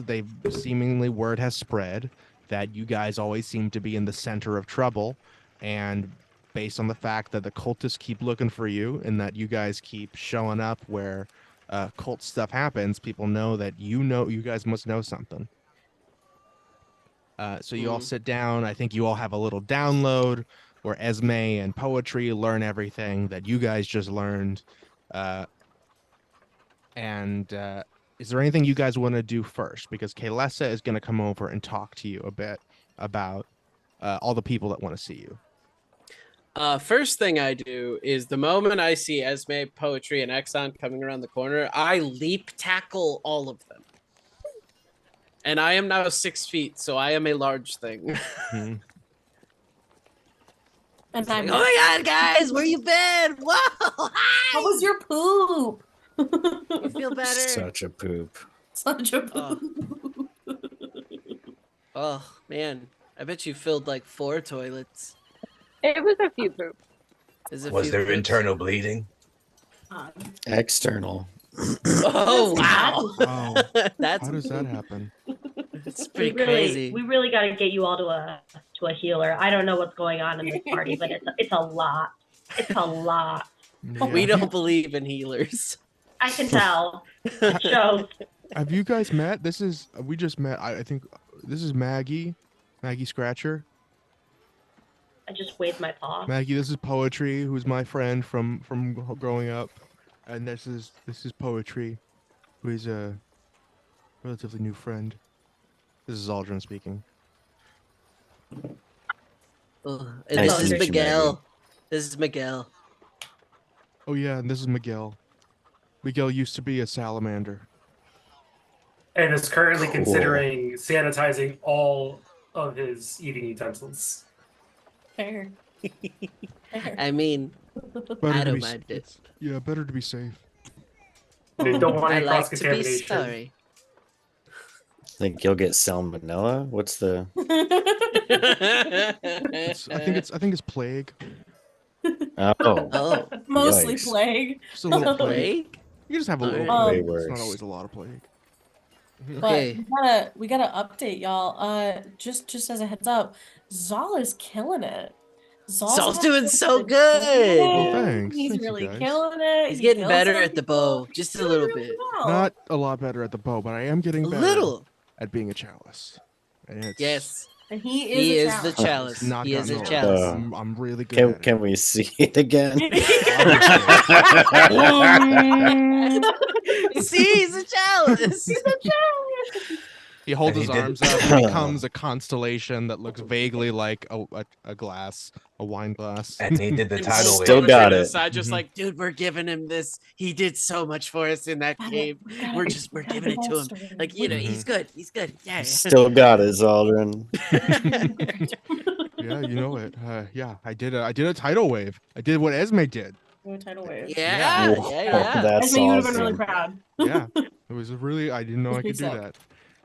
they've seemingly word has spread that you guys always seem to be in the center of trouble, and based on the fact that the cultists keep looking for you and that you guys keep showing up where cult stuff happens, people know that you guys must know something. So you all sit down. I think you all have a little download where Esme and Poetry learn everything that you guys just learned. And is there anything you guys want to do first? Because Kaylessa is going to come over and talk to you a bit about all the people that want to see you. First thing I do is the moment I see Esme, Poetry, and Exxon coming around the corner, I leap tackle all of them. And I am now 6 feet, so I am a large thing. Mm-hmm. And Like, oh my god, guys, where you been? Whoa! Hi! How was your poop? You feel better? Such a poop. Such a poop. Oh, man. I bet you filled like 4 toilets. It was a few poops. Was there internal bleeding? External. Oh, wow. Oh, That's how does that happen? It's pretty crazy. We really got to get you all to a healer. I don't know what's going on in this party, but it's a lot. It's a lot. Yeah. We don't believe in healers. I can tell. It shows. Have you guys met? We just met. I think this is Maggie Scratcher. I just waved my paw. Maggie, this is Poetry, who's my friend from growing up, and this is Poetry, who is a relatively new friend. This is Aldrin speaking. Oh, Nice this to is meet you, Miguel. Maggie. This is Miguel. Oh yeah, and this is Miguel. Miguel used to be a salamander. And is currently Cool. considering sanitizing all of his eating utensils. Fair. I mean, Better I to don't be mind it. Yeah, better to be safe. They don't want I any like to be cross-contamination. sorry. Think you'll get salmonella? What's the? I think it's plague. Oh, Oh, Mostly Yikes. plague. Just a little plague. plague? You just have a little Alright. plague. Way It's not worse. always a lot of plague. But Okay. we gotta update y'all. Just as a heads up, Zal is killing it. Zal's doing so good. Oh, thanks. He's Thank you, really guys. killing it. He's He getting kills better other at the people. bow, just a He's little doing really bit. well. Not a lot better at the bow, but I am getting A better little. at being a chalice. And it's, Yes, And he he is is a the challenge. chalice. Not He is a gotten old. chalice. I'm really good at can it. we see it again? See, he's a chalice. He's a challenge. He holds And his he did- arms up and becomes a constellation that looks vaguely like a glass, a wine glass. And he did the title Still wave. got To the it. side, just Mhm. like, dude, we're giving him this. He did so much for us in that cave. We're giving it to him. Like, you know, he's good. He's good. Yeah. Still got it, Zaldrin. Yeah, you know it. Yeah, I did a tidal wave. I did what Esme did. Do a tidal wave. Yeah. Whoa, Yeah. That's Esme, you would have been awesome. really proud. Yeah, it was really. I didn't know I could do Pretty that.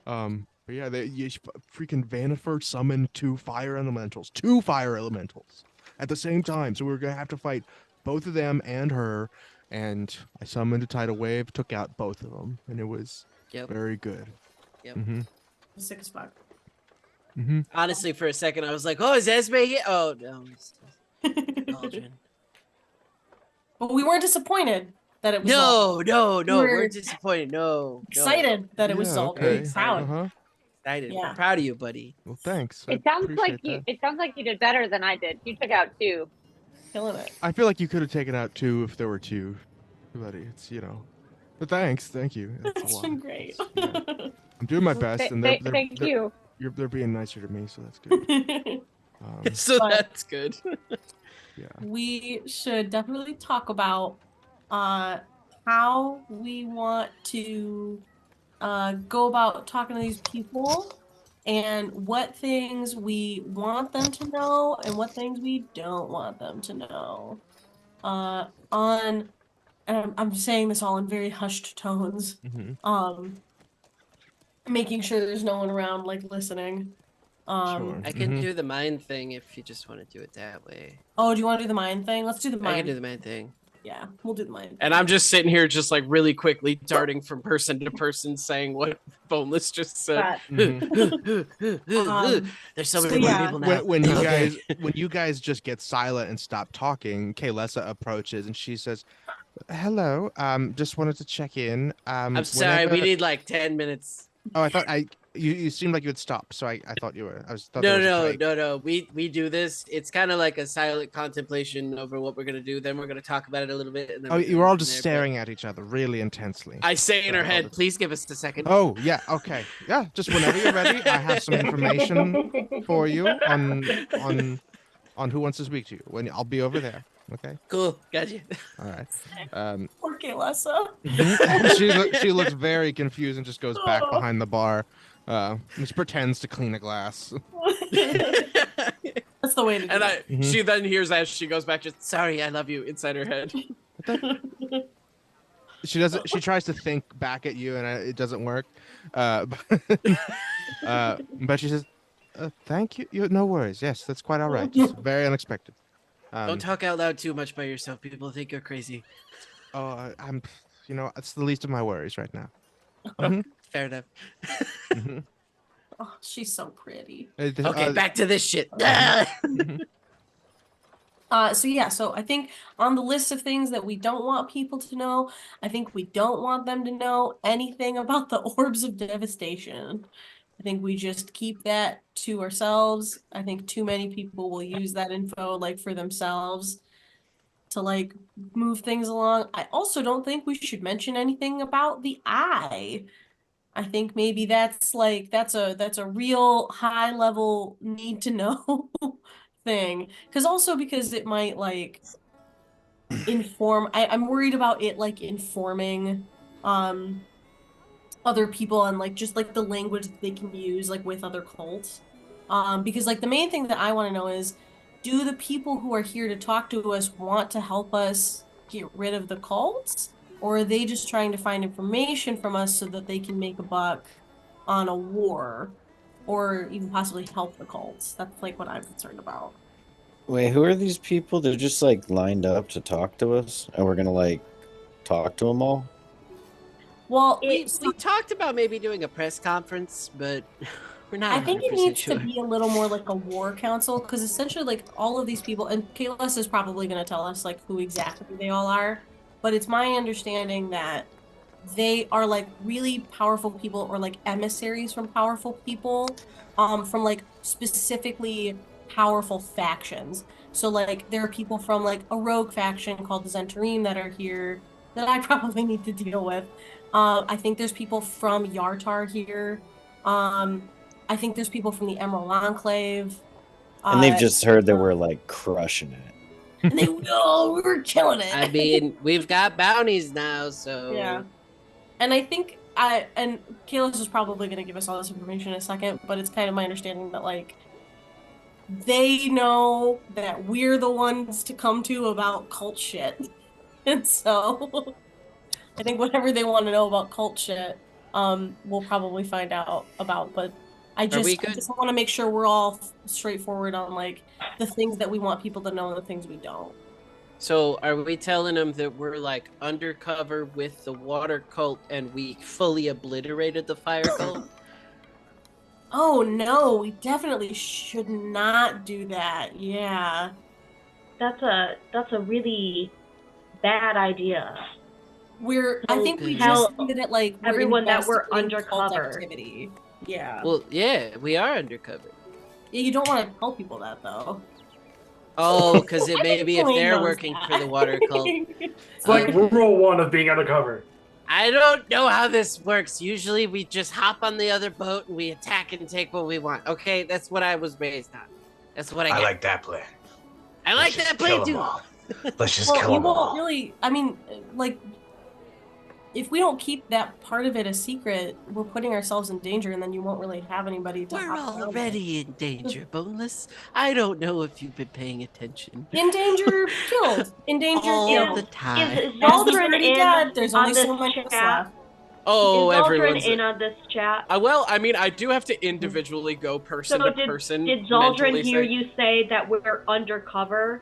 But yeah, freaking Vanifer summoned 2 fire elementals at the same time. So we were gonna have to fight both of them and her. And I summoned a tidal wave, took out both of them, and it was Yep. very good. Yep. Mm-hmm. Sick as fuck. Mm-hmm. Honestly, for a second, I was like, oh, is Esme here? Oh, no. It's Aldrin. But we weren't disappointed that it was No, Zal. no, no. We're We're disappointed. No. Excited that it was Zal. Okay. Proud. Uh-huh. Excited. Yeah. I'm proud of you, buddy. Well, thanks. I It sounds like appreciate you. that. It sounds like you did better than I did. You took out 2. Killing it. I feel like you could have taken out 2 if there were 2, but it's But thanks, thank you. That's a It's lot. been great. Yeah. I'm doing my best, and Thank you. they're being nicer to me, so that's good. So But- that's good. Yeah. We should definitely talk about how we want to go about talking to these people and what things we want them to know and what things we don't want them to know. And I'm saying this all in very hushed tones. Mm-hmm. Making sure there's no one around like listening. Sure. I can Mhm. do the mind thing if you just want to do it that way. Oh, do you want to do the mind thing? Let's do the mind. I can do the mind thing. Yeah, we'll do the mind. And I'm just sitting here, just like really quickly darting from person to person, saying what Boneless just said. Um, There's so so many more yeah. people now. When Okay. you guys just get silent and stop talking, Kaylessa approaches and she says, "Hello, just wanted to check in. I'm sorry, we need like 10 minutes. Oh, I thought you seemed like you had stopped, so I thought you were. Thought there was a break. No. We do this. It's kind of like a silent contemplation over what we're gonna do. Then we're gonna talk about it a little bit. And then Oh, we're you gonna were all go just from there, staring at each other really intensely. I say in her All head, this- please give us a second. Oh, yeah, okay. Yeah, just whenever you're ready, I have some information for you on who wants to speak to you. When I'll be over there. Okay. Cool, got you. All right. Poor Kaylessa. she looks very confused and just goes back behind the bar. Just pretends to clean a glass. That's the way to do And it. she then hears as she goes back, just sorry, I love you inside her head. She doesn't. She tries to think back at you, and it doesn't work. But she says, "Thank you. No worries. Yes, that's quite all right. Just very unexpected." Don't talk out loud too much by yourself. People think you're crazy. Oh, I'm. It's the least of my worries right now. Fair enough. Oh, she's so pretty. Okay, back to this shit. So I think on the list of things that we don't want people to know, I think we don't want them to know anything about the orbs of devastation. I think we just keep that to ourselves. I think too many people will use that info like for themselves to like move things along. I also don't think we should mention anything about the eye. I think maybe that's a real high level need to know thing. Because it might like inform I'm worried about it like informing other people and like just like the language that they can use like with other cults. Because like the main thing that I want to know is, do the people who are here to talk to us want to help us get rid of the cults? Or are they just trying to find information from us so that they can make a buck on a war? Or even possibly help the cults? That's like what I'm concerned about. Wait, who are these people? They're just like lined up to talk to us, and we're gonna like talk to them all. Well, we talked about maybe doing a press conference, but we're not. I think it 100% needs sure. to be a little more like a war council, because essentially like all of these people, and Kaylessa is probably going to tell us like who exactly they all are, but it's my understanding that they are like really powerful people or like emissaries from powerful people, from like specifically powerful factions. So like there are people from like a rogue faction called the Zhentarim that are here that I probably need to deal with. I think there's people from Yartar here. I think there's people from the Emerald Enclave. And they've just heard that we're like crushing it. And we're killing it. I mean, we've got bounties now, so yeah. And I think and Kayless is probably going to give us all this information in a second, but it's kind of my understanding that like they know that we're the ones to come to about cult shit. And so I think whatever they want to know about cult shit, we'll probably find out about. But I just want to make sure we're all straightforward on like the things that we want people to know and the things we don't. So are we telling them that we're like undercover with the water cult and we fully obliterated the fire cult? Oh no, we definitely should not do that. Yeah. That's a really bad idea. I think we just did it like everyone that we're investigating cult undercover. activity. Yeah. Well, yeah, we are undercover. Yeah, you don't want to tell people that though. Oh, because it may be if Blaine they're knows working that. for the water cult. It's like rule one of being undercover. I don't know how this works. Usually we just hop on the other boat and we attack and take what we want. Okay, that's what I was raised on. That's what I get. like that plan. I like Let's that just kill plan 'em too. all. Let's just Well, kill you them won't all. really. I mean, like, if we don't keep that part of it a secret, we're putting ourselves in danger, and then you won't really have anybody to. We're hop around already in danger, Boneless. I don't know if you've been paying attention. with. In danger, killed. In danger, All killed. the time. Is As he's Zaldrin already in dead, there's on only this so much chat? left. Oh, is Zaldrin everyone's in on this chat? Well, I mean, I do have to individually go person So to person. did Zaldrin mentally hear say- you say that we're undercover?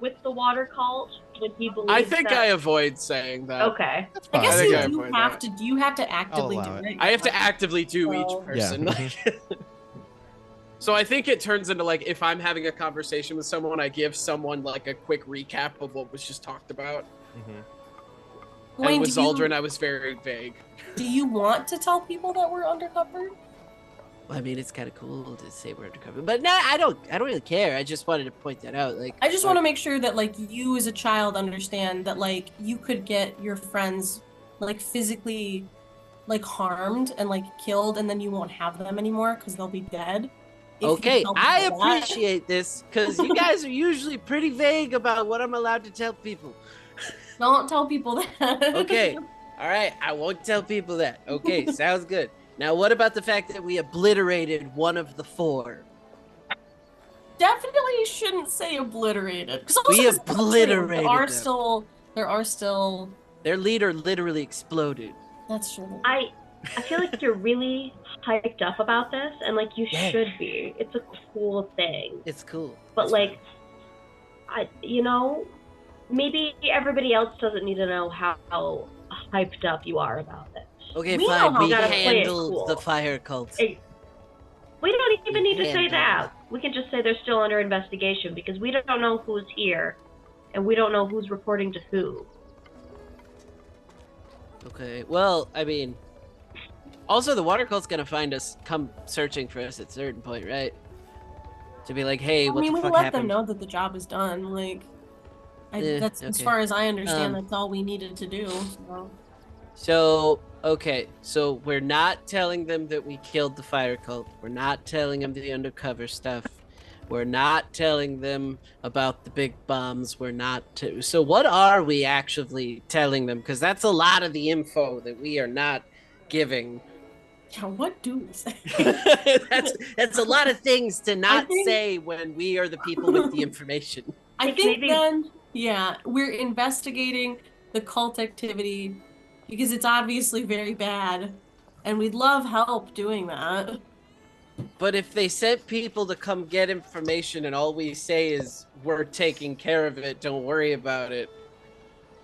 with the water cult when he believes I think that... I avoid saying that. Okay. That's I fine. guess think you I do avoid have that. to. You have to actively do allow it. I have to actively do Well, each person. Yeah. Like, so I think it turns into like if I'm having a conversation with someone, I give someone like a quick recap of what was just talked about. Wayne, And with do you- Zaldrin, I was very vague. Do you want to tell people that we're undercover? Well, I mean, it's kind of cool to say we're undercover, but no, I don't really care. I just wanted to point that out. Like, I just want to make sure that like you as a child understand that like you could get your friends like physically like harmed and like killed, and then you won't have them anymore because they'll be dead. if you Okay, tell I people that. appreciate this because you guys are usually pretty vague about what I'm allowed to tell people. Don't tell people that. Okay, all right, I won't tell people that. Okay, sounds good. Now, what about the fact that we obliterated one of the 4? Definitely shouldn't say obliterated. 'Cause also We this is not true. obliterated There are still. Their leader literally exploded. That's true. I feel like you're really hyped up about this, and like you Yeah. should be. It's a cool thing. It's cool. But That's like, maybe everybody else doesn't need to know how hyped up you are about it. fine. Okay, We know fine. how We to play it handled cool. the fire cult. Hey, we don't even need to say handled that. We can just say they're still under investigation because we don't know who's here, and we don't know who's reporting to who. Okay, well, I mean, also the water cult's gonna find us, come searching for us at a certain point, right? To be like, hey, I what mean, the we fuck let happened? them know that the job is done. Like, that's as okay. far as I understand. Um, That's all we needed to do. So. So, okay, so we're not telling them that we killed the fire cult. We're not telling them the undercover stuff. We're not telling them about the big bombs. We're not. So, what are we actually telling them? Because that's a lot of the info that we are not giving. Yeah, what do we say? that's a lot of things to not think- say when we are the people with the information. I Like, think maybe- then, yeah, we're investigating the cult activity because it's obviously very bad, and we'd love help doing that. But if they sent people to come get information and all we say is we're taking care of it, don't worry about it.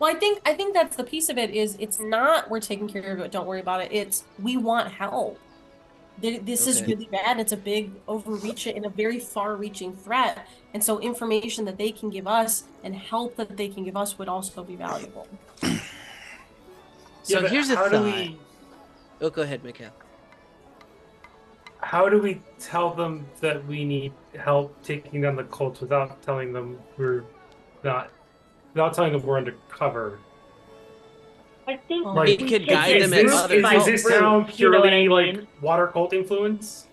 Well, I think that's the piece of it is it's not we're taking care of it, don't worry about it. It's we want help. This is Okay. really bad. It's a big overreach and a very far-reaching threat, and so information that they can give us and help that they can give us would also be valuable. So but here's a how thought. do we Oh, go ahead, Mikhail. how do we tell them that we need help taking down the cults without telling them we're undercover? I think Like, It we could can guide Is them at this, other is this group, town you know what I purely mean? like water cult influence?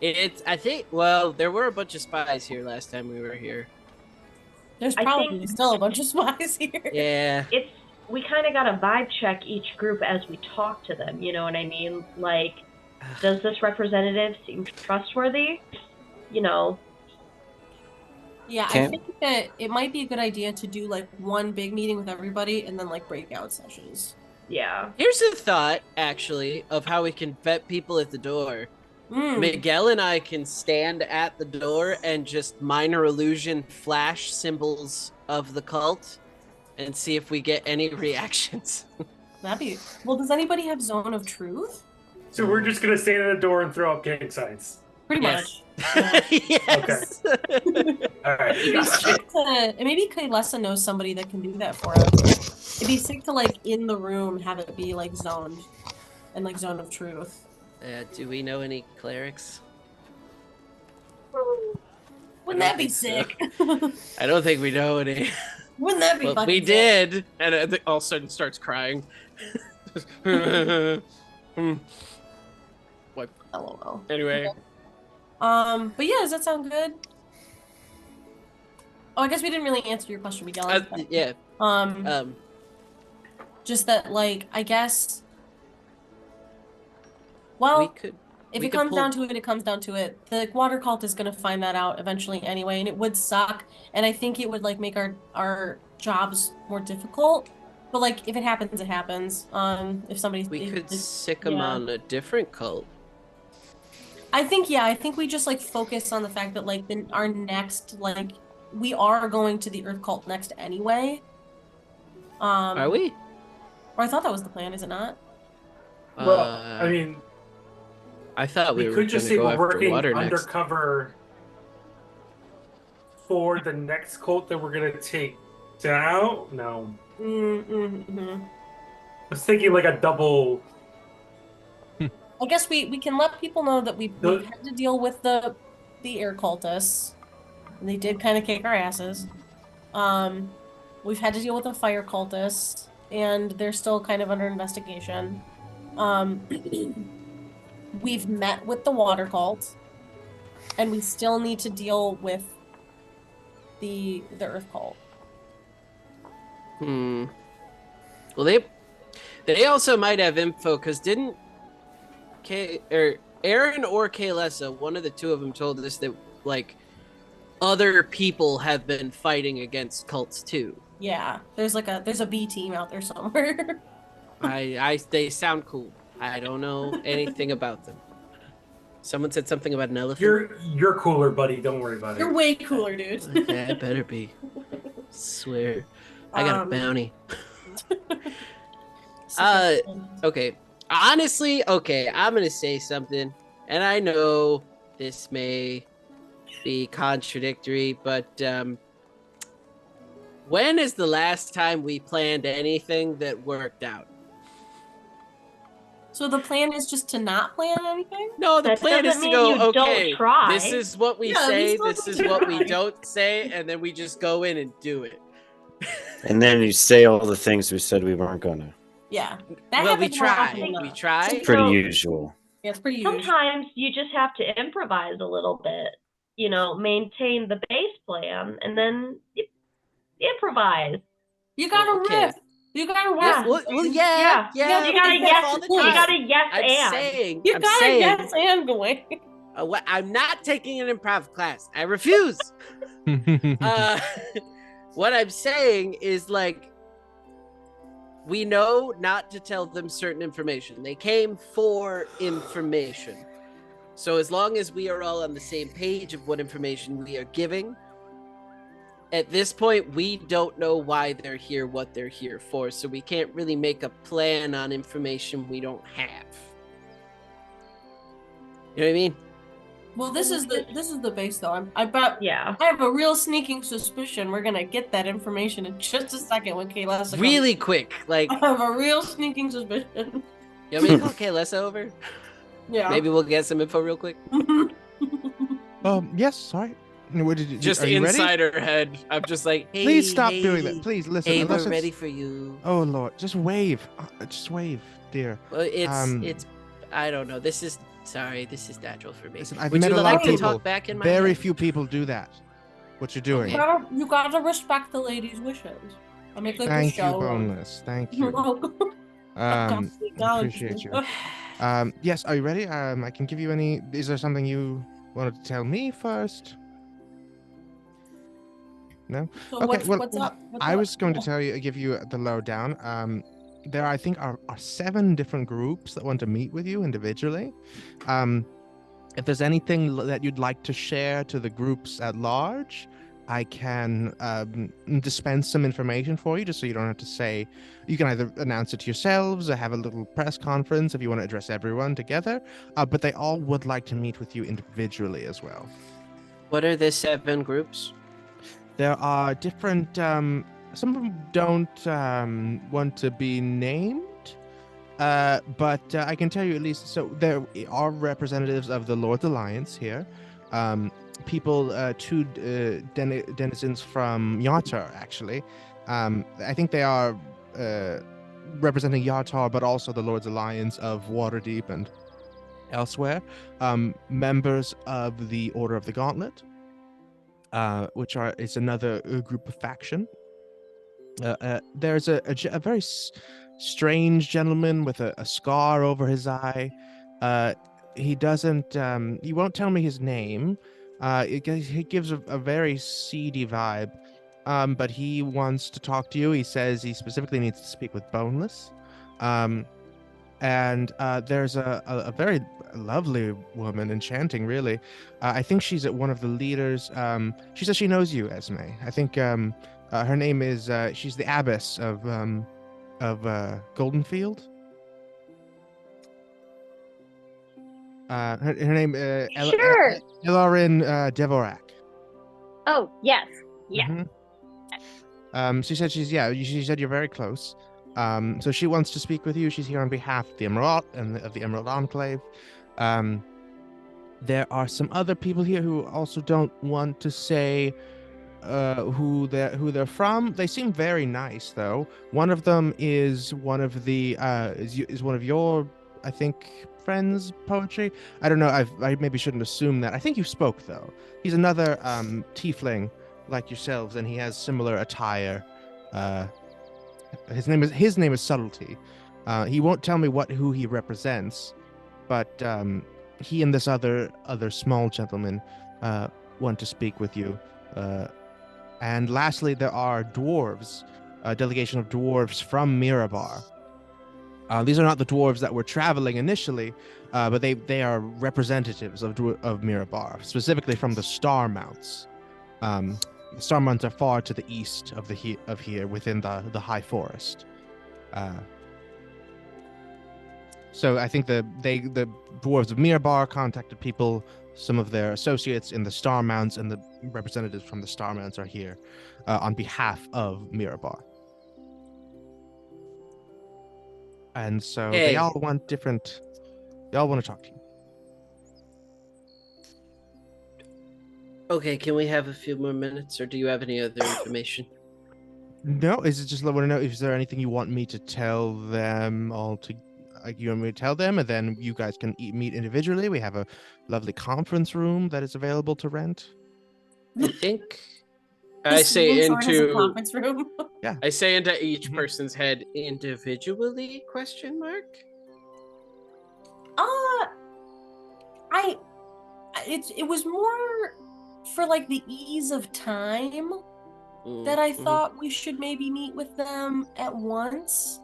I think, well, there were a bunch of spies here last time we were here. There's I probably think- still a bunch of spies here. Yeah. we kind of got to vibe check each group as we talk to them. You know what I mean? Like, does this representative seem trustworthy? You know, Yeah, I Can't- think that it might be a good idea to do like one big meeting with everybody and then like breakout sessions. yeah. Here's a thought, actually, of how we can vet people at the door. Miguel and I can stand at the door and just minor illusion flash symbols of the cult and see if we get any reactions. That'd be well. Does anybody have zone of truth? So we're just gonna stand at the door and throw up gang signs. Pretty Yes. much. Yeah. Yes. All right. It'd be sick to, and maybe Kaylessa knows somebody that can do that for us. It'd be sick to like in the room have it be like zoned and like zone of truth. Do we know any clerics? Wouldn't that be think sick? I don't think we know any. Wouldn't that be Well, fucking we sick? did. And all of a sudden starts crying. What? LOL. Anyway, But yeah, does that sound good? Oh, I guess we didn't really answer your question, Miguel. yeah. Just that, like, I guess. We Well, could. if we it could comes pull- down to it, it comes down to it. The water cult is gonna find that out eventually anyway, and it would suck. And I think it would like make our jobs more difficult. But like, if it happens, it happens. If somebody, We if- could if- sick them yeah. on a different cult. I think we just like focus on the fact that like our next like we are going to the Earth Cult next anyway. Are we? Or I thought that was the plan, is it not? Well, I mean, I thought we we were could just gonna say go we're after working water next. undercover for the next cult that we're gonna take down. No, I was thinking like a double. I guess we can let people know that we've had to deal with the air cultists. They did kind of kick our asses. We've had to deal with the fire cultists, and they're still kind of under investigation. We've met with the water cult, and we still need to deal with the earth cult. Well, they also might have info, because didn't Aaron or Kaylessa, one of the two of them, told us that like other people have been fighting against cults too. Yeah, there's a B team out there somewhere. They sound cool. I don't know anything about them. Someone said something about an elephant. You're cooler, buddy. Don't worry about it. You're way cooler, dude. Yeah, it better be. Swear. I got a bounty. Okay. Honestly, okay, I'm gonna say something, and I know this may be contradictory, but when is the last time we planned anything that worked out? So the plan is just to not plan anything? No, the plan is to go, okay, don't try. this is what we say, this is what we don't say, and then we just go in and do it. And then you say all the things we said we weren't gonna. Yeah. Well, we try. We try. It's pretty usual. Yeah, it's pretty usual. Sometimes you just have to improvise a little bit. You know, maintain the base plan, and then improvise. You gotta riff. You gotta riff. Yeah, well, yeah. You gotta yes I'm and. saying, You I'm gotta saying, yes and going. I'm not taking an improv class. I refuse. What I'm saying is, like, we know not to tell them certain information. They came for information. So as long as we are all on the same page of what information we are giving, at this point, we don't know why they're here, what they're here for. So we can't really make a plan on information we don't have. You know what I mean? Well, this is the base though. I Yeah. have a real sneaking suspicion we're gonna get that information in just a second when Kaylessa Really quick, like. I have a real sneaking suspicion. You want me to call Kaylessa over? Yeah. Maybe we'll get some info real quick. Yes, sorry. What did you, Just are you inside ready? her head. I'm just like, hey, Please stop hey, doing that. Please listen. Hey, unless we're it's- ready for you. Oh Lord, just wave. Just wave, dear. Well, it's. I don't know. This is natural for me. Listen, I've Would met you a lot like of to people. talk back in my Very head? few people do that. What you're doing. You gotta respect the lady's wishes. I make like Thank a you, show. Boneless. Thank You're you. welcome. I appreciate you. Yes, are you ready? I can give you any. Is there something you wanted to tell me first? No. So Okay. what's Well, up? I was going to give you the lowdown. There, I think, are 7 different groups that want to meet with you individually. If there's anything that you'd like to share to the groups at large, I can dispense some information for you, just so you don't have to say. You can either announce it yourselves or have a little press conference if you want to address everyone together. But they all would like to meet with you individually as well. What are the 7 groups? There are different. Some of them don't want to be named, but I can tell you at least. So there are representatives of the Lord's Alliance here. People, 2 denizens from Yartar, actually. I think they are representing Yartar, but also the Lord's Alliance of Waterdeep and elsewhere. Members of the Order of the Gauntlet, which is another group of faction. There's a very strange gentleman with a scar over his eye. He doesn't. He won't tell me his name. He gives a very seedy vibe. But he wants to talk to you. He says he specifically needs to speak with Boneless. and there's a very lovely woman, enchanting, really. I think she's one of the leaders. She says she knows you, Esme. I think her name is. She's the Abbess of Goldenfield. Her name Sure. Elarin Devorak. Oh, yes. Yes. She said she said you're very close. So she wants to speak with you. She's here on behalf of the Emerald Enclave. There are some other people here who also don't want to say who they're from. They seem very nice, though. One of them is one of the is one of your, I think, friends, Poetry. I don't know. I maybe shouldn't assume that. I think you spoke, though. He's another tiefling like yourselves, and he has similar attire. His name is Sublety. He won't tell me who he represents, but he and this other small gentleman want to speak with you. And lastly, there are dwarves, a delegation of dwarves from Mirabar. These are not the dwarves that were traveling initially, but they are representatives of Mirabar, specifically from the Star Mounts. The Star Mounts are far to the east of here, within the High Forest. So I think the dwarves of Mirabar contacted people, some of their associates in the Star Mounts, and the representatives from the Star Mounts are here on behalf of Mirabar. And so they all want to talk to you. Okay, can we have a few more minutes, or do you have any other information? No, is it just I want to know, is there anything you want me to tell them you want me to tell them, and then you guys can meet individually? We have a lovely conference room that is available to rent. I think I say into conference room. Yeah. I say into each person's head individually? ? It was more for like the ease of time that I thought we should maybe meet with them at once.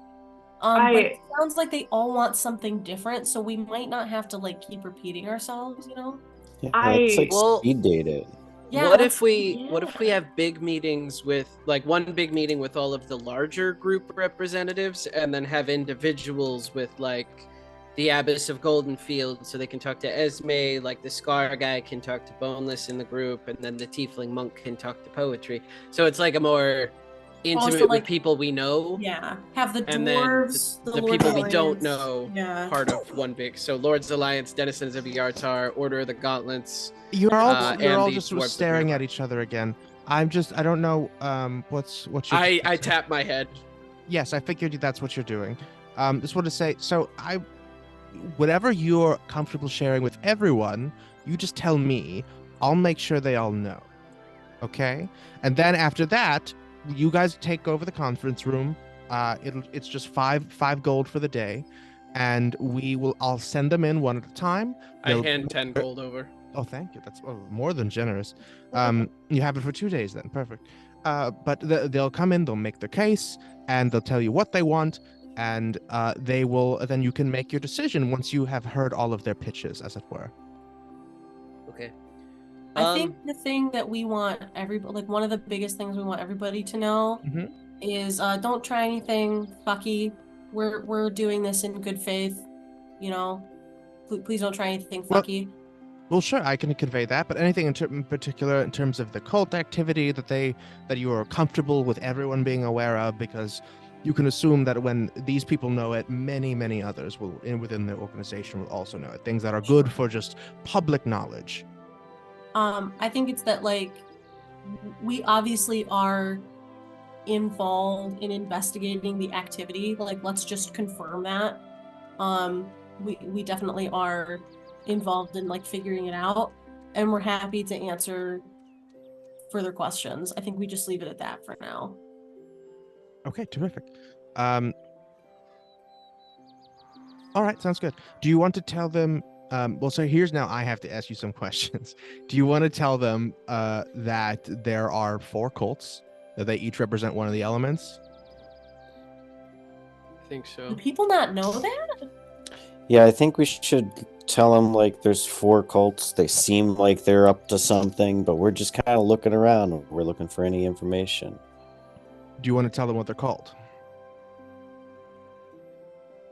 But it sounds like they all want something different, so we might not have to like keep repeating ourselves, you know? Yeah, let's speed date it. Yeah, what if we have big meetings with one big meeting with all of the larger group representatives, and then have individuals with the Abbess of Goldenfield, so they can talk to Esme, the Scar guy can talk to Boneless in the group, and then the Tiefling monk can talk to Poetry. So it's a more intimate with people we know. Yeah, have the and dwarves, then the people we don't Alliance. know Yeah. part of one big. So Lord's Alliance, Denizens of Yartar, Order of the Gauntlets. You're all and just sort of staring at each other again. I don't know what's your I tap my head. Yes, I figured that's what you're doing. Just want to say, so whatever you're comfortable sharing with everyone, you just tell me. I'll make sure they all know. Okay? And then after that, you guys take over the conference room. It's just five gold for the day, and I'll send them in one at a time. I hand 10 gold over. Oh, thank you. That's more than generous. You have it for 2 days then. Perfect. But they'll come in, they'll make their case, and they'll tell you what they want, and then you can make your decision once you have heard all of their pitches, as it were. Okay. I think the thing that we want everybody, one of the biggest things we want everybody to know is don't try anything fucky. We're doing this in good faith, you know. Please don't try anything fucky. Well, sure, I can convey that, but anything in particular in terms of the cult activity that you are comfortable with everyone being aware of, because you can assume that when these people know it, many others within the organization will also know it. Things that are good for just public knowledge. I think it's that we obviously are involved in investigating the activity. Let's just confirm that. We definitely are involved in figuring it out, and we're happy to answer further questions. I think we just leave it at that for now. Okay, terrific. All right, sounds good. Do you want to tell them? Well, so here's now I have to ask you some questions. Do you want to tell them that there are 4 cults, that they each represent one of the elements? I think so. Do people not know that? Yeah, I think we should tell them like there's 4 cults. They seem like they're up to something, but we're just kind of looking around. We're looking for any information. Do you want to tell them what they're called?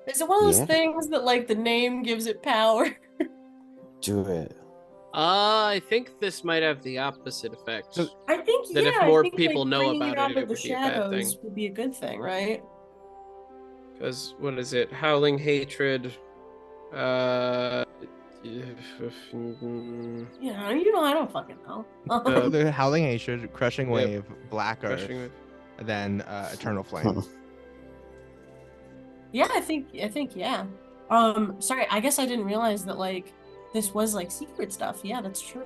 Is it one of those Yeah. things that like the name gives it power? Do it. I think this might have the opposite effect. So- I think That if yeah. more I think, people like, know bringing about it it, out it of the would be a bad thing. shadows would be a good thing, right? Because what is it? Howling hatred. Yeah, you know, I don't fucking know. The Howling Hatred, Crushing Yep. Wave, Black Earth, Crushing Wave. then Eternal Flame. Yeah, I think yeah. Sorry, I guess I didn't realize that like this was like secret stuff. Yeah, that's true.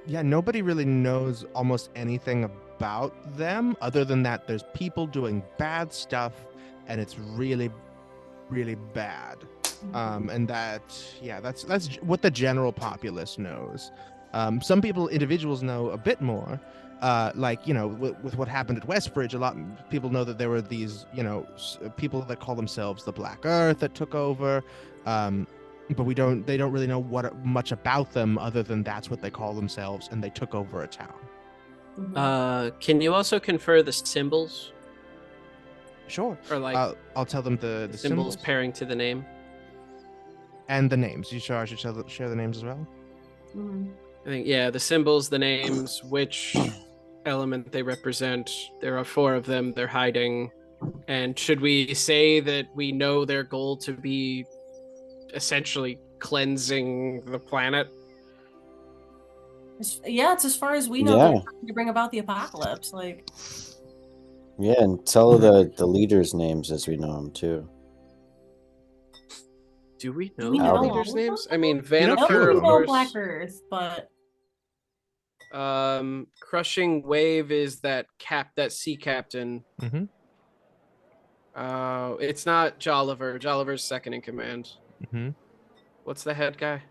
Yeah, nobody really knows almost anything about them other than that there's people doing bad stuff and it's really, really bad. And that's what the general populace knows. Some individuals know a bit more. Like, you know, with what happened at Westbridge, a lot of people know that there were these, you know, people that call themselves the Black Earth that took over. But they don't really know much about them other than that's what they call themselves and they took over a town. Can you also confer the symbols? Sure. Or like I'll tell them the symbols pairing to the name? And the names. You sure I should share the names as well? I think, yeah, the symbols, the names, which element they represent. There are 4 of them. They're hiding. And should we say that we know their goal to be essentially cleansing the planet? Yeah, it's as far as we know. Yeah. They're trying to bring about the apocalypse. Like, Yeah, and tell the leaders' names as we know them too. Do we know we the know leaders' all of names? them? I mean, know Vampire, few of of them. Black course. Earth, but Crushing Wave is that sea captain. Mm-hmm. It's not Jolliver. Jolliver's second in command. Mm-hmm. What's the head guy?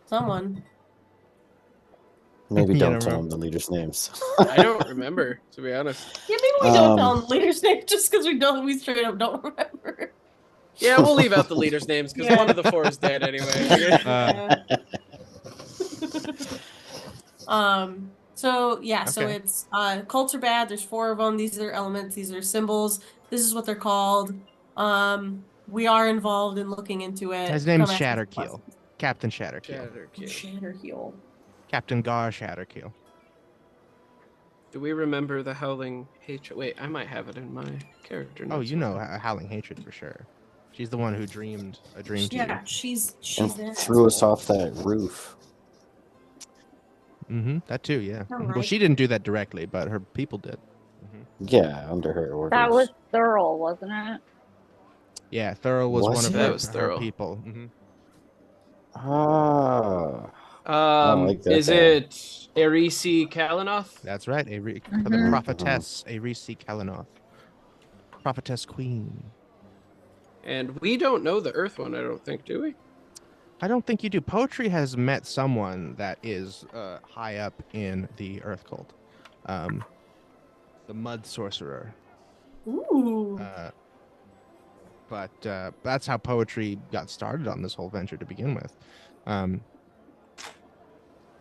someone. Maybe You don't don't tell remember. them the leaders' names. I don't remember, to be honest. Yeah, maybe we don't tell Um, them the leader's name just because we straight up don't remember. Yeah, we'll leave out the leaders' names because Yeah. one of the 4 is dead anyway. So yeah, so Okay. it's cults are bad. There's 4 of them. These are elements. These are symbols. This is what they're called. We are involved in looking into it. His name's Come ask us Shatterkeel. questions. Captain Shatterkeel. Shatterkeel. Captain Gar Shatterkeel. Do we remember the Howling Hatred? Wait, I might have it in my character notes. Oh, you know Howling Hatred for sure. She's the one who dreamed a dream to you. Yeah, she's and there. threw us off that roof. Mm-hmm. That too, yeah. All Well, right. she didn't do that directly, but her people did. Yeah, under her orders. That was Thurl, wasn't it? Yeah, Thurl was Was one of it? her, That was her Thurl. people. Mm-hmm. Like that Is guy. it Erisi Kalinoth? That's right. For the Mhm. prophetess, Erisi Kalinoth. Prophetess Queen. And we don't know the Earth one, I don't think, do we? I don't think you do. Poetry has met someone that is high up in the Earth Cult. The Mud Sorcerer. Ooh. But that's how poetry got started on this whole venture to begin with.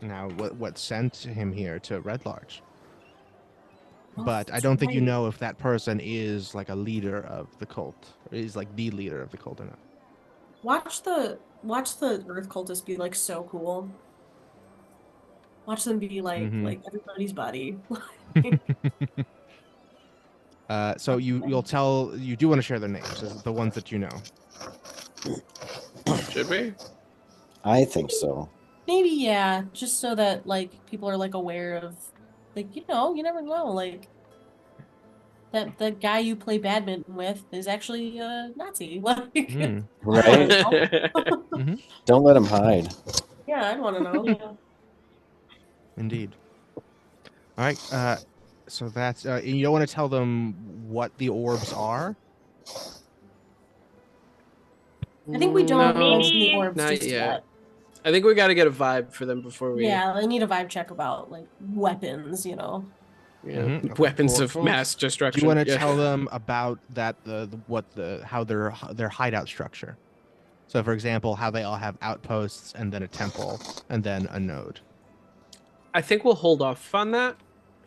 Now, what sent him here to Red Larch? But I don't think you know if that person is like a leader of the cult, or is like the leader of the cult or not. Watch the Earth cultists be like so cool. Watch them be like Mhm. like everybody's buddy. So you do want to share their names, the ones that you know. Should we? I think so. Maybe yeah, just so that like people are like aware of, like, you know, you never know, like that the guy you play badminton with is actually a Nazi. Like, Hmm. Right? Don't let him hide. yeah, I'd want to know. Yeah. Indeed. All right. So that's you don't want to tell them what the orbs are. I think we don't No, mention the orbs not just yet. yet. I think we got to get a vibe for them before we. Yeah, I need a vibe check about like weapons, you know. weapons Cool, of cool. mass Do destruction. you want to Yeah. tell them about that how their hideout structure? So, for example, how they all have outposts and then a temple and then a node. I think we'll hold off on that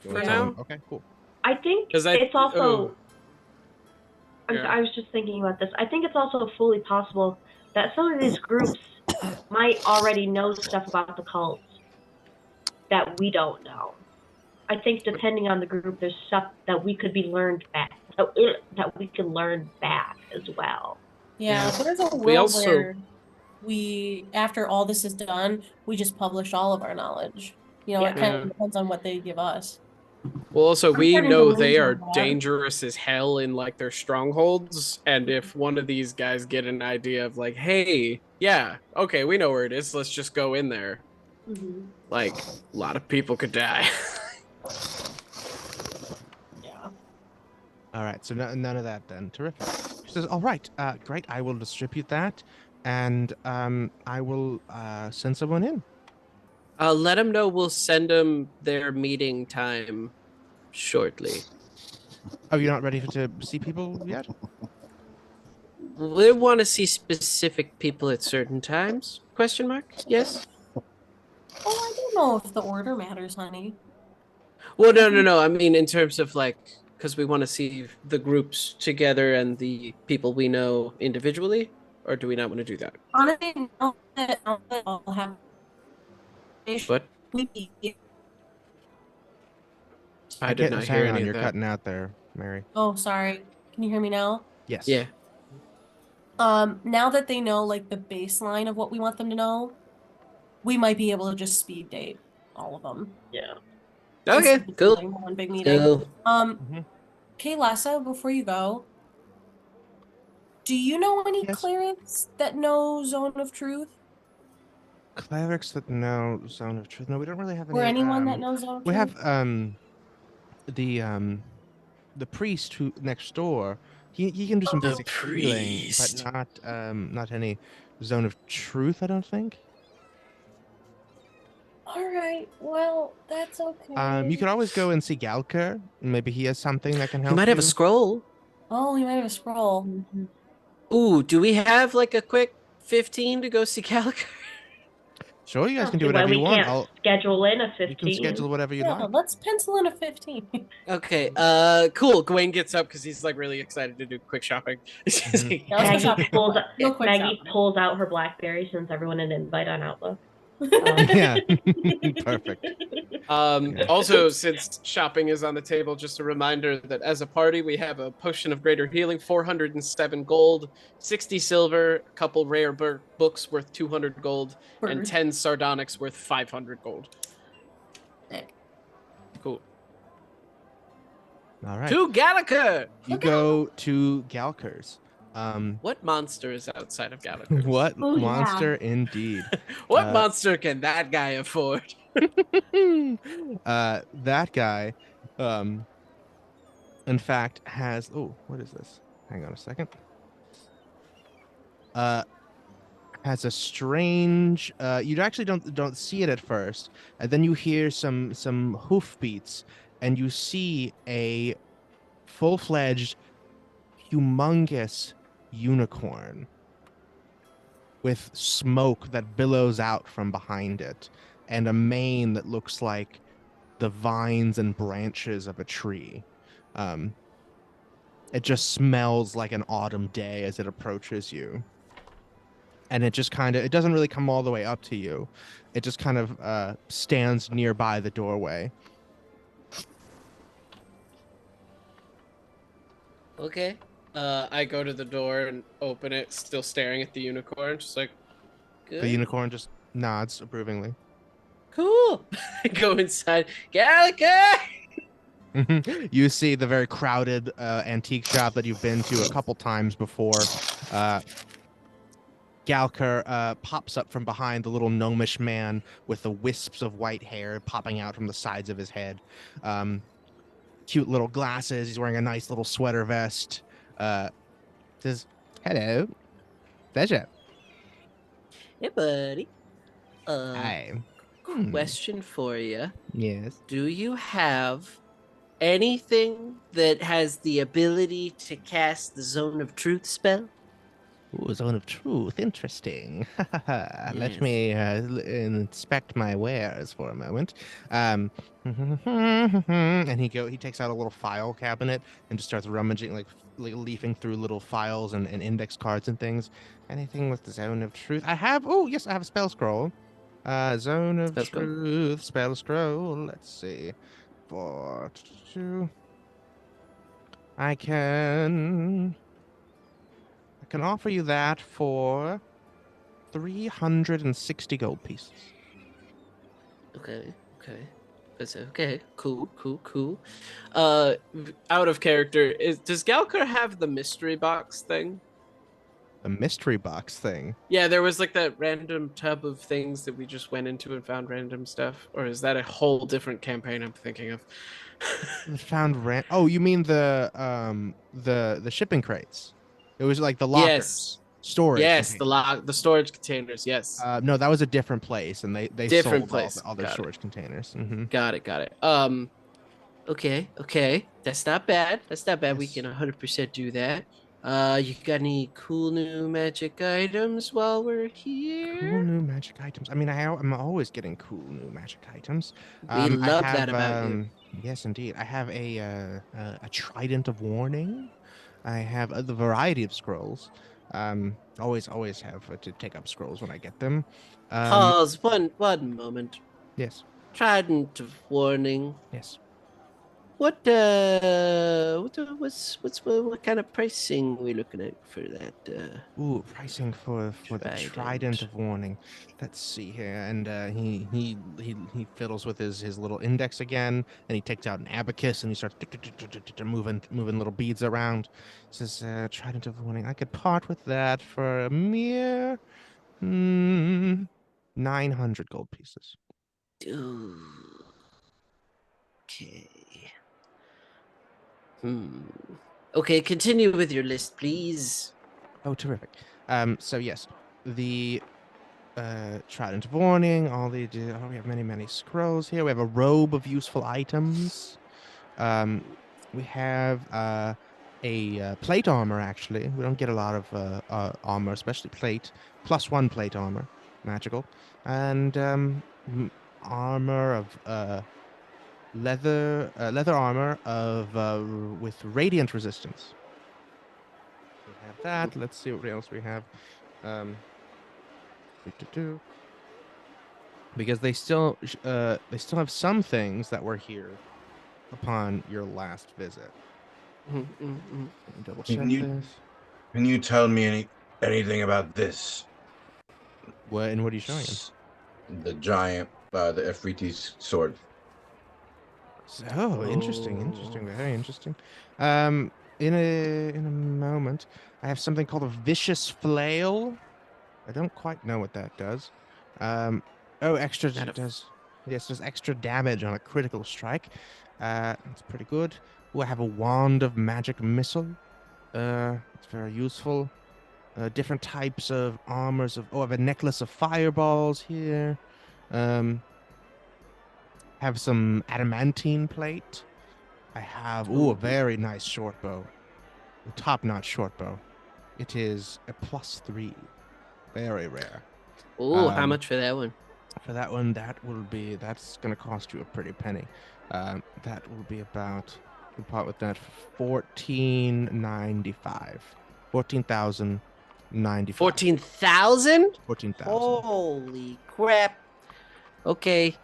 You for wanna tell now. them- Okay, cool. I think 'Cause it's also. oh. Yeah. I was just thinking about this. I think it's also fully possible that some of these groups might already know stuff about the cult that we don't know. I think depending on the group, there's stuff that we could be learned back, that we can learn back as well. Yeah, there's a We world also- where we, after all this is done, we just publish all of our knowledge. You know, it kind Yeah. of depends on what they give us. Well, also I'm we starting to know lean they are toward that. dangerous as hell in like their strongholds, and if one of these guys get an idea of like, hey, yeah, okay, we know where it is, let's just go in there. Mm-hmm. Like, a lot of people could die. Yeah. All right, so none of that then. Terrific. She says, all right, great. I will distribute that, and I will send someone in. Let them know we'll send them their meeting time shortly. Oh, you're not ready to see people yet? We want to see specific people at certain times? Question mark? Yes. Oh, I don't know if the order matters, honey. Well, no. I mean, in terms of like, because we want to see the groups together and the people we know individually, or do we not want to do that? Honestly, now that I'll have. What? I did not hear Hang on, any you're of that. cutting out there, Mary. Oh, sorry. Can you hear me now? Yes. Yeah. Now that they know like the baseline of what we want them to know, we might be able to just speed date all of them. Yeah. Okay, Instead of cool. doing one big meeting. Cool. Mhm. Kaylessa, before you go, do you know any Yes. clerics that know Zone of Truth? Clerics that know Zone of Truth. No, we don't really have any. Or anyone that knows Zone of We Truth? have the priest who next door. He can do some The basic healing, priest. but not any Zone of Truth. I don't think. All right. Well, that's okay. You could always go and see Gaelkur. Maybe he has something that can help. He might have a you. scroll. Oh, he might have a scroll. Ooh, do we have like a quick 15 to go see Gaelkur? Sure, you guys can do See why whatever we you want. can't schedule in a 15. You can schedule whatever you Yeah, like. let's pencil in a 15. Okay, cool. Gawain gets up because he's like really excited to do quick shopping. She's like, Yeah, let's go Maggie shopping. pulls, Real quick Maggie shopping. pulls out her BlackBerry, sends everyone an invite on Outlook. Yeah, perfect. Also, since shopping is on the table, just a reminder that as a party, we have a potion of greater healing, 407 gold, 60 silver, a couple rare books worth 200 gold, and Bird. 10 sardonyx worth 500 gold. Sick. Cool. All right. To Gaelkur! You go to Gaelkur's. What monster is outside of Gaelkur? What Oh, yeah. monster indeed. What Uh, monster can that guy afford? That guy, in fact, has. Oh, what is this? Hang on a second. Has a strange. You actually don't see it at first, and then you hear some hoofbeats, and you see a full-fledged, humongous unicorn with smoke that billows out from behind it, and a mane that looks like the vines and branches of a tree. It just smells like an autumn day as it approaches you. And it just it doesn't really come all the way up to you. It just kind of stands nearby the doorway. okay. I go to the door and open it, still staring at the unicorn, just like, good. The unicorn just nods approvingly. Cool. I go inside. Gaelkur! You see the very crowded antique shop that you've been to a couple times before. Gaelkur pops up from behind the little gnomish man with the wisps of white hair popping out from the sides of his head. Cute little glasses. He's wearing a nice little sweater vest. Says, "Hello, pleasure." Hey, buddy. Hi. Question for you. Yes. Do you have anything that has the ability to cast the Zone of Truth spell? Ooh, Zone of Truth. Interesting. Let Yes. me inspect my wares for a moment. And he takes out a little file cabinet and just starts rummaging, like leafing through little files and index cards and things. Anything with the Zone of Truth? I have. Oh, yes, I have a spell scroll. Zone of Spell scroll? Truth. Spell scroll. Let's see. 4, 2. I can offer you that for 360 gold pieces. Okay. That's okay. Cool. Out of character, does Gaelkur have the mystery box thing? The mystery box thing. Yeah, there was like that random tub of things that we just went into and found random stuff, or is that a whole different campaign I'm thinking of? Oh, you mean the shipping crates? It was like the lockers. Yes. Storage. Yes, containers. the storage containers. Yes. No, that was a different place, and they Different sold place. all their Got storage containers. Mm-hmm. Got it. Okay. That's not bad. We Yes. can 100% do that. You got any cool new magic items while we're here? Cool new magic items. I mean, I'm always getting cool new magic items. We love that about you. Yes, indeed. I have a trident of warning. I have the variety of scrolls. Always have to take up scrolls when I get them. Pause. One moment. Yes. Trident of warning. Yes. What kind of pricing are we looking at for that? Ooh, pricing for the trident of warning. Let's see here, and he fiddles with his little index again, and he takes out an abacus and he starts moving little beads around. Says trident of warning. I could part with that for a mere 900 gold pieces. Ooh. Okay. Okay, continue with your list, please. Oh, terrific. So yes, the trident of warning. We have many scrolls here. We have a robe of useful items. We have a plate armor. Actually, we don't get a lot of armor, especially plate. +1 plate armor, magical, and armor of leather armor of with radiant resistance. We have that. Let's see what else we have. Because they still have some things that were here upon your last visit. Double check this. Can you tell me anything about this? What are you showing him? The giant, the Efriti's sword. Oh, interesting, very interesting. In a moment, I have something called a vicious flail. I don't quite know what that does. Extra does. Yes, does extra damage on a critical strike. That's pretty good. Ooh, I have a wand of magic missile. It's very useful. Different types of armors of. Oh, I have a necklace of fireballs here. Have some adamantine plate. I have a very nice short bow, top-notch short bow. It is a +3, very rare. How much for that one? For that one, that's gonna cost you a pretty penny. That will be about, you part with that, 14,095. 14,095. 14,000? 14,000. Holy crap! Okay.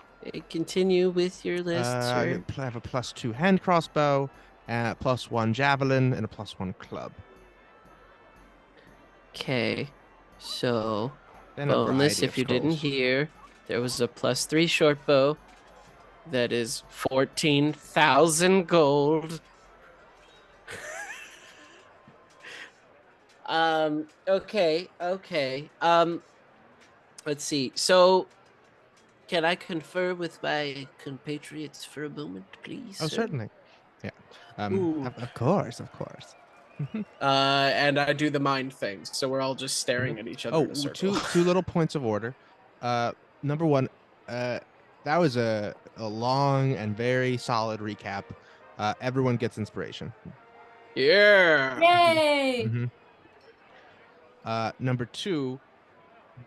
Continue with your list, sir. I have a +2 hand crossbow, +1 javelin, and a +1 club. Okay, so Then a bonus variety if of you didn't scrolls. hear, there was a +3 short bow. That is 14,000 gold. Okay. Let's see. So, can I confer with my compatriots for a moment, please? Oh, sir? certainly. Yeah. Ooh. Of course. And I do the mind thing, so we're all just staring at each other in a circle. two little points of order. Number one, that was a long and very solid recap. Everyone gets inspiration. Yeah. Yay! Number 2,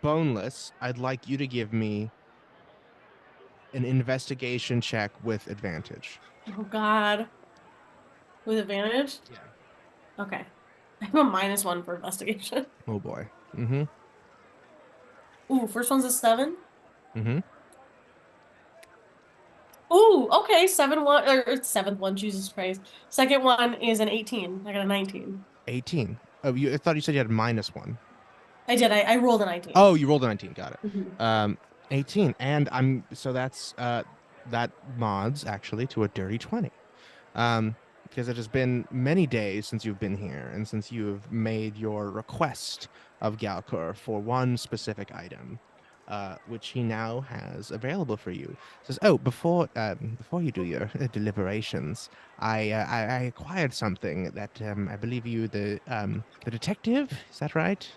Boneless. I'd like you to give me an investigation check with advantage. Oh God. With advantage? Yeah. Okay. I have a -1 for investigation. Oh boy. Ooh, first one's a 7. Mm-hmm. Ooh, okay, 7-1 or 7th one, Jesus Christ. Second one is an 18. I got a 19. 18. Oh, I thought you said you had -1. I did. I rolled a 19. Oh, you rolled a 19. Got it. Mhm. 18, and that's that mods actually to a dirty 20. Because it has been many days since you've been here, and since you've made your request of Gaelkur for one specific item, which he now has available for you. Says, "Oh, before you do your deliberations, I acquired something that I believe you the detective. Is that right?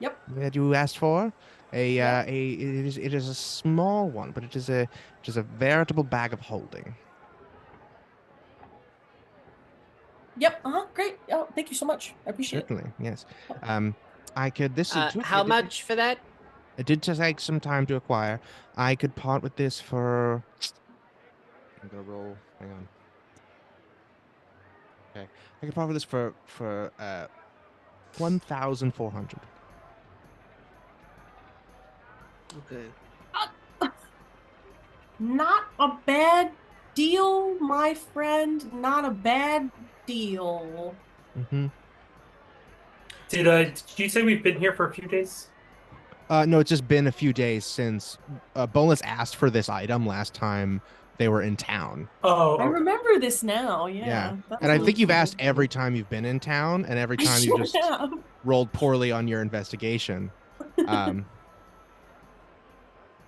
Yep. That you asked for." Yeah. It is a small one, but it is a veritable bag of holding. Yep. Great. Oh, thank you so much. I appreciate it. Certainly, yes. I could How much for that? It did take some time to acquire. I could part with this for. I'm gonna roll. Hang on. Okay, I could part with this for 1,400. Okay. Not a bad deal, my friend. Not a bad deal. Mm-hmm. Did you say we've been here for a few days? No, it's just been a few days since Boneless asked for this item last time they were in town. Oh, I remember this now. Yeah. And I think you've asked every time you've been in town, and every time you just have. rolled poorly on your investigation.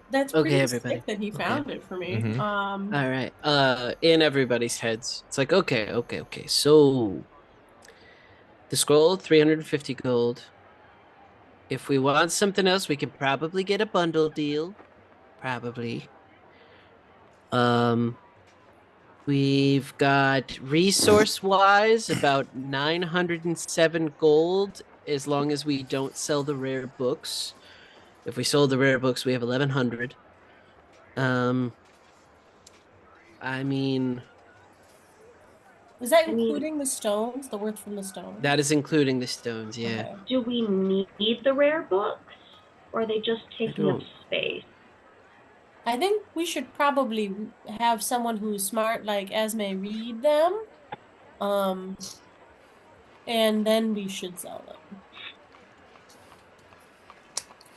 That's Okay, pretty everybody. sick that he found it for me. Mhm. All right. In everybody's heads, it's like, okay. So the scroll, 350 gold. If we want something else, we can probably get a bundle deal. Probably. We've got resource-wise about 907 gold, as long as we don't sell the rare books. If we sold the rare books, we have 1,100. I mean, Is that including the stones? The worth from the stones? that is including the stones, yeah. Okay. Do we need the rare books? Or are they just taking up don't. space? I think we should probably have someone who's smart like Esme read them. And then we should sell them.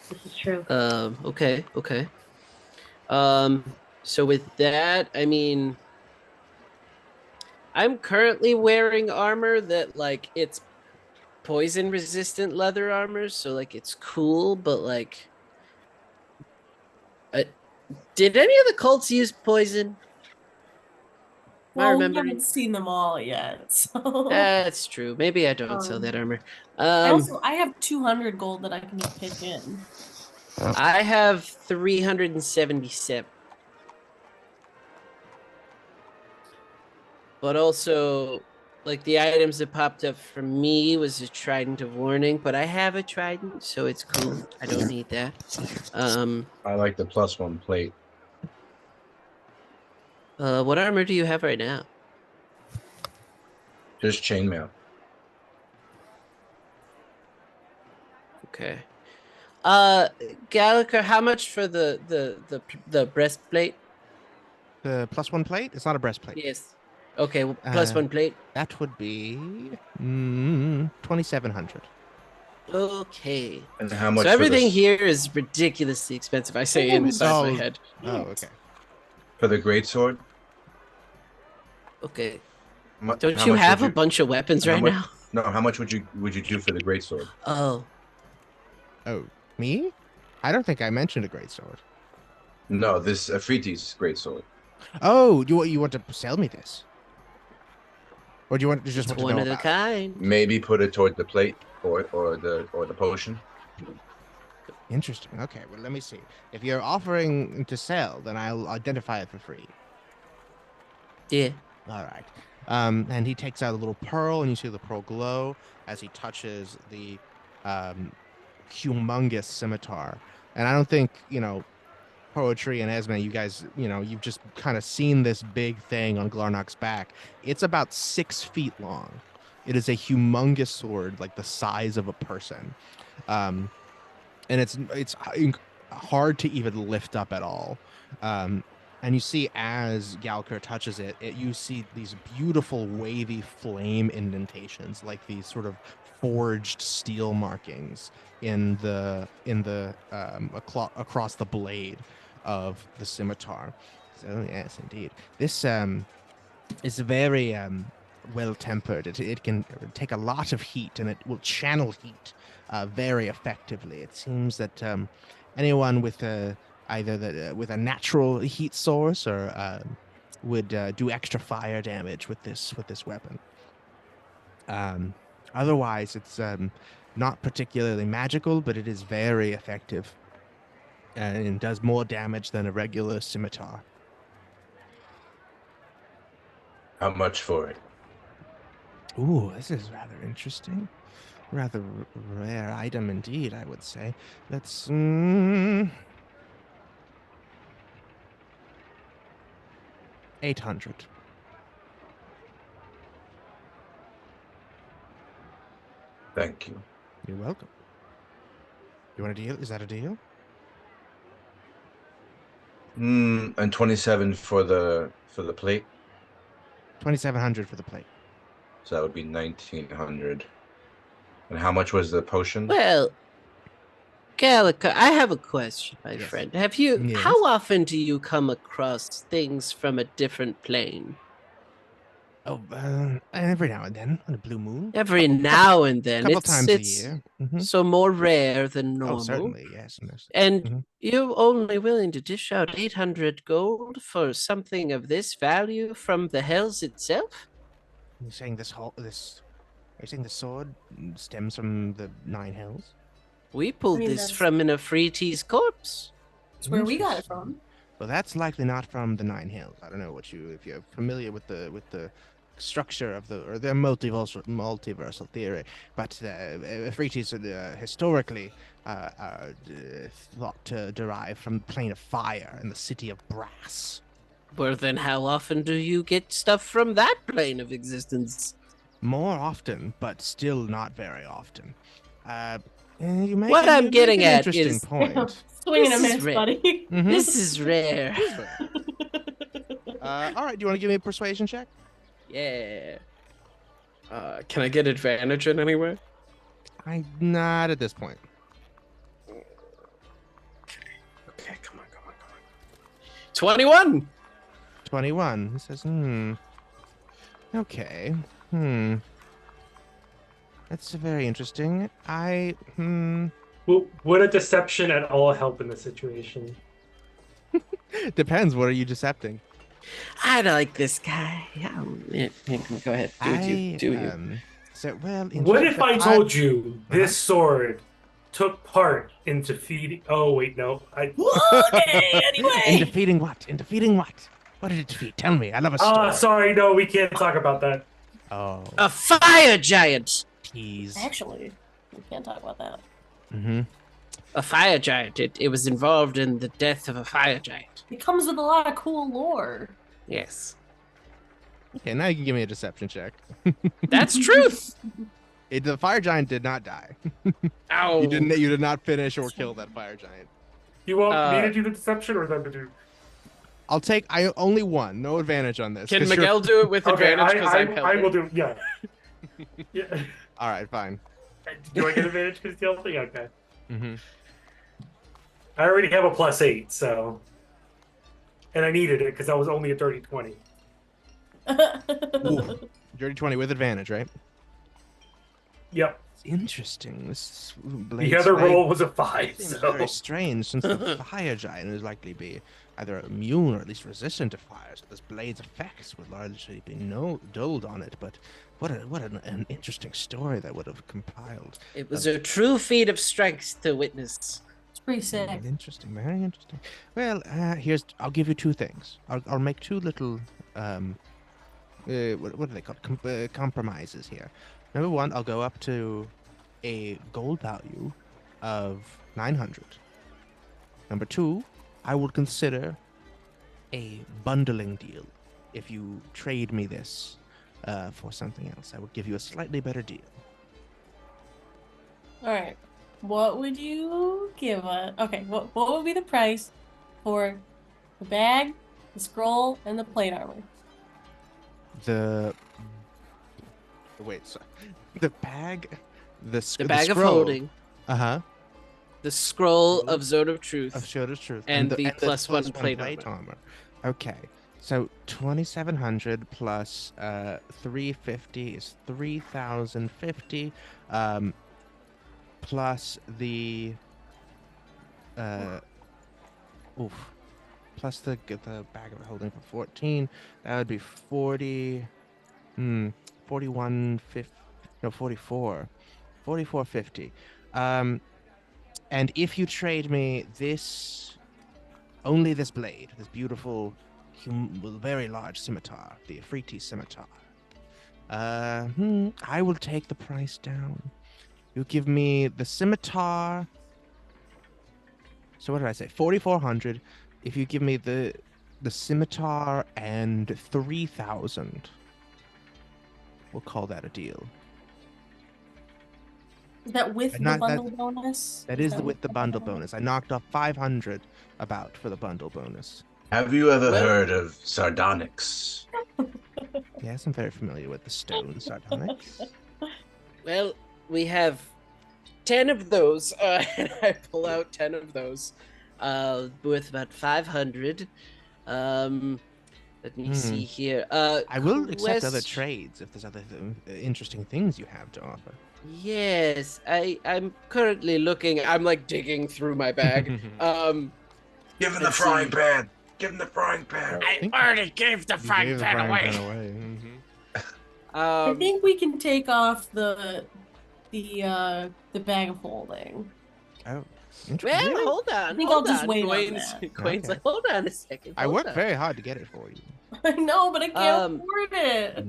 This is true. Okay. So with that, I mean, I'm currently wearing armor that, like, it's poison resistant leather armor, so, like, it's cool, but, like, did any of the cults use poison? Well, we remembering? haven't seen them all yet, so. That's true. Maybe I don't sell that armor. I have 200 gold that I can just pitch in. I have 377. But also, like, the items that popped up for me was a Trident of Warning, but I have a Trident, so it's cool. I don't need that. I like the +1 plate. What armor do you have right now? Just chainmail. Okay. Gaelkur, how much for the breastplate? The +1 plate? It's not a breastplate. Yes. Okay, well, +1 plate. That would be 2,700. Okay. And how much? So for everything the, here is ridiculously expensive. I say inside my head. Oh, okay. for the greatsword? Okay. How Don't much you would have a bunch of weapons how right much- now? No, how much would you do for the greatsword? Oh. Oh, me? I don't think I mentioned a greatsword. No, this Afriti's greatsword. Oh, you want to sell me this? Or do you want to just It's want to one know of a about it? kind. Maybe put it toward the plate or the potion. Interesting. Okay, well, let me see. If you're offering to sell, then I'll identify it for free. Yeah. All right. And he takes out a little pearl, and you see the pearl glow as he touches the humongous scimitar. And I don't think, Poetry and Esme, you guys, you've just kind of seen this big thing on Glarnok's back. It's about 6 feet long. It is a humongous sword, like the size of a person. And it's hard to even lift up at all. And you see as Gaelkur touches it, you see these beautiful wavy flame indentations, like these sort of forged steel markings across the blade of the scimitar. So yes, indeed, this is very well tempered. It can take a lot of heat, and it will channel heat very effectively. It seems that anyone with either with a natural heat source or would do extra fire damage with this weapon. Otherwise, it's not particularly magical, but it is very effective and does more damage than a regular scimitar. How much for it? Ooh, this is rather interesting. Rather rare item indeed, I would say. Let's... 800. Thank you. You're welcome. You want a deal? Is that a deal? And 27 for the plate. 2,700 for the plate. So that would be 1,900. And how much was the potion? Well, Gaelkur, I have a question, my Yes. friend. How Yes. often do you come across things from a different plane? Oh, every now and then on a blue moon. Every now and then. Couple It's times a year. Mhm. So more rare than normal. Oh, certainly, yes. And Mhm. you're only willing to dish out 800 gold for something of this value from the hells itself? You're saying are you saying the sword stems from the 9 hells? We pulled this that's- from an Afriti's corpse. That's where we got it from. Well, that's likely not from the 9 hills. I don't know if you're familiar with the structure of the multiversal theory, but Afritis historically thought to derive from the plane of fire and the city of brass. Well, then how often do you get stuff from that plane of existence? More often, but still not very often. You make What I'm getting an at interesting is- point. Swing and a This is miss, rare. buddy. Mhm. This is rare. All right, do you want to give me a persuasion check? Yeah. Can I get advantage in any way? Not at this point. Okay, come on. 21! 21. He says, Okay. That's very interesting. Would a deception at all help in the situation? Depends. What are you decepting? I like this guy. Yeah, go ahead. Do you. So, well, What if I told you Uh-huh. this sword took part in defeating? Oh wait, no. Okay, anyway. In defeating what? What did it defeat? Tell me. I love a story. Sorry, no, we can't talk about that. Oh, A fire giant! tease. Actually, we can't talk about that. Mm-hmm. A fire giant. It was involved in the death of a fire giant. It comes with a lot of cool lore. Yes. Okay, now you can give me a deception check. That's truth! The fire giant did not die. Ow. You did not finish or kill that fire giant. You want me to do the deception or them to do? I'll take. I only one. No advantage on this. Can 'cause you're- Miguel do it with Okay, advantage because I'm I helping? will do. Yeah. Yeah. All right, fine. Do I get advantage because the thing? Okay. Mm-hmm. I already have a +8, so. And I needed it because I was only a dirty 20. Dirty 20 with advantage, right? Yep. Interesting. This The other roll was a 5, seems so. very strange, since the fire giant would likely be either immune or at least resistant to fire, so this blade's effects would largely be dulled on it. But what an interesting story that would have compiled. It was a true feat of strength to witness. It's pretty sick. Interesting, very interesting. Well, I'll give you two things. I'll make two little what are they called? Compromises here. Number one, I'll go up to a gold value of 900. Number two, I will consider a bundling deal. If you trade me this for something else, I will give you a slightly better deal. All right. What would you give us? Okay, what would be the price for the bag, the scroll, and the plate armor? The bag, The bag of scroll. holding, Uh-huh. the scroll of Zone of Truth, Of Shield of Truth. and the plus one plus plate armor. Okay. So 2,700 plus 350 is 3,050. Plus the plus the bag of holding for 14, that would be 40. 4150. No, 44. 4450. And if you trade me only this blade, this beautiful, very large scimitar, the Afriti scimitar, I will take the price down. You give me the scimitar. So what did I say? 4,400. If you give me the scimitar and 3,000, we'll call that a deal. Is that with the bundle bonus? That is with the bundle bonus. I knocked off 500 about for the bundle bonus. Have you ever heard of sardonyx? Yes, I'm very familiar with the stone sardonyx. Well, we have 10 of those, and I pull out 10 of those, worth about 500. Let me see here. I will accept other trades if there's other interesting things you have to offer. Yes, I'm currently looking. I'm like digging through my bag. Give him the frying pan. Give him the frying pan. I already gave the frying pan away. I think we can take off the bag of holding. Oh, well, hold on. I think I'll just wait on that. Quain's like, hold on a second. I worked very hard to get it for you. I know, but I can't afford it.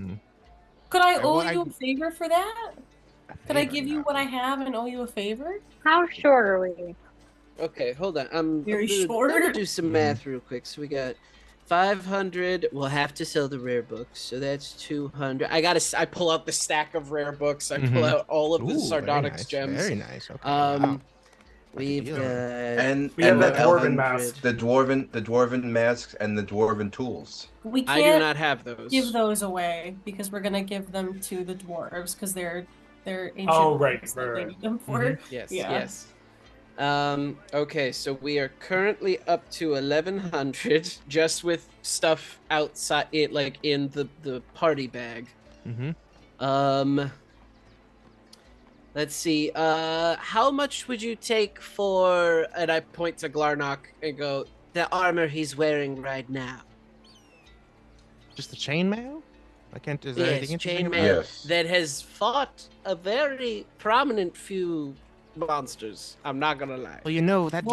Could I owe you a favor for that? Could I give you what I have and owe you a favor? How short are we? Okay, hold on. I'm short. gonna do some math real quick. So we got 500. We'll have to sell the rare books, so that's 200. I pull out the stack of rare books. I pull out all of the sardonyx gems. Very nice. Okay. Wow. We've got and we have the that dwarven mask, the dwarven masks, and the dwarven tools. We I can't do not have those. give those away because we're gonna give them to the dwarves because they're ancient. Oh, right. They need them for. Yes, Yeah. yes. Okay, so we are currently up to 1,100 just with stuff outside it, like in the party bag. Let's see. How much would you take for? And I point to Glarnock and go, the armor he's wearing right now. Just the chainmail? I can't. Is there anything interesting about it? Chainmail that has fought a very prominent few monsters. I'm not gonna lie. Well, you know that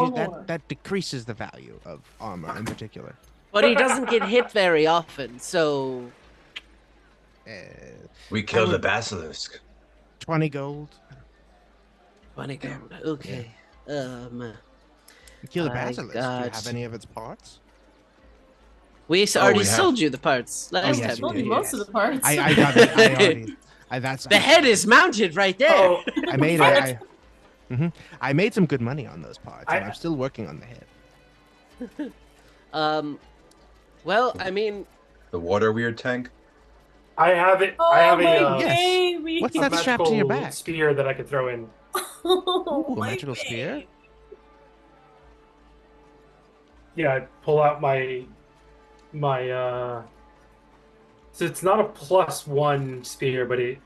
that decreases the value of armor in particular. But he doesn't get hit very often, so. We killed the basilisk. 20 gold. 20 gold. Okay. You killed the basilisk. Do you have any of its parts? We already sold you the parts last time. Sold you most of the parts. I got it. I already. The head is mounted right there. Oh, I made it. I made some good money on those parts, and I'm still working on the head. Well, I mean, the water weird tank. I have it. Oh, I have my a baby. What's a that strapped to your magical back? spear that I could throw in. Oh, Ooh, a my magical spear? baby. Yeah, I pull out my. So it's not a +1 spear, but it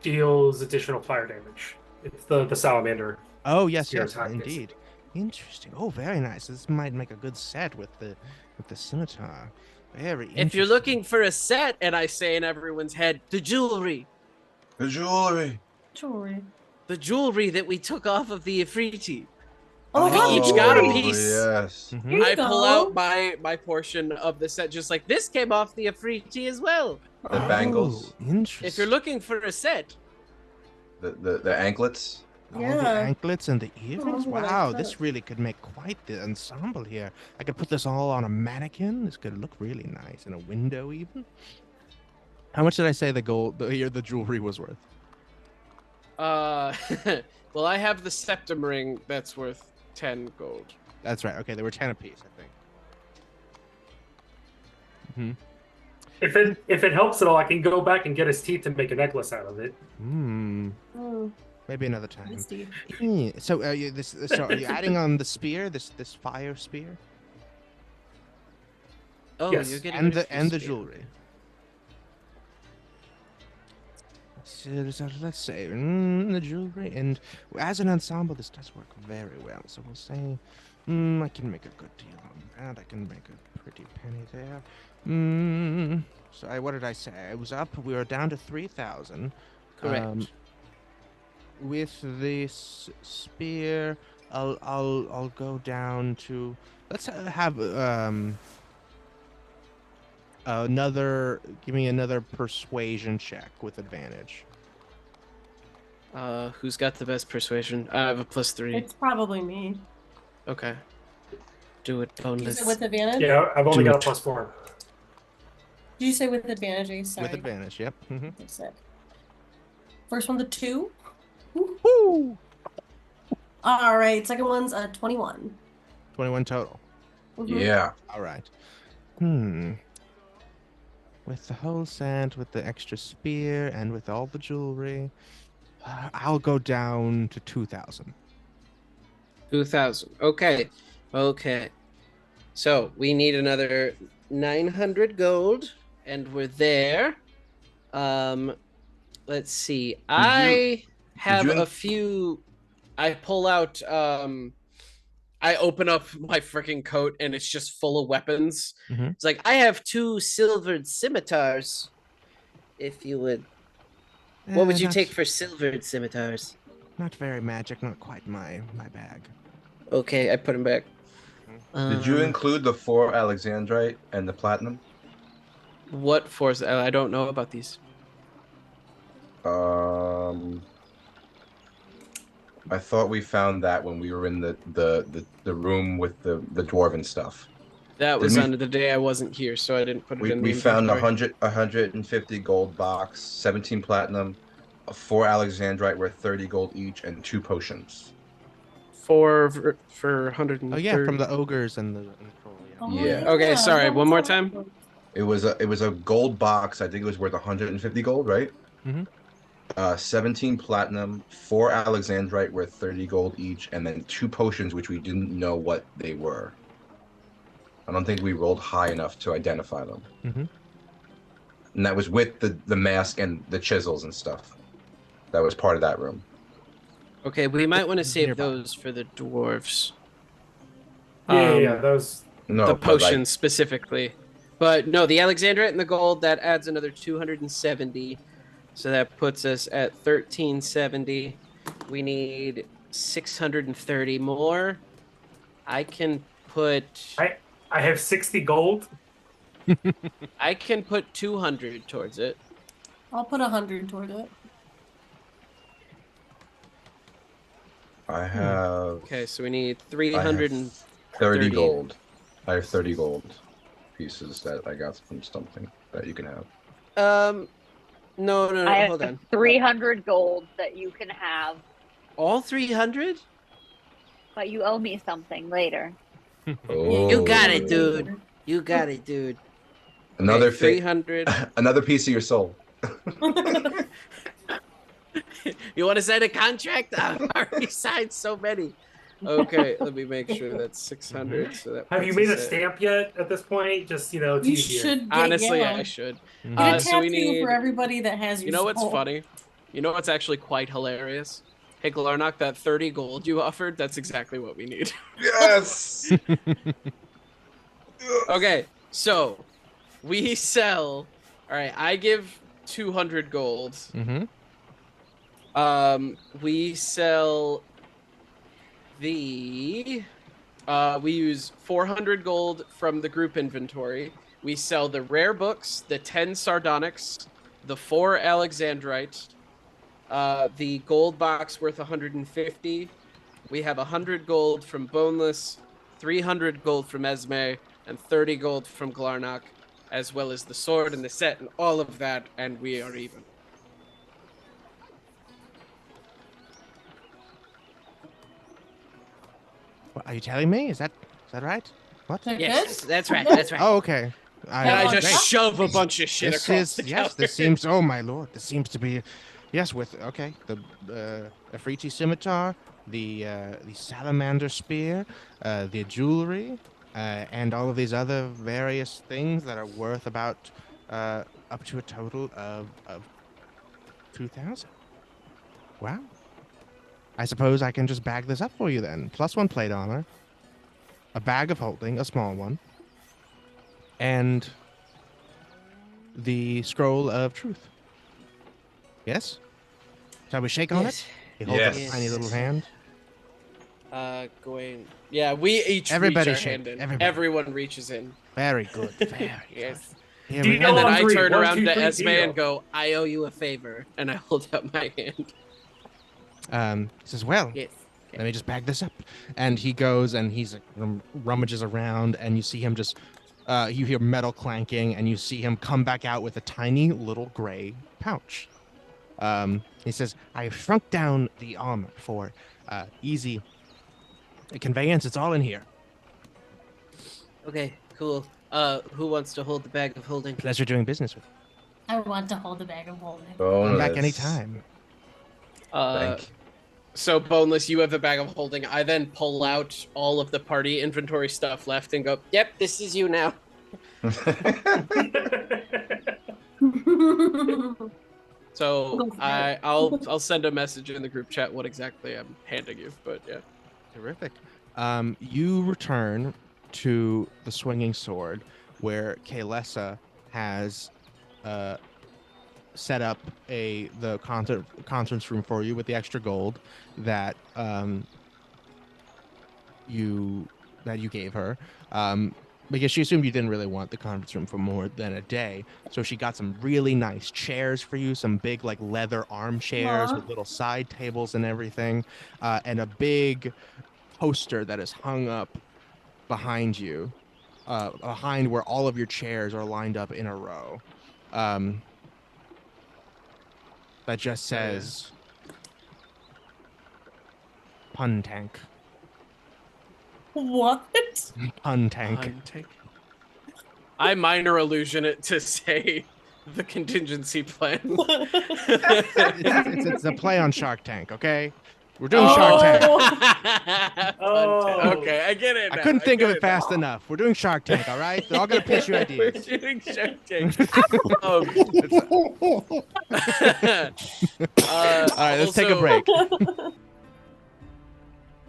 deals additional fire damage. It's the salamander. Oh yes, Spear yes, attack, indeed. Interesting. Oh, very nice. This might make a good set with the scimitar. Very. if you're looking for a set, and I say in everyone's head, the jewelry. The jewelry. Jewelry. The jewelry that we took off of the Afriti. Oh my god, We the each got a jewelry! piece. Yes. Mhm. Here you I pull go. out my portion of the set, just like this came off the Afriti as well. The bangles, Oh, interesting. If you're looking for a set, the anklets. All Yeah. the anklets and the earrings. remember what I Wow, cut. this really could make quite the ensemble here. I could put this all on a mannequin. This could look really nice in a window, even. How much did I say the the jewelry was worth? well, I have the septum ring that's worth 10 gold. That's right. Okay, they were 10 apiece, I think. If it helps at all, I can go back and get his teeth to make a necklace out of it. Hmm. Mm, Maybe another time. tasty. So, are you adding on the spear, this fire spear, Oh, Yes. you're getting and rid of the this jewelry? So let's say the jewelry, and as an ensemble, this does work very well. So we'll say, I can make a good deal on that. I can make a pretty penny there. So what did I say? I was up. We were down to 3,000. Correct. With this spear, I'll go down to. Let's have give me another persuasion check with advantage. Who's got the best persuasion? I have a +3. It's probably me. Okay. Do it, Did you boneless. say with advantage? Yeah, I've only Do got it. a +4. Did you say with advantage? Ace? Sorry. With advantage, yep. Mm-hmm. Okay, sick. First one's a 2. Woo! All right. Second one's a 21. 21 total. Mhm. Yeah. All right. With the whole set, with the extra spear, and with all the jewelry, I'll go down to 2,000. 2,000. Okay. Okay. So we need another 900 gold, and we're there. Let's see. I have you a few. I pull out. I open up my freaking coat, and it's just full of weapons. Mhm. It's like I have 2 silvered scimitars. If you would, what would you take for silvered scimitars? Not very magic, not quite my bag. Okay, I put them back. Did you include the 4 Alexandrite and the platinum? What force? I don't know about these. I thought we found that when we were in the room with the dwarven stuff. That was Didn't we- on the day I wasn't here, so I didn't put it in the We found inventory. 150 gold box, 17 platinum, 4 Alexandrite worth 30 gold each, and 2 potions. for 130. Oh yeah, from the ogres and the troll. Yeah. Oh, Yeah. Okay, sorry, that one was more all time? good. It was a gold box. I think it was worth 150 gold, right? Mhm. 17 platinum, 4 Alexandrite worth 30 gold each, and then 2 potions which we didn't know what they were. I don't think we rolled high enough to identify them. Mhm. And that was with the mask and the chisels and stuff. That was part of that room. Okay, we might want to save Nearby. those for the dwarves. Yeah, those. No, The but, like, potions specifically. But no, the Alexandrite and the gold, that adds another 270. So that puts us at 1370. We need 630 more. I can put I have 60 gold. I can put 200 towards it. I'll put 100 toward it. I have Okay, so we need 330. 30 gold. I have 30 gold pieces that I got from something that you can have. No, I hold have on. 300 gold that you can have, All 300? but you owe me something later. Oh. You got it, dude. You got it, dude. Another Okay, 300. another piece of your soul. You want to sign a contract? I've already signed so many. Okay, let me make sure that's 600. So that Have you puts made a us at- stamp yet at this point? Just, it's You easier. should get, Honestly, yeah. I should. Mhm. Get a So we tattoo need. for everybody that has your You know what's soul. funny? You know what's actually quite hilarious? Hey, Glarnock, that 30 gold you offered, that's exactly what we need. Yes. Okay, so we sell. All right, I give 200 gold. Mm-hmm. We sell we use 400 gold from the group inventory. We sell the rare books, the 10 sardonyx, the 4 alexandrite, the gold box worth 150. We have 100 gold from Boneless, 300 gold from Esme, and 30 gold from Glarnock, as well as the sword and the set and all of that, and we are even. What, are you telling me? Is that right? What? They're Yes, good? that's right. Good? That's right. Oh, okay. And I just Great. shove a bunch of shit This across is the yes. This counter. seems. Oh my lord. This seems to be. Yes, with okay. The Afriti scimitar, the salamander spear, the jewelry, and all of these other various things that are worth about up to a total of 2,000. Wow. I suppose I can just bag this up for you then. +1 plate armor, a bag of holding, a small one, and the scroll of truth. Yes? Shall we shake on it? He holds up a Yes. tiny little hand. Gawain. Yeah, we each Everybody reach our shake. hand in. Everybody. Everyone reaches in. Very good. Very Yes. good. Here Do we you go. And then on I three. turn 1, around 2, to 3, Esme deal. and go, I owe you a favor. And I hold out my hand. He says, well, Yes. let me just bag this up. And he goes and he's rummages around, and you see him just, you hear metal clanking, and you see him come back out with a tiny little gray pouch. He says, I have shrunk down the armor for easy conveyance. It's all in here. Okay, cool. Who wants to hold the bag of holding? Pleasure doing business with you. I want to hold the bag of holding. Come back Bonus. anytime. Thank you. So, Boneless, you have the bag of holding. I then pull out all of the party inventory stuff left and go, yep, this is you now. So Go for it. I'll send a message in the group chat what exactly I'm handing you. But yeah. Terrific. You return to the swinging sword where Kaylessa has set up the conference room for you with the extra gold that you gave her. Because she assumed you didn't really want the conference room for more than a day. So she got some really nice chairs for you, some big like leather armchairs Aw. with little side tables and everything, and a big poster that is hung up behind you, behind where all of your chairs are lined up in a row. That just says pun tank. What? Pun tank. I minor illusion it to say the contingency plan. It's a play on Shark Tank, okay? We're doing Shark Tank. Oh. Okay, I get it. I now. couldn't think of get it fast enough. We're doing Shark Tank, all right? They're all gonna pitch you We're ideas. doing Shark Tank. All right, let's take a break.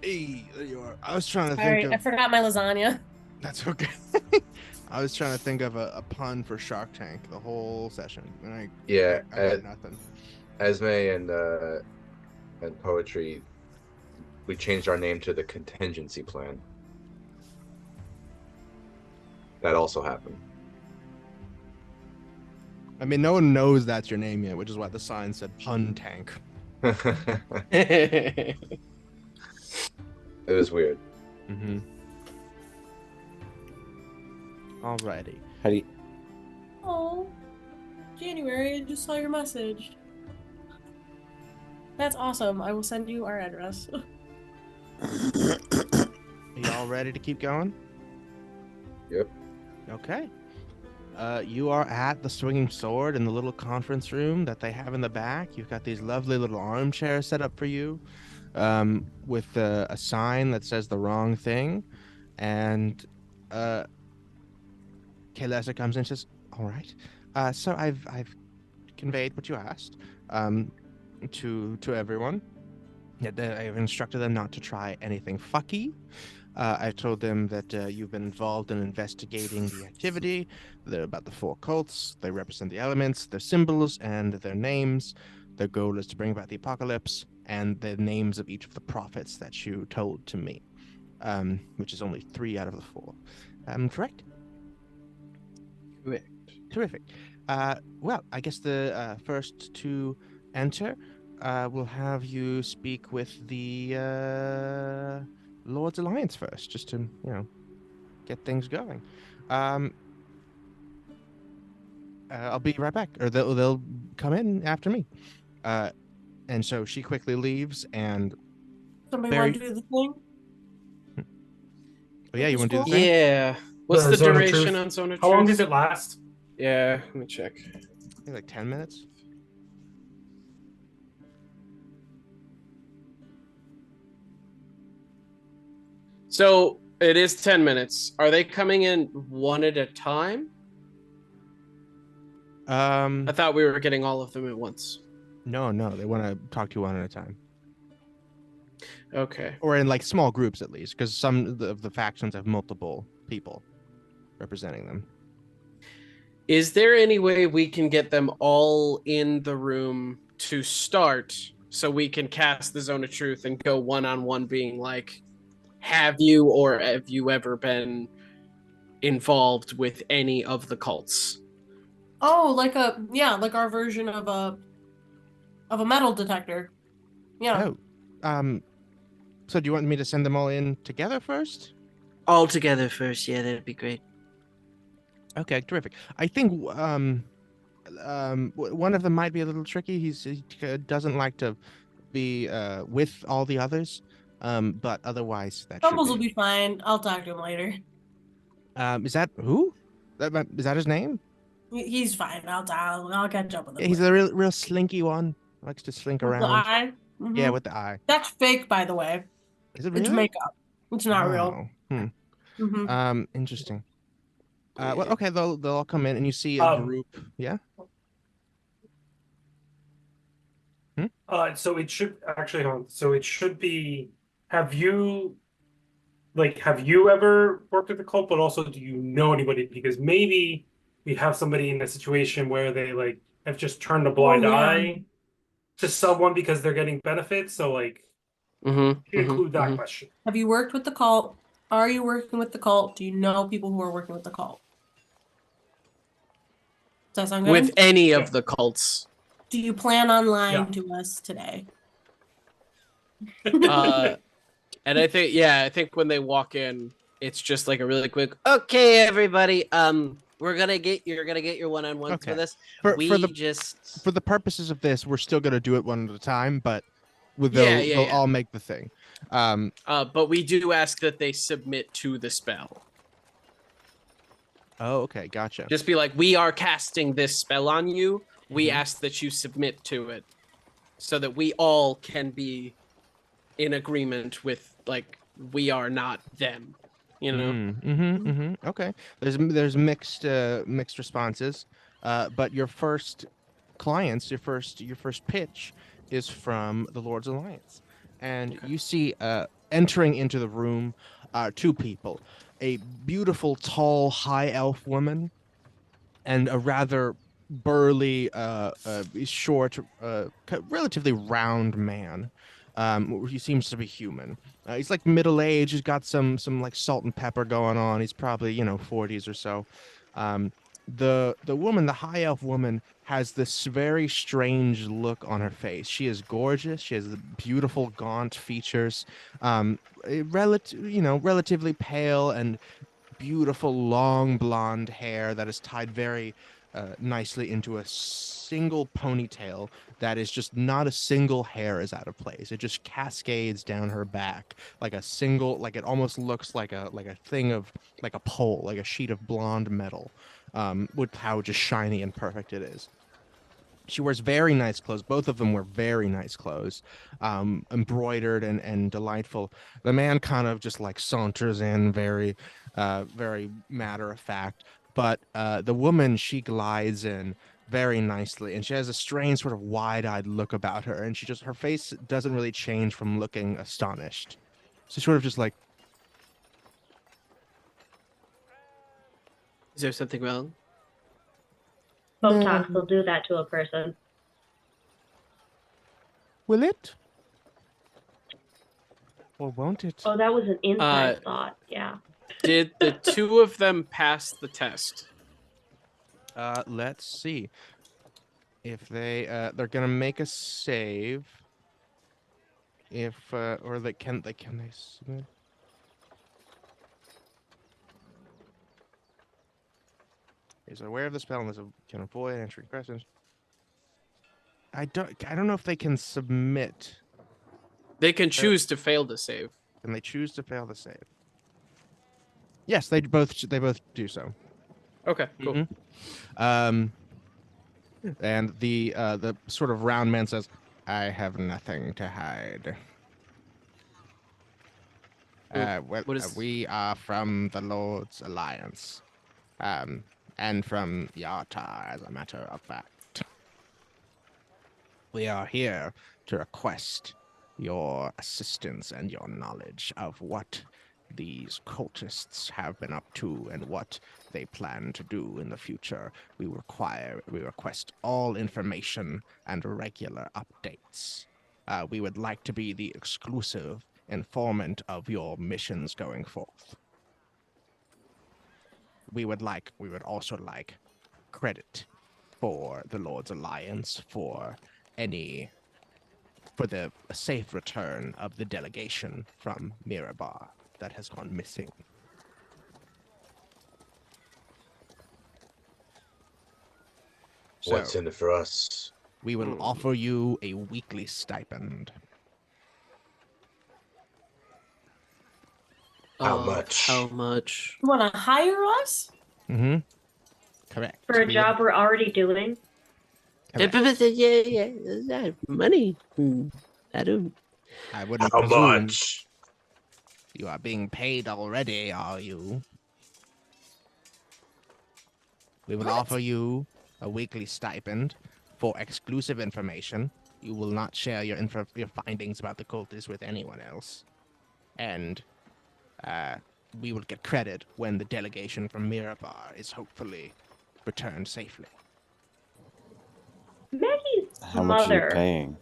Hey, there you are. I was trying to think Sorry, I of. forgot my lasagna. That's okay. I was trying to think of a pun for Shark Tank the whole session, and I got nothing. Esme and Poetry, we changed our name to the contingency plan. That also happened. I mean, no one knows that's your name yet, which is why the sign said pun tank. It was weird. Mm-hmm. Alrighty. How do you... Oh, January, I just saw your message. That's awesome. I will send you our address. Are you all ready to keep going? Yep. Okay. You are at the Swinging Sword in the little conference room that they have in the back. You've got these lovely little armchairs set up for you, with a sign that says the wrong thing, and Kaylessa comes in and says, "All right, so I've conveyed what you asked to everyone. I've instructed them not to try anything fucky. I've told them that you've been involved in investigating the activity. They're about the 4 cults. They represent the elements, their symbols, and their names. Their goal is to bring about the apocalypse. and the names of each of the prophets that you told to me, which is only 3 out of the 4. Correct? Correct. Terrific. Well, I guess the first to enter will have you speak with the Lord's Alliance first, just to, get things going. I'll be right back, or they'll come in after me. And so she quickly leaves, and Somebody want to do the thing? oh yeah, you want to do the thing? Yeah. What's The the Zone of duration Truth. on Zone of How long Truth? does it last? Yeah, let me check. I think like 10 minutes. So it is 10 minutes. Are they coming in one at a time? I thought we were getting all of them at once. No, they want to talk to you one at a time, Okay. or in like small groups at least, because some of the factions have multiple people representing them. Is there any way we can get them all in the room to start so we can cast the Zone of Truth and go one-on-one being like, have you or have you ever been involved with any of the cults? Oh, like our version of a metal detector. Yeah. Oh, so do you want me to send them all in together first? All together first, yeah, that'd be great. Okay, terrific. I think one of them might be a little tricky. He doesn't like to be with all the others, but otherwise that Crumbles should will be fine. I'll talk to him later. Is that who? Is that his name? He's fine. I'll catch up with him. Yeah, he's a real slinky one. Likes to slink with around. the eye. Mm-hmm. Yeah, with the eye. That's fake, by the way. Is it really? It's makeup. It's not real. Mm-hmm. Interesting. Well, okay, they'll all come in, and you see a group. Yeah. So it should actually. So it should be. Have you ever worked with a cult? But also, do you know anybody? Because maybe we have somebody in a situation where they have just turned a blind eye to someone because they're getting benefits. So include that question. Have you worked with the cult? Are you working with the cult? Do you know people who are working with the cult? Does that sound good? With any of the cults. Do you plan on lying to us today? And I think when they walk in, it's just like a really quick, okay, everybody, you're gonna get your one-on-ones with us. For the purposes of this, we're still gonna do it one at a time, but they'll all make the thing. But we do ask that they submit to the spell. Oh, okay, gotcha. Just be like, we are casting this spell on you. We ask that you submit to it, so that we all can be in agreement with we are not them. Okay. There's mixed responses, but your first clients, your first pitch is from the Lord's Alliance, and you see entering into the room 2 people, a beautiful, tall, high elf woman, and a rather burly, short, relatively round man. He seems to be human. He's like middle-aged. He's got some salt and pepper going on. He's probably 40s or so. The woman, the high elf woman, has this very strange look on her face. She is gorgeous. She has beautiful gaunt features. Relatively pale and beautiful long blonde hair that is tied very nicely into a single ponytail that is just not a single hair is out of place. It just cascades down her back like it almost looks like a thing of a pole, like a sheet of blonde metal, with how just shiny and perfect it is. She wears very nice clothes. Both of them wear very nice clothes, embroidered and delightful. The man kind of just saunters in very matter of fact. But the woman, she glides in very nicely, and she has a strange sort of wide-eyed look about her, and her face doesn't really change from looking astonished. So sort of just like, is there something wrong? Botox will do that to a person. will it? Or won't it? Oh, that was an inside thought. Yeah. Did the two of them pass the test? Let's see. If they're gonna make a save. If or can they submit? Is aware of the spell and can avoid answering questions. I don't know if they can submit. They can choose to fail to save. Can they choose to fail the save? Yes, they both do so. Okay, cool. Mm-hmm. And the sort of round man says, "I have nothing to hide. We are from the Lord's Alliance, and from Yartar, as a matter of fact. We are here to request your assistance and your knowledge of what these cultists have been up to and what they plan to do in the future. We request all information and regular updates. We would like to be the exclusive informant of your missions going forth. We would also like credit for the Lord's Alliance for the safe return of the delegation from Mirabar that has gone missing." What's in it for us? We will offer you a weekly stipend. How much? How much? You want to hire us? Mm-hmm. Correct. For a job we're already doing. Correct. Yeah, money. I don't. I wouldn't How presume much? you are being paid already, are you? We will offer you a weekly stipend for exclusive information. You will not share your findings about the cultists with anyone else. And we will get credit when the delegation from Mirabar is hopefully returned safely. Maggie's How much are you mother paying?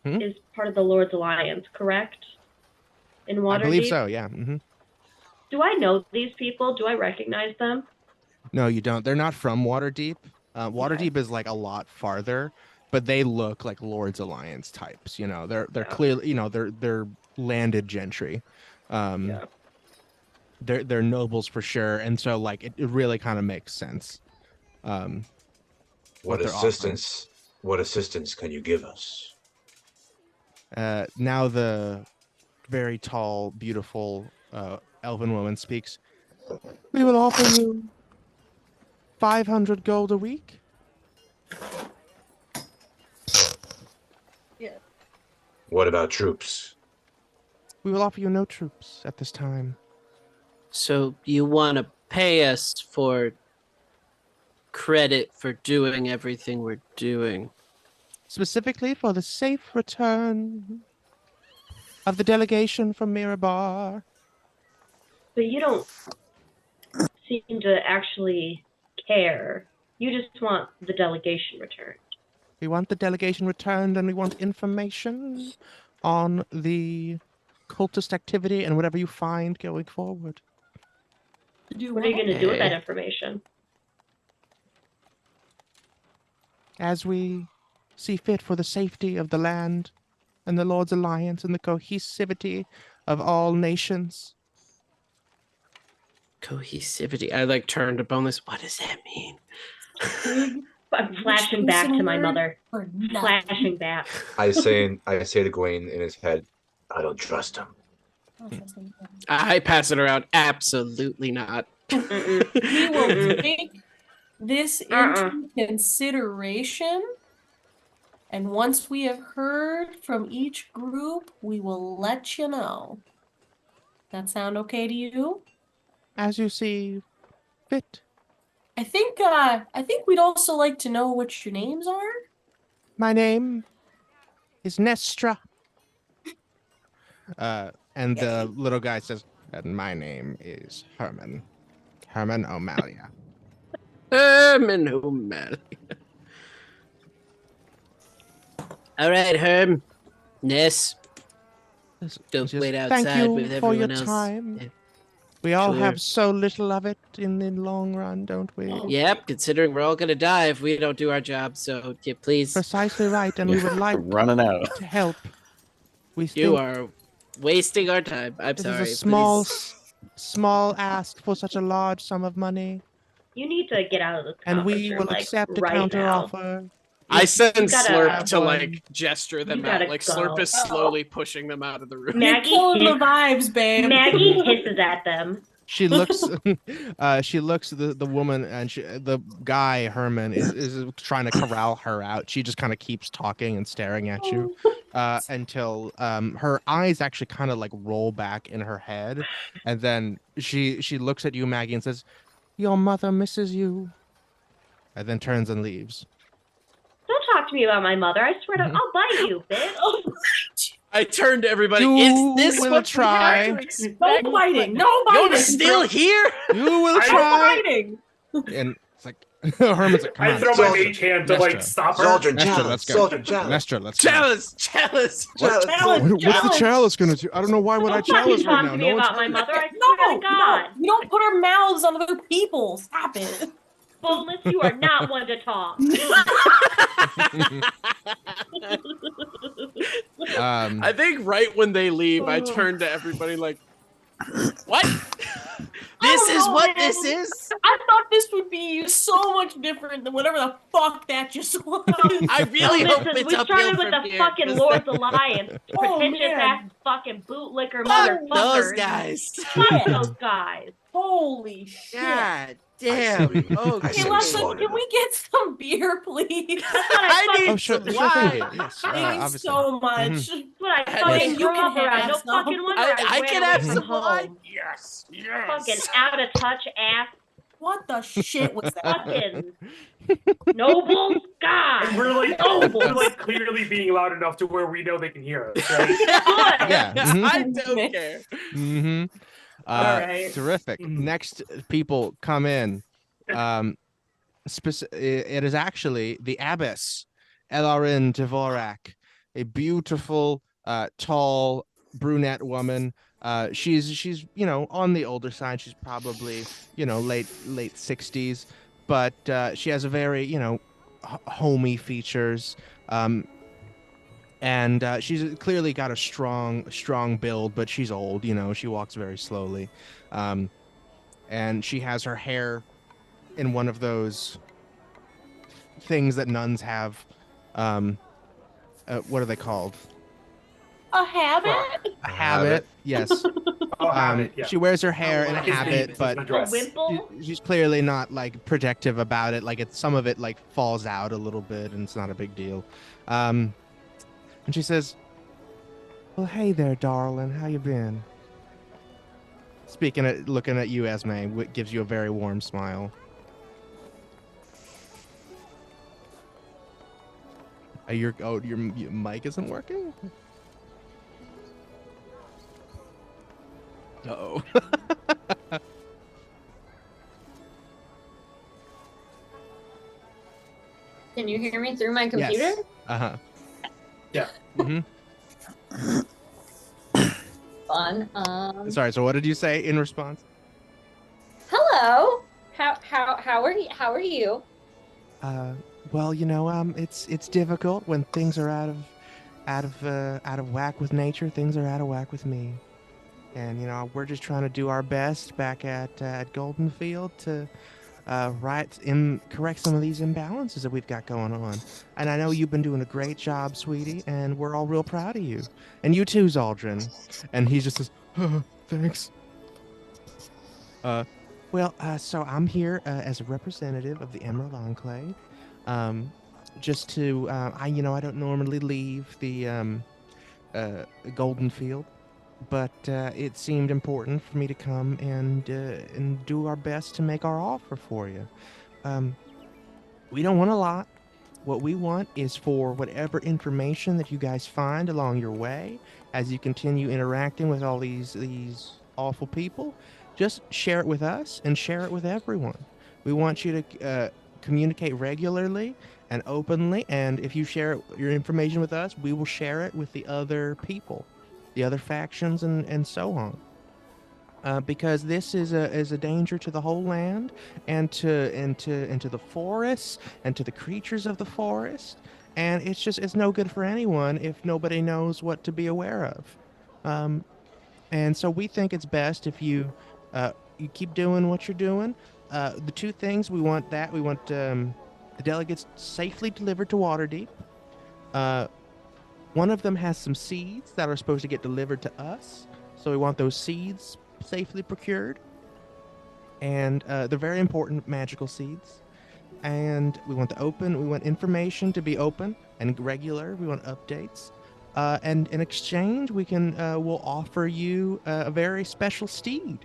is part of the Lord's Alliance, correct? In Waterdeep? I believe so, yeah. Mm-hmm. Do I know these people? Do I recognize them? No, you don't. They're not from Waterdeep. Waterdeep is like a lot farther, but they look like Lord's Alliance types. You know, they're clearly, you know, they're landed gentry. They're nobles for sure, and so like it really kind of makes sense. What assistance can you give us? Now the very tall, beautiful elven woman speaks. We will offer you 500 gold a week. Yeah. What about troops? We will offer you no troops at this time. So you want to pay us for credit for doing everything we're doing? Specifically for the safe return of the delegation from Mirabar. But you don't seem to actually care. You just want the delegation returned. We want the delegation returned, and we want information on the cultist activity and whatever you find going forward. What are you going to do with that information? As we see fit for the safety of the land and the Lord's Alliance and the cohesivity of all nations. Cohesivity. I like turned to boneless. What does that mean? I'm flashing back to my mother. Flashing back. I say to Gawain in his head, I don't trust him. I pass it around. Absolutely not. We will take this into consideration, and once we have heard from each group, we will let you know. That sound okay to you? As you see fit. I think we'd also like to know what your names are. My name is Nestra. And the little guy says, and my name is Herman. Herman O'Malia. Herman O'Malley. All right, Herm. Ness. Don't Just wait thank outside you with for your everyone else. time. Yeah. We all Sure. have so little of it in the long run, don't we? Yep, considering we're all gonna die if we don't do our job, so yeah, please. Precisely right, and we would like running out. to help. We You think are wasting our time. I'm this sorry. is a small, Please. small ask for such a large sum of money, You need to get out of the and conference we room, will like, accept a right counter now. offer. I send you gotta Slurp have to one. like gesture them You out. gotta Like go. Slurp is slowly pushing them out of the room. You're Maggie killing the hiss- vibes, babe. Maggie hisses at them. She looks, she looks at the woman, and the guy Herman is trying to corral her out. She just kind of keeps talking and staring at you, until her eyes actually kind of like roll back in her head, and then she looks at you, Maggie, and says, "Your mother misses you," and then turns and leaves. Don't talk to me about my mother. I swear to I'll bite you, bitch. I turn to everybody. You Is this will what try. we have to expect? No fighting. No fighting. You're still here? You will No try. fighting. And it's like Herman's like, "Come I on, throw my Soldier. mage hand to like Mestra. stop her. Soldier, Mestra, challenge. let's go. Soldier, challenge. Mestra, let's go." Chalice, chalice, chalice. Challenge. What's the chalice gonna do? I don't know why would I Don't fucking chalice right talk now. to No me one's about my hurt. mother. I No, swear to God. we don't put our mouths on other people. Stop it. Boneless, you are not one to talk. I think right when they leave, I turn to everybody like, what? This don't is know, what man. this is? I thought this would be so much different than whatever the fuck that just was. I really hope Listen, it's we uphill started with from the here, fucking 'cause Lord's Alliance. Oh, Pretentious man. ass fucking bootlicker Fuck motherfuckers. those guys. Fuck those guys. Holy shit. God damn. Oh, I Hey, say we Leslie, slaughter can them. we get some beer, please? I need Oh, sure, some sure thing, wine. dear. Yes, Thank you obviously. so much. That's what I Yes. fucking You grew can up around. have No some. fucking wonder I ran can away have from some wine. home. Yes, Fucking yes. out of touch ass. What the shit was that? Fucking noble God. And we're like, Noble. we're like clearly being loud enough to where we know they can hear us, right? Good. Yeah. mhm. I don't care. Mm-hmm. All right. Terrific. Mhm. Next, people come in. It is actually the Abbess, Elarin Devorak, a beautiful, tall, brunette woman. She's on the older side. She's probably late 60s, but she has a very homey features. And she's clearly got a strong build, but she's old. She walks very slowly, and she has her hair in one of those things that nuns have. What are they called? A habit? A habit. Yes. Oh, habit, yeah. She wears her hair in a His name habit, is but a A dress. wimple? she's clearly not like protective about it. Like some of it like falls out a little bit, and it's not a big deal. And she says, "Well, hey there, darling. How you been?" Looking at you, Esme, gives you a very warm smile. Your mic isn't working? Uh-oh. Can you hear me through my computer? Yes. Uh-huh. Yeah. Mm-hmm. Fun. Sorry, so what did you say in response? Hello. How are you? Well, it's difficult when things are out of whack with nature. Things are out of whack with me, and we're just trying to do our best back at Golden Field to correct some of these imbalances that we've got going on. And I know you've been doing a great job, sweetie, and we're all real proud of you. And you too, Zaldrin. And he just says, "Thanks." So I'm here as a representative of the Emerald Enclave. Just to, I don't normally leave the Golden Field, but it seemed important for me to come and do our best to make our offer for you. We don't want a lot. What we want is for whatever information that you guys find along your way as you continue interacting with all these awful people, just share it with us and share it with everyone. We want you to communicate regularly and openly, and if you share your information with us, we will share it with the other people. the other factions, and so on. Because this is a danger to the whole land, and to the forests, and to the creatures of the forest, and it's no good for anyone if nobody knows what to be aware of. And so we think it's best if you keep doing what you're doing. The two things we want the delegates safely delivered to Waterdeep. One of them has some seeds that are supposed to get delivered to us, so we want those seeds safely procured, and they're very important magical seeds. And we want information to be open and regular. We want updates, and in exchange we'll offer you a very special steed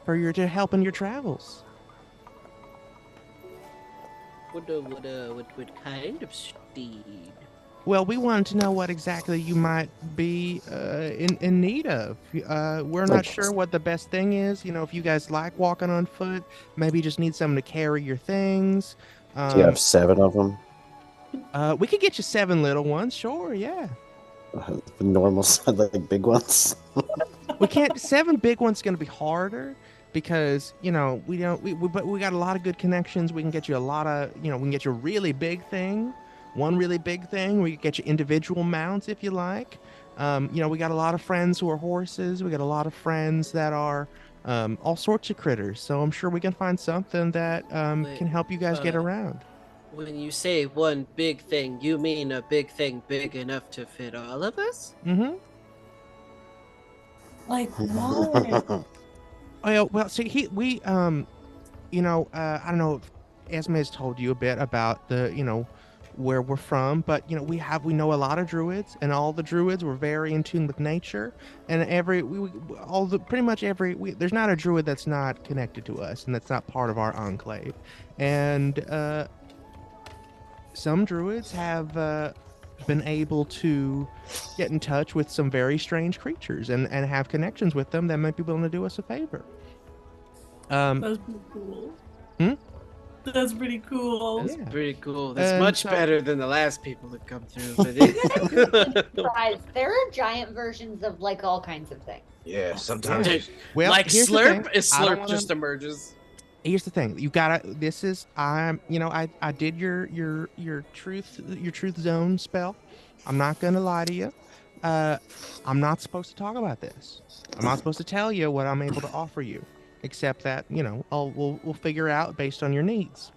to help in your travels. What kind of steed? Well, we wanted to know what exactly you might be in need of. We're not sure what the best thing is. If you guys like walking on foot, maybe you just need someone to carry your things. Do you have 7 of them? We could get you 7 little ones, sure, yeah. The normal, like big ones? We can't. 7 big ones going to be harder because, but we got a lot of good connections. We can get you a lot of, we can get you a really big thing. One really big thing, we get you individual mounts if you like. We got a lot of friends who are horses. We got a lot of friends that are all sorts of critters. So I'm sure we can find something that can help you guys get around. When you say one big thing, you mean a big thing big enough to fit all of us? Mm-hmm. Like what? Oh, yeah, well, see, I don't know if Esme has told you a bit about where we're from, but we know a lot of druids, and all the druids were very in tune with nature, and there's not a druid that's not connected to us and that's not part of our enclave. And some druids have been able to get in touch with some very strange creatures and have connections with them that might be willing to do us a favor. That's pretty cool. That's pretty cool. That's pretty cool. That's much better than the last people that come through. Guys, there are giant versions of like all kinds of things. Yeah, sometimes. Well, like here's the Slurp, thing. is Slurp just emerges. Here's the thing. You gotta. This is. I did your truth zone spell. I'm not gonna lie to you. I'm not supposed to talk about this. I'm not supposed to tell you what I'm able to offer you, except that we'll figure out based on your needs.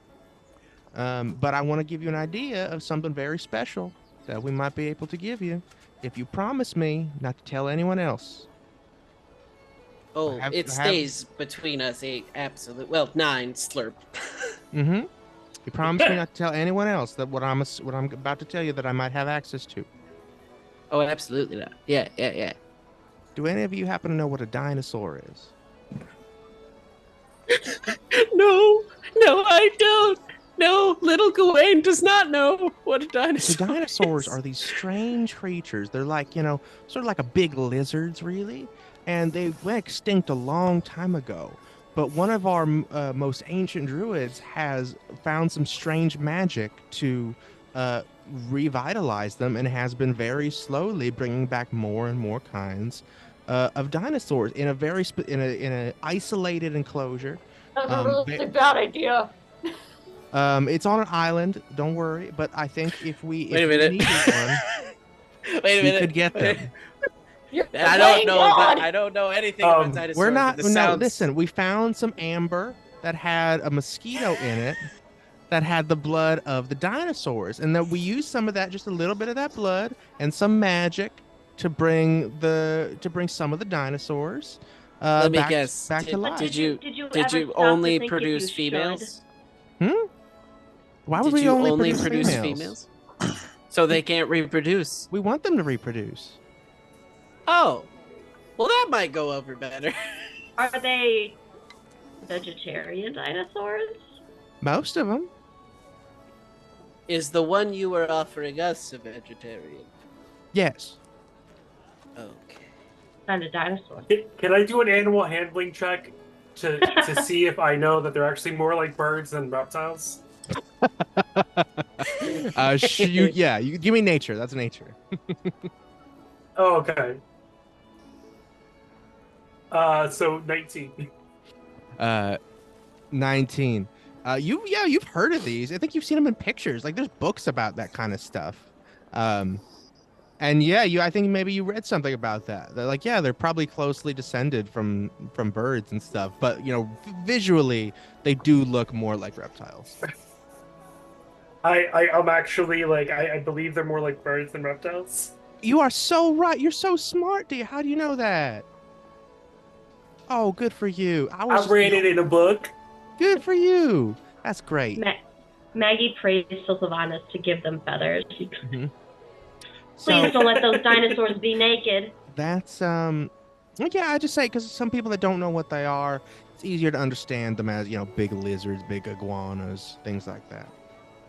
But I want to give you an idea of something very special that we might be able to give you if you promise me not to tell anyone else. Oh, it stays between us 8, absolute. Well, 9, Slurp. Mm-hmm. You promise me not to tell anyone else that what I'm about to tell you that I might have access to. Oh, absolutely not. Yeah. Do any of you happen to know what a dinosaur is? No, I don't. No, little Gawain does not know what a dinosaur So dinosaurs is. are these strange creatures. They're like, sort of like a big lizards, really. And they went extinct a long time ago. But one of our most ancient druids has found some strange magic to revitalize them, and has been very slowly bringing back more and more kinds of dinosaurs in a very in an isolated enclosure. That's a really bad idea. It's on an island. Don't worry. But I think if we Wait a minute. needed one, Wait a minute. we could get them. I don't know. I don't know anything about dinosaurs. We're not. but this No, sounds... listen. We found some amber that had a mosquito in it, that had the blood of the dinosaurs, and that we used some of that, just a little bit of that blood, and some magic to bring some of the dinosaurs. Let me back guess. to life. Did you Did ever you stop only to think if produce you females? Why would Did we you only produce females? So they can't reproduce. We want them to reproduce. Oh, well, that might go over better. Are they vegetarian dinosaurs? Most of them. Is the one you were offering us a vegetarian? Yes. Okay. Not a dinosaur. Can I do an animal handling check to see if I know that they're actually more like birds than reptiles? You give me nature. That's nature. Oh, okay. So 19. 19. You've heard of these. I think you've seen them in pictures. Like there's books about that kind of stuff. And yeah, I think maybe you read something about that. They're like, yeah, they're probably closely descended from birds and stuff, but visually they do look more like reptiles. I'm actually like I believe they're more like birds than reptiles. You are so right. You're so smart, dear. How do you know that? Oh, good for you. I read it in a book. Good for you. That's great. Maggie prays to Sylvanas to give them feathers. Mm-hmm. Please don't let those dinosaurs be naked. That's yeah, I just say because some people that don't know what they are, it's easier to understand them as big lizards, big iguanas, things like that.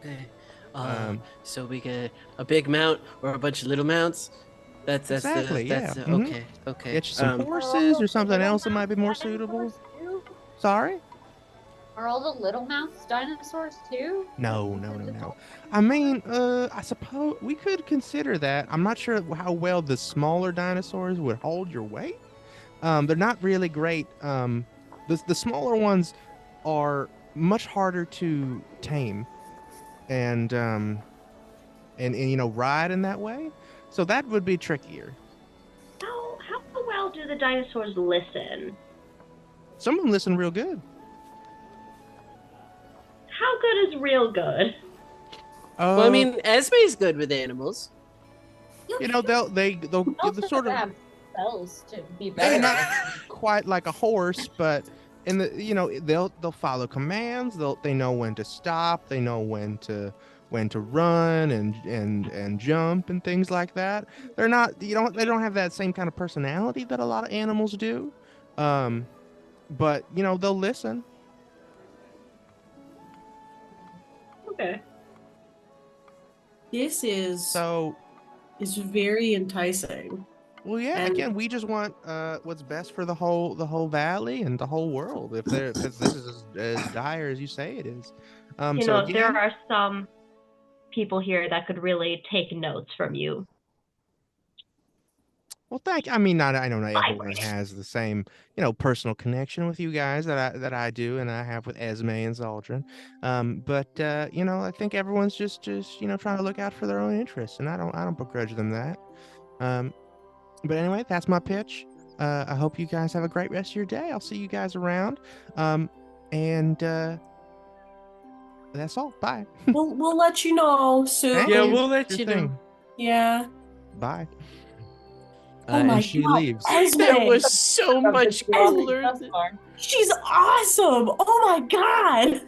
Okay. So we get a big mount or a bunch of little mounts. That's exactly, that's yeah. Mm-hmm. Okay. Get you some horses or something else that might be more suitable. Sorry? Are all the little mounts dinosaurs too? No. I mean, I suppose we could consider that. I'm not sure how well the smaller dinosaurs would hold your weight. They're not really great. The smaller ones are much harder to tame and ride in that way. So that would be trickier. How well do the dinosaurs listen? Some of them listen real good. How good is real good? Well, I mean, Esme's good with animals. They'll sort of have spells to be they're better. not quite like a horse, but in the they'll follow commands. They know when to stop. They know when to run and jump and things like that. They're not they don't have that same kind of personality that a lot of animals do. But they'll listen. Okay. This is very enticing. Well, yeah. And again, we just want what's best for the whole valley and the whole world. If this is as dire as you say it is, there are some people here that could really take notes from you. Well, I mean, I know not everyone has the same, personal connection with you guys that I do, and I have with Esme and Zaldrin. But I think everyone's just trying to look out for their own interests, and I don't begrudge them that. But anyway, that's my pitch. I hope you guys have a great rest of your day. I'll see you guys around. And that's all. Bye. we'll let you know soon. Yeah, we'll let you know. Yeah. Bye. Oh my and she God, leaves. Esme. That was so much cooler. She's awesome. Oh my God.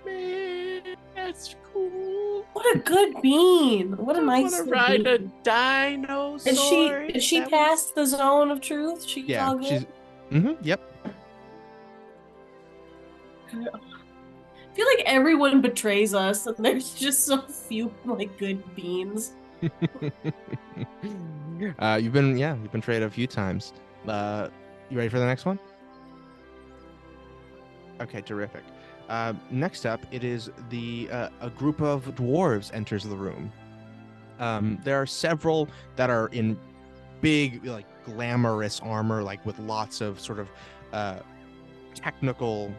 Man, that's cool. What a good bean. What a nice. I want to ride a dinosaur. Did she pass the zone of truth? She's all good. Yep. I feel like everyone betrays us, and there's just so few good beans. You've been traded a few times. You ready for the next one? Okay, terrific. Next up, it is a group of dwarves enters the room. There are several that are in big, glamorous armor, with lots of sort of technical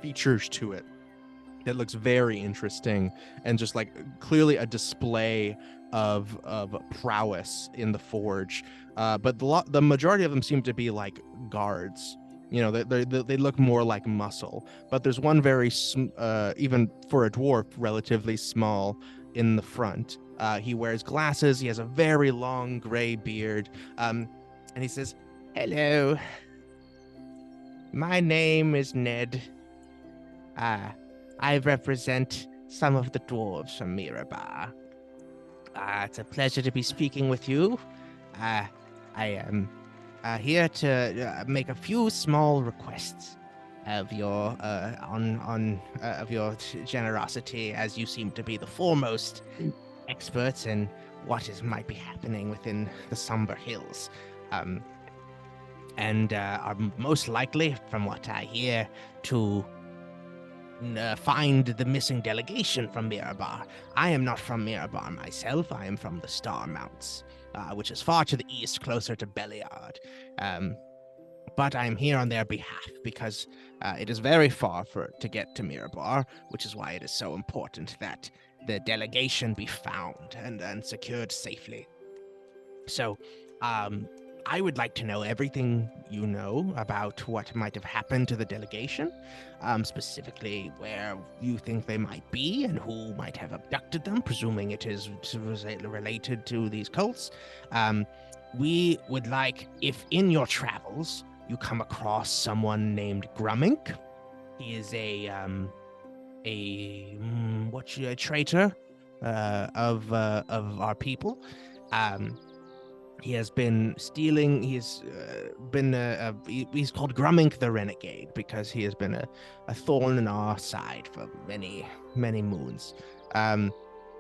features to it. It looks very interesting and just clearly a display of prowess in the forge. But the majority of them seem to be guards. They look more like muscle. But there's one very even for a dwarf, relatively small in the front. He wears glasses. He has a very long gray beard. And he says, "Hello. My name is Ned. I represent some of the dwarves from Mirabar. It's a pleasure to be speaking with you. I am here to make a few small requests of your of your generosity, as you seem to be the foremost experts in what might be happening within the Somber Hills, and are most likely, from what I hear, to find the missing delegation from Mirabar. I am not from Mirabar myself. I am from the Star Mounts. which is far to the east, closer to Beliard. But I'm here on their behalf because it is very far to get to Mirabar, which is why it is so important that the delegation be found and secured safely. So, I would like to know everything you know about what might have happened to the delegation, specifically where you think they might be and who might have abducted them, presuming it is related to these cults. We would like, if in your travels you come across someone named Grummink, he is a traitor of our people. He has been stealing. He's called Grummink the Renegade because he has been a thorn in our side for many moons.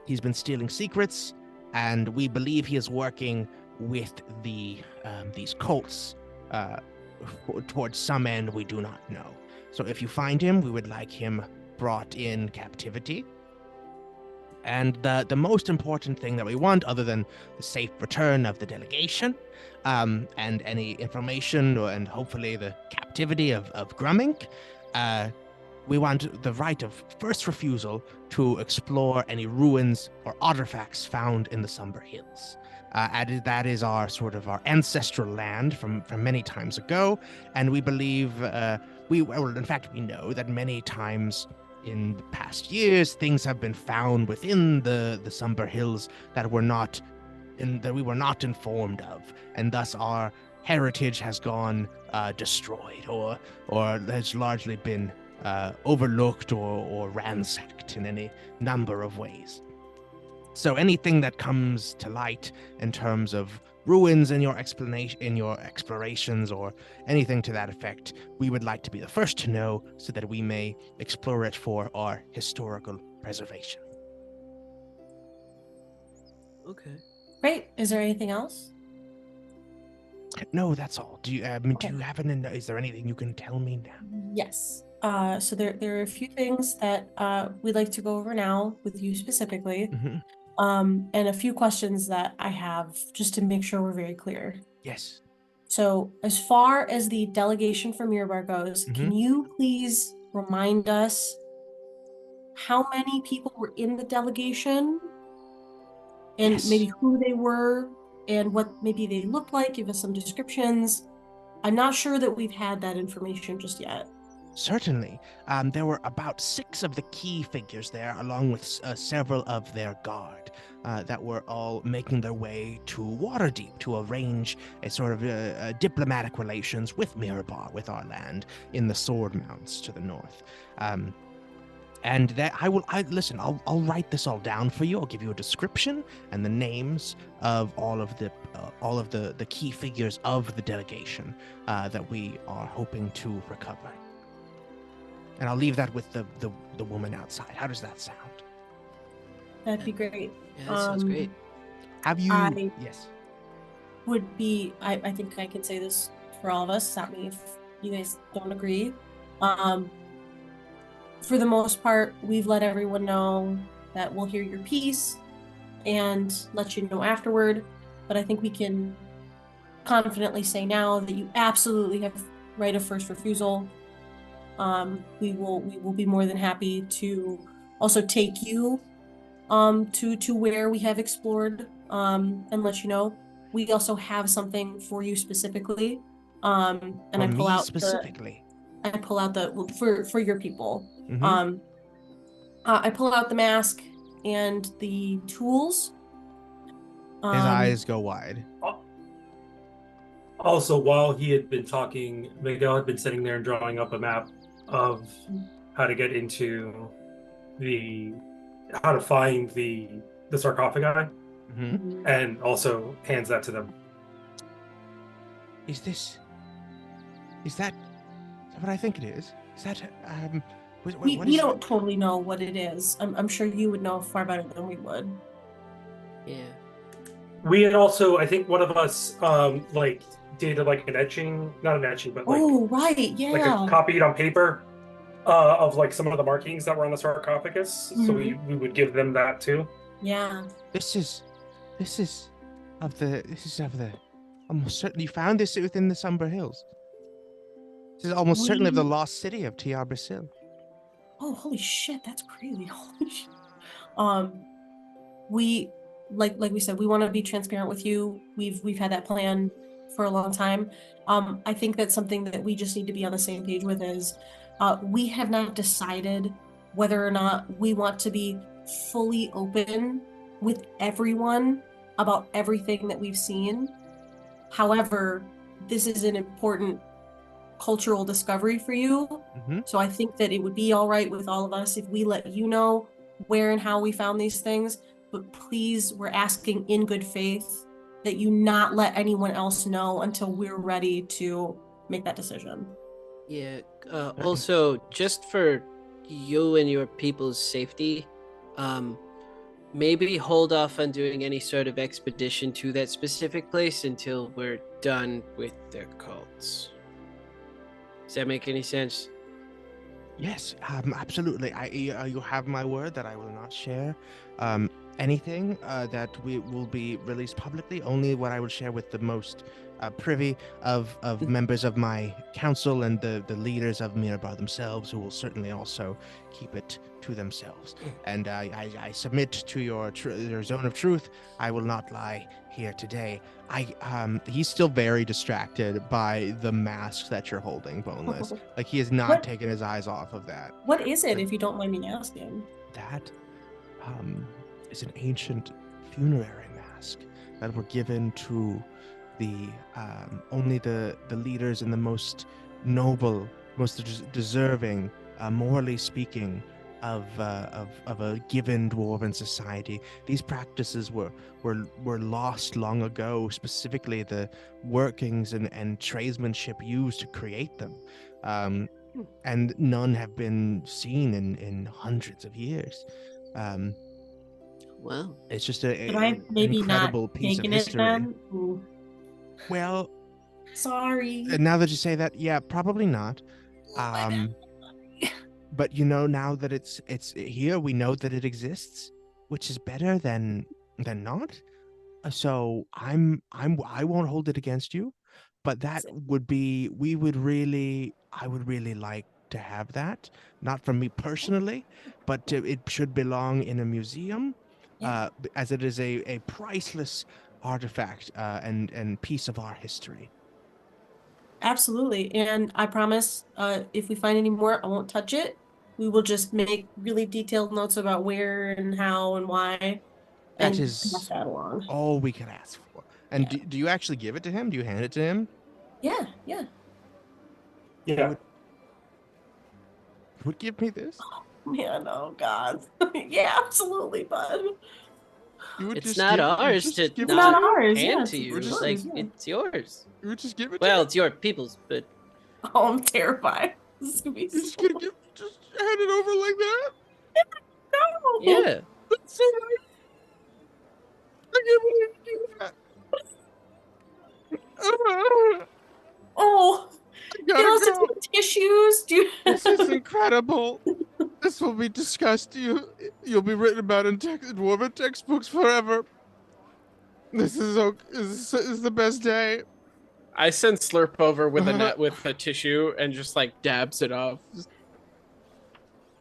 He's been stealing secrets, and we believe he is working with these cults towards some end we do not know. So if you find him, we would like him brought in captivity. And the most important thing that we want, other than the safe return of the delegation, and any information, and hopefully the captivity of Grummink, we want the right of first refusal to explore any ruins or artifacts found in the Somber Hills. That is our ancestral land from many times ago, and we believe, we know that many times in the past years, things have been found within the Somber Hills that we were not informed of, and thus our heritage has gone destroyed, or has largely been overlooked or ransacked in any number of ways. So anything that comes to light in terms of ruins in your explorations, or anything to that effect, we would like to be the first to know so that we may explore it for our historical preservation. Okay. Great. Is there anything else? No, that's all. Do you is there anything you can tell me now? Yes. So there are a few things that we'd like to go over now with you specifically. Mm-hmm. And a few questions that I have just to make sure we're very clear. Yes. So as far as the delegation from Mirabar goes, can you please remind us how many people were in the delegation? And maybe who they were and what maybe they looked like? Give us some descriptions. I'm not sure that we've had that information just yet. Certainly. There were about 6 of the key figures there, along with several of their guard, that were all making their way to Waterdeep to arrange a sort of diplomatic relations with Mirabar, with our land, in the Sword Mounts to the north. And that I'll write this all down for you. I'll give you a description and the names of all of the key figures of the delegation that we are hoping to recover. And I'll leave that with the woman outside. How does that sound? That'd be great. Yeah, that sounds great. Have you? Yes. I think I can say this for all of us. Stop me if you guys don't agree. For the most part, we've let everyone know that we'll hear your piece and let you know afterward. But I think we can confidently say now that you absolutely have right of first refusal. We will be more than happy to also take you to where we have explored and let you know. We also have something for you specifically. And for I pull me out specifically. I pull out for your people. Mm-hmm. I pull out the mask and the tools. His eyes go wide. Also, while he had been talking, Miguel had been sitting there and drawing up a map of how to get into how to find the sarcophagi, and also hands that to them. Is that what I think it is? Is that we don't totally know what it is. I'm sure you would know far better than we would. Yeah. We had also, I think one of us did like an etching, not an etching, but like, oh right, yeah, like a copied on paper of like some of the markings that were on the sarcophagus. So we would give them that too. Yeah. This is This is of the. Almost certainly you found this within the Somber Hills. This is almost certainly of the lost city of T.R. Basil. Oh, holy shit, that's crazy. Holy shit. We like we said, we want to be transparent with you. We've had that plan for a long time. I think that's something that we just need to be on the same page with is we have not decided whether or not we want to be fully open with everyone about everything that we've seen. However, this is an important cultural discovery for you. Mm-hmm. So I think that it would be all right with all of us if we let you know where and how we found these things. But please, we're asking in good faith that you not let anyone else know until we're ready to make that decision. Yeah. Also, just for you and your people's safety, maybe hold off on doing any sort of expedition to that specific place until we're done with their cults. Does that make any sense? Yes, absolutely. You have my word that I will not share anything that will be released publicly. Only what I will share with the most privy of members of my council and the leaders of Mirabar themselves, who will certainly also keep it to themselves. And I submit to your zone of truth. I will not lie here today. He's still very distracted by the mask that you're holding, Boneless. Like he has not taken his eyes off of that. What is it, if you don't mind me asking? That is an ancient funerary mask that were given to the only the leaders and the most noble, most deserving, morally speaking, of a given dwarven society. These practices were lost long ago, specifically the workings and tradesmanship used to create them, and none have been seen in hundreds of years. Well, it's just an incredible piece of history. Well, sorry. Now that you say that, yeah, probably not. But now that it's here, we know that it exists, which is better than not. So I won't hold it against you, but that would be I would really like to have that, not from me personally, but it should belong in a museum, as it is a priceless artifact and piece of our history. Absolutely. And I promise, if we find any more, I won't touch it. We will just make really detailed notes about where and how and why. That is pass that along. All we could ask for. And do you actually give it to him? Do you hand it to him? Yeah. You would give me this? Oh, man, oh God. Yeah, absolutely, bud. It's not ours to it's not ours, hand to you. It's Like, yours, it's yours. You would just give it Well, it's your people's, but... Oh, I'm terrified. This is gonna be just hand it over like that? No. Yeah. That's so nice. I can't believe you do that. Oh, I gotta also go. tissues. This is incredible. This will be discussed. You'll be written about in dwarven textbooks forever. This is the best day. I send Slurp over with a tissue and just like dabs it off.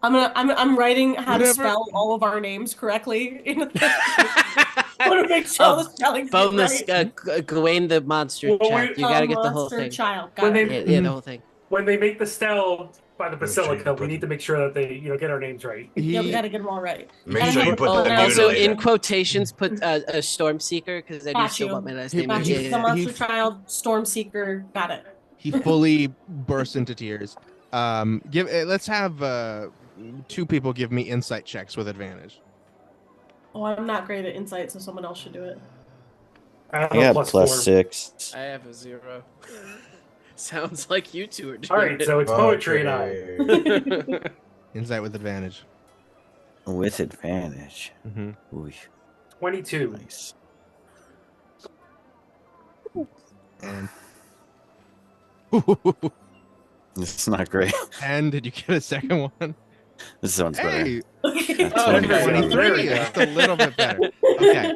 I'm writing how to spell all of our names correctly. I want to make sure all the spelling's Bonus, right. Gawain the monster child. You gotta get the whole Monster thing. child. When Got they- it. Yeah, the whole thing. When they make the stele by the basilica, we need to make sure that they, get our names right. Yeah, we gotta get them all right. Make sure you put the Also, mutilator. in quotations, put a storm seeker because I do Got still you. want my last name. Got you. The Yeah. monster child, storm seeker. Got it. He fully bursts into tears. Let's have two people give me insight checks with advantage. Oh, I'm not great at insight, so someone else should do it. I have I got plus plus 4. 6. I have a 0. Sounds like you two are doing All right, it. so it's poetry and I. Insight with advantage. With advantage. Mm-hmm. Ooh, 22. nice. And This is not great. and did you get a second one? This sounds better. Hey, Oh, That's 23. 23. Just a little bit better. Okay.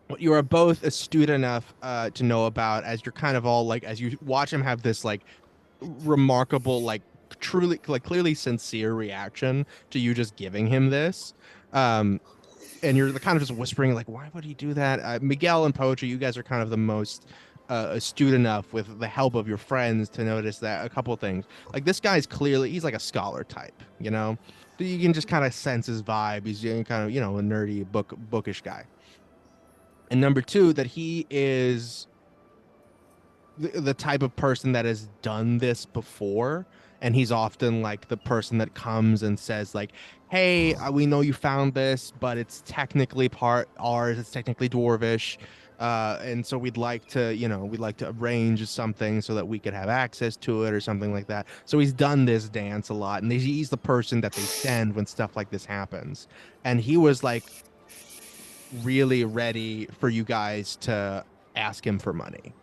what you are both astute enough to know about, as you're kind of all like, as you watch him have this like remarkable, like truly, like clearly sincere reaction to you just giving him this. And you're kind of just whispering like, why would he do that? Miguel and Poetry, you guys are kind of the most astute enough with the help of your friends to notice that a couple of things. Like this guy's clearly, he's like a scholar type, you know? You can just kind of sense his vibe. He's kind of, a nerdy bookish guy. And number two, that he is the type of person that has done this before, and he's often like the person that comes and says like, hey, we know you found this, but it's technically part ours, it's technically dwarvish, and so we'd like to arrange something so that we could have access to it or something like that. So he's done this dance a lot, and he's the person that they send when stuff like this happens. And he was like really ready for you guys to ask him for money.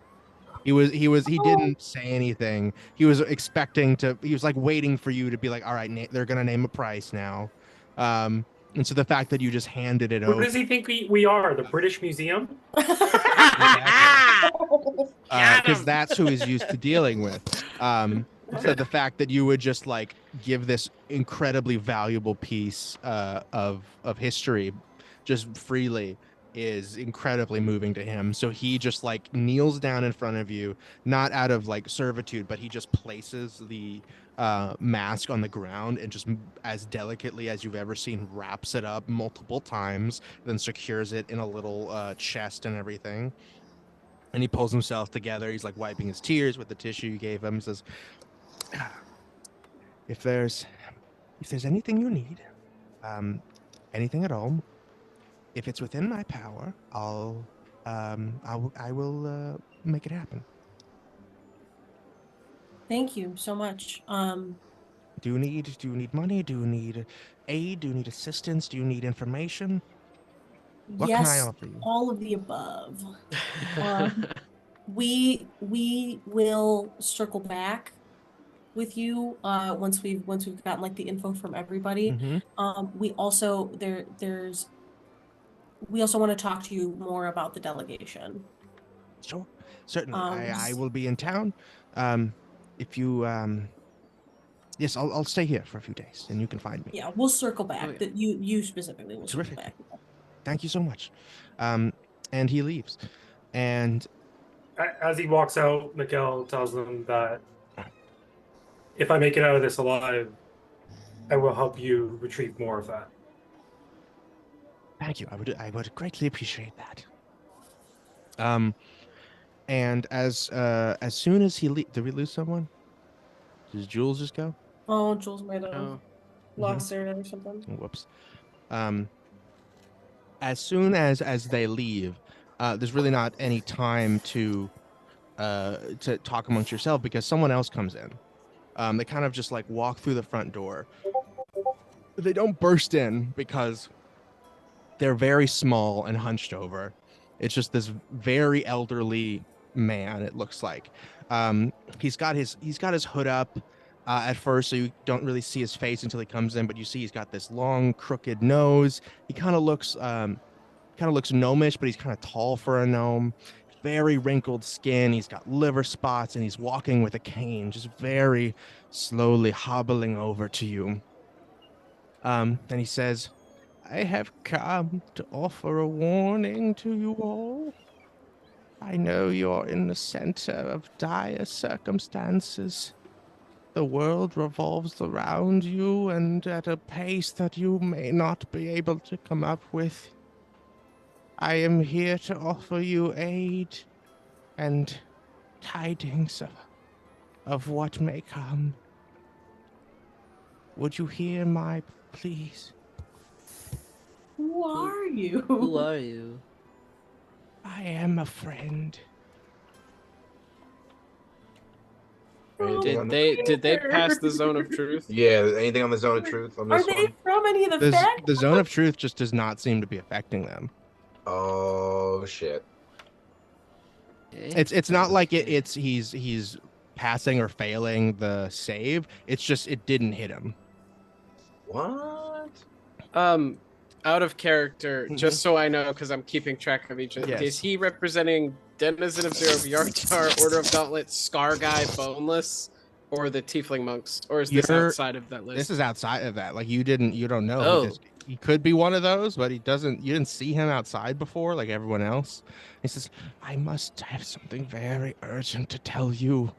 He didn't say anything. He was expecting to, he was like waiting for you to be like, all right, they're going to name a price now. And so the fact that you just handed it over. Who does he think we are? The British Museum? Because that's who he's used to dealing with. So the fact that you would just like give this incredibly valuable piece of history just freely is incredibly moving to him. So he just like kneels down in front of you, not out of like servitude, but he just places the mask on the ground and just as delicately as you've ever seen wraps it up multiple times, then secures it in a little chest and everything. And he pulls himself together. He's like wiping his tears with the tissue you gave him. He says, if there's anything you need, anything at all, if it's within my power, I will make it happen. Thank you so much. Do you need money? Do you need aid? Do you need assistance? Do you need information? What can I offer you? All of the above. We will circle back with you once we've gotten like the info from everybody. Mm-hmm. We also want to talk to you more about the delegation. Sure, certainly. I will be in town. If you yes, I'll stay here for a few days, and you can find me. Yeah, we'll circle back. That you specifically will Terrific. circle back. Thank you so much. And he leaves. And as he walks out, Miguel tells them that if I make it out of this alive, I will help you retrieve more of that. Thank you. I would greatly appreciate that. And as soon as he did we lose someone? Did Jules just go? Oh, Jules might have lost Sarah or something. Whoops. As soon as they leave, there's really not any time to talk amongst yourself because someone else comes in. They kind of just like walk through the front door. They don't burst in because they're very small and hunched over. It's just this very elderly man, it looks like. He's got his hood up at first, so you don't really see his face until he comes in, but you see he's got this long, crooked nose. He kind of looks gnomish, but he's kind of tall for a gnome. Very wrinkled skin. He's got liver spots, and he's walking with a cane, just very slowly hobbling over to you. And he says, I have come to offer a warning to you all. I know you're in the center of dire circumstances. The world revolves around you and at a pace that you may not be able to come up with. I am here to offer you aid and tidings of what may come. Would you hear my pleas? Who are you? Who are you? I am a friend. Did they pass the zone of truth? Yeah, anything on the zone of truth on this Are they one? from any of the facts? The zone of truth just does not seem to be affecting them. Oh shit. It's not like he's passing or failing the save. It's just it didn't hit him. What? out of character, just so I know, because I'm keeping track of each of them. Yes. Is he representing Denizen of Zero, Yartar, Order of Gauntlet, Scar Guy, Boneless, or the Tiefling Monks? Or is this outside of that list? This is outside of that. Like you don't know. Oh. He could be one of those, but you didn't see him outside before like everyone else. He says, I must have something very urgent to tell you.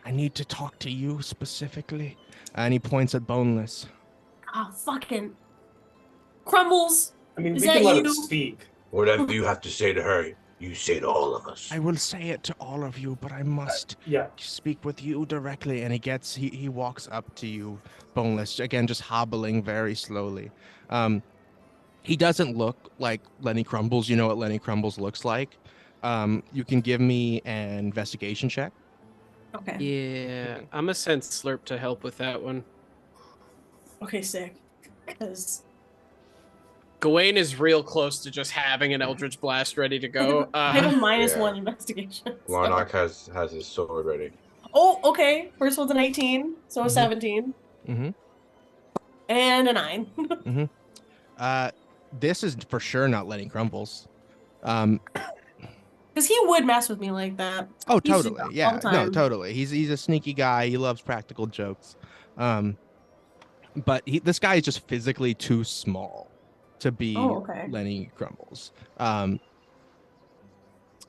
I need to talk to you specifically. And he points at Boneless. Oh, fucking Crumbles. I mean, Is we that can let him you? speak. Whatever you have to say to her, you say to all of us. I will say it to all of you, but I must Yeah. speak with you directly. And he walks up to you, Boneless, again, just hobbling very slowly. He doesn't look like Lenny Crumbles. You know what Lenny Crumbles looks like. You can give me an investigation check. Okay. Yeah, I'm gonna send Slurp to help with that one. Okay, sick. Because Gawain is real close to just having an Eldritch Blast ready to go. I have a Yeah. -1 investigation. so- Larnock has his sword ready. Oh, okay. First one's a 19, so a 17. Mm-hmm. And a 9. This is for sure not Lenny Crumbles. Because he would mess with me like that. Oh, He used to totally. all Yeah, the no, time. totally. He's a sneaky guy. He loves practical jokes. But this guy is just physically too small to be okay. Lenny Crumbles.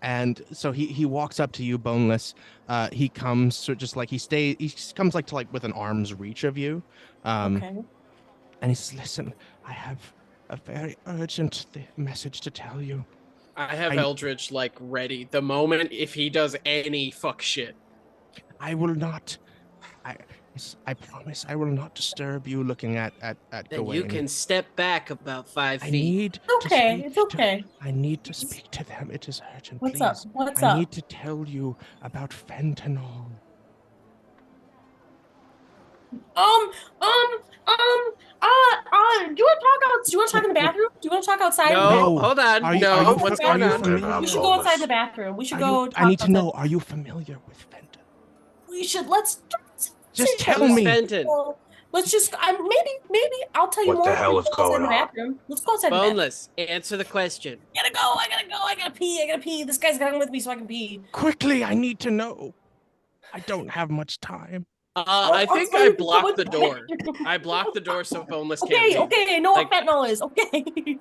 And so he walks up to you, Boneless. He comes to just like he comes like to like with an arm's reach of you. Okay. And he says, "Listen, I have a very urgent message to tell you. I have Eldritch like ready the moment if he does any fuck shit. I will not. I promise I will not disturb you looking at Then Gawain. you can step back about 5 I feet. need Okay, to it's speak okay. I need to speak to them. It is urgent. What's please. up? What's I up? need to tell you about fentanyl. Do you want to talk out? Do you want to talk in the bathroom? Do you want to talk outside? No, hold on. Are you- no, are you- what's are going you on? familiar? We should go outside the bathroom. We should go. I need to talk know. outside. Are you familiar with fentanyl? We should. Let's Just say tell that. me. Fenton. Let's just. Maybe I'll tell you What more. the hell Let's is go outside going the on? bathroom. Let's go outside the bathroom. Boneless, answer the question. I gotta go. I gotta pee. This guy's coming with me so I can pee. Quickly, I need to know. I don't have much time. I I'll think tell I you blocked what's the door. there. I blocked the door so Boneless can't leave. Okay. I know Like- what fentanyl is. Okay.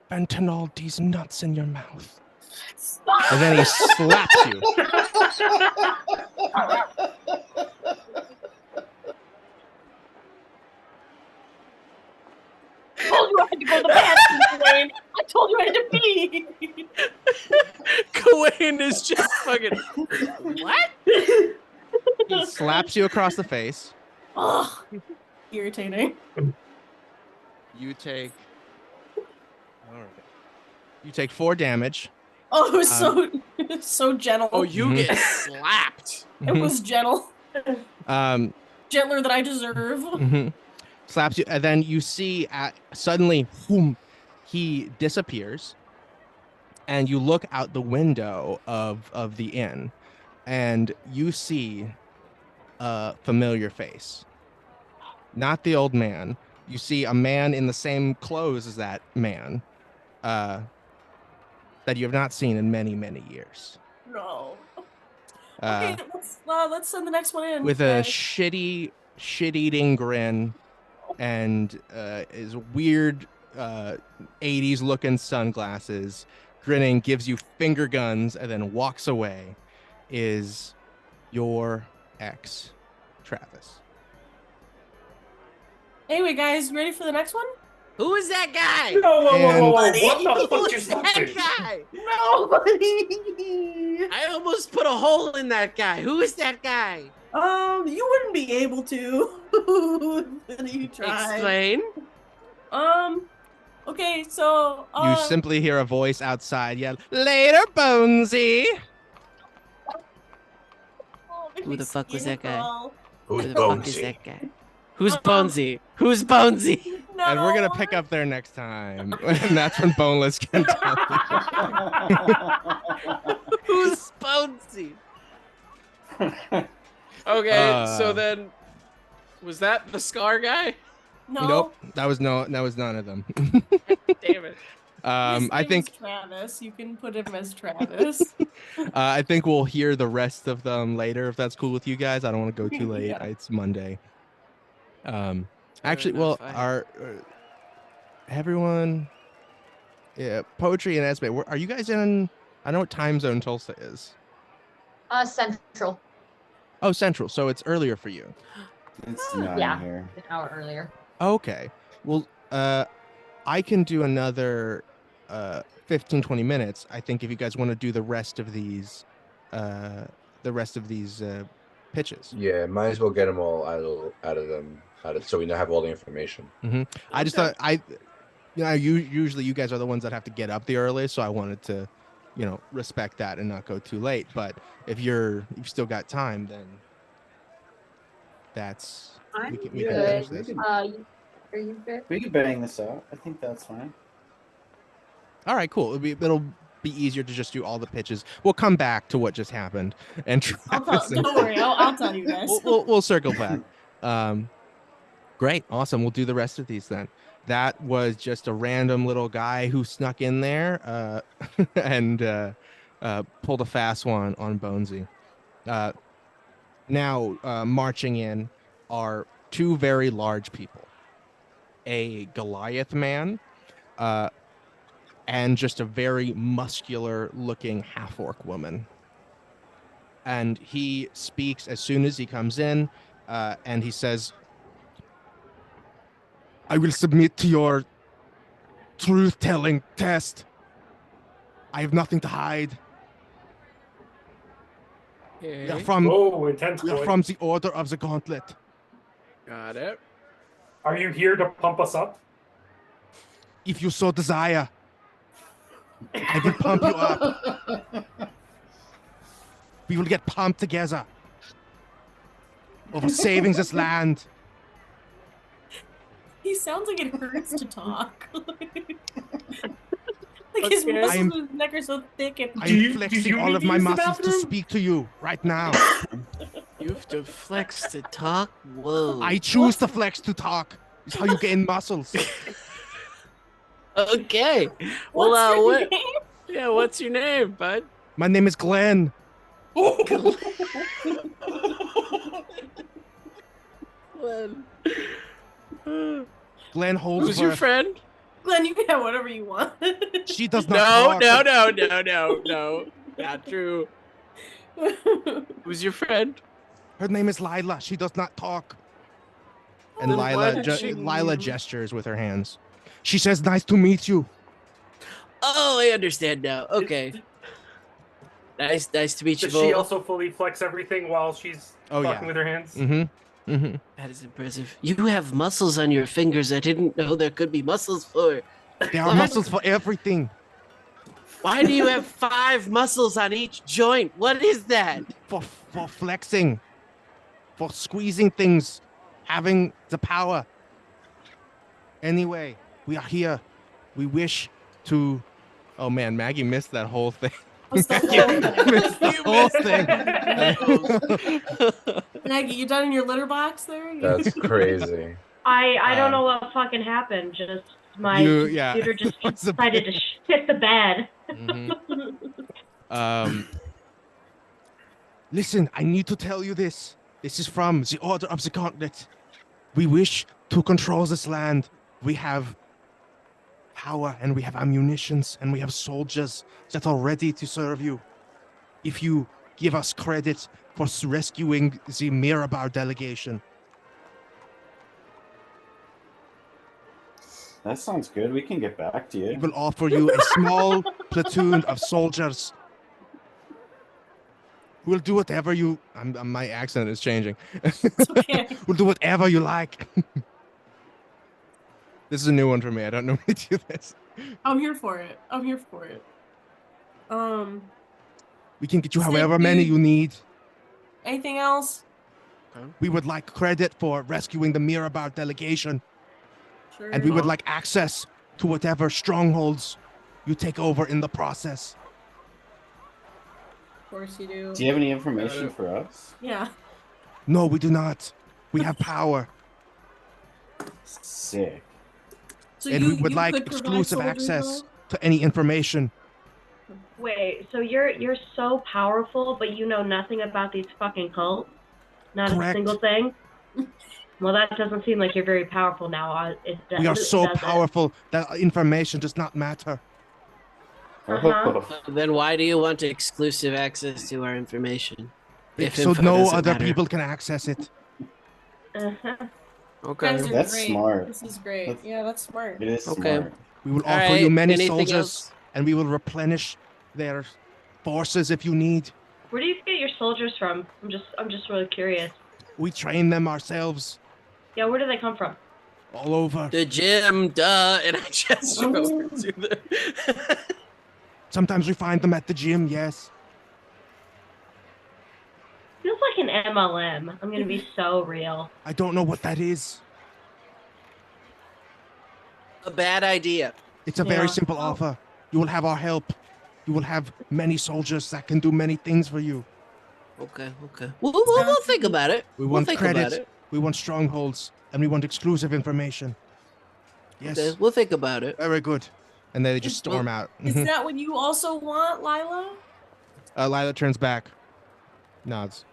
Fentanyl, these nuts in your mouth. And then he slaps you. I told you I had to go to the bathroom, Dwayne. I told you I had to pee. Gawain is just fucking. What? He slaps you across the face. Ugh. Irritating. You take. All right. You take 4 damage. Oh, it was so gentle. Oh, you Mhm. get slapped. It was gentle. Um. Gentler than I deserve. mhm. Slaps you, and then you see suddenly, boom, he disappears, and you look out the window of the inn, and you see a familiar face. Not the old man. You see a man in the same clothes as that man, that you have not seen in many, many years. No. Uh, Okay, let's send the next one in. with a guys. shit-eating grin and his weird 80s looking sunglasses, grinning, gives you finger guns, and then walks away, is your ex, Travis. Anyway, guys, ready for the next one? Who is that guy? No, whoa. What the Who fuck is is that happening? guy? Nobody. I almost put a hole in that guy. Who is that guy? You wouldn't be able to. You tried. Explain. Okay, so You simply hear a voice outside yell, "Later, Bonesy!" Who the fuck was that guy? Who's Who the fuck is Bonesy? that guy? Who's Bonesy? Who's Bonesy? No. And we're gonna pick up there next time, and that's when Boneless can tell you. Who's Bonesy? Okay, so Uh. then was that the Scar guy? No. Nope. That was none of them. Damn it. His I name think is Travis. You can put him as Travis. I think we'll hear the rest of them later if that's cool with you guys. I don't want to go too late. Yeah. It's Monday. Fair Actually, well, enough. our everyone, yeah, Poetry and Esme, are you guys in? I know what time zone Tulsa is. Central. Oh, Central. So it's earlier for you. It's 9 Yeah, here. an hour earlier. Okay. Well, I can do another 15, 20 minutes. I think if you guys want to do the rest of these pitches. Yeah, might as well get them all out of them, so we have all the information. I just thought usually you guys are the ones that have to get up the earliest, so I wanted to, respect that and not go too late. But if you've still got time, then that's we can finish this. Are you good? We can bang this out. I think that's fine. All right, cool. It'll be easier to just do all the pitches. We'll come back to what just happened and Don't worry, I'll tell you guys. we'll circle back. Great, awesome. We'll do the rest of these then. That was just a random little guy who snuck in there and pulled a fast one on Bonesy. Now marching in are two very large people, a Goliath man and just a very muscular looking half-orc woman. And he speaks as soon as he comes in and he says, I will submit to your truth-telling test. I have nothing to hide. We are from the Order of the Gauntlet. Got it. Are you here to pump us up? If you so desire, I will pump you up. We will get pumped together over saving this land. He sounds like it hurts to talk. Like his muscles in his neck are so thick and. I'm flexing all of my muscles to speak to you right now. You have to flex to talk? Whoa. I choose to flex to talk. It's how you gain muscles. Okay. What's your name? What's your name, bud? My name is Glenn. Glenn. Glenn Holdsworth. Who's your friend? Glenn, you can have whatever you want. She does not No, talk. no. Not true. Who's your friend? Her name is Lila. She does not talk. And Then why Lila, did she- Lila gestures with her hands. She says, nice to meet you. Oh, I understand now. Okay. Nice to meet you Does she both. also fully flex everything while she's talking with her hands? That is impressive. You have muscles on your fingers I didn't know there could be muscles for. There are muscles for everything. Why do you have 5 muscles on each joint? What is that? For flexing. For squeezing things. Having the power. Anyway, we are here. We wish to... Oh man, Maggie missed that whole thing. What's the whole thing. Maggie, you done in your litter box there? That's crazy. I don't know what fucking happened. Just my computer just decided to shit the bed. Listen, I need to tell you this. This is from the Order of the Gauntlet. We wish to control this land. We have power and we have ammunitions and we have soldiers that are ready to serve you. If you give us credit for rescuing the Mirabar delegation. That sounds good. We can get back to you. We will offer you a small platoon of soldiers. We'll do whatever you... my accent is changing. Okay. We'll do whatever you like. This is a new one for me. I don't normally do this. I'm here for it. We can get you Sick, however many dude. you need. Anything else? We would like credit for rescuing the Mirabar delegation. Sure. And we would like access to whatever strongholds you take over in the process. Of course you do. Do you have any information for us? Yeah. No, we do not. We have power. Sick. So And we would you like could provide exclusive soldiers, access though? to any information. Wait, so you're so powerful, but you know nothing about these fucking cults? Not Correct. a single thing? Well, that doesn't seem like you're very powerful now. We are so does it? powerful that information does not matter. Uh-huh. Then why do you want exclusive access to our information? If So info no doesn't other matter. people can access it. Uh-huh. Okay. Guys are That's great. smart. This is great. That's- Yeah, that's smart. It is Okay. smart. We will All offer you right, many anything soldiers, else? and we will replenish their forces if you need. Where do you get your soldiers from? I'm just really curious. We train them ourselves Yeah, where do they come from? all over. The gym, duh, and I gesture over to the. Sometimes we find them at the gym, yes. Feels like an MLM. I'm gonna be so real. I don't know what that is. A bad idea. It's a very Yeah. simple offer. You will have our help. You will have many soldiers that can do many things for you. Okay. We'll think about it. We We'll want think about credit. it. We want strongholds, and we want exclusive information. Yes. Okay, we'll think about it. Very good. And then they just storm out. Is that what you also want, Lila? Lila turns back, nods.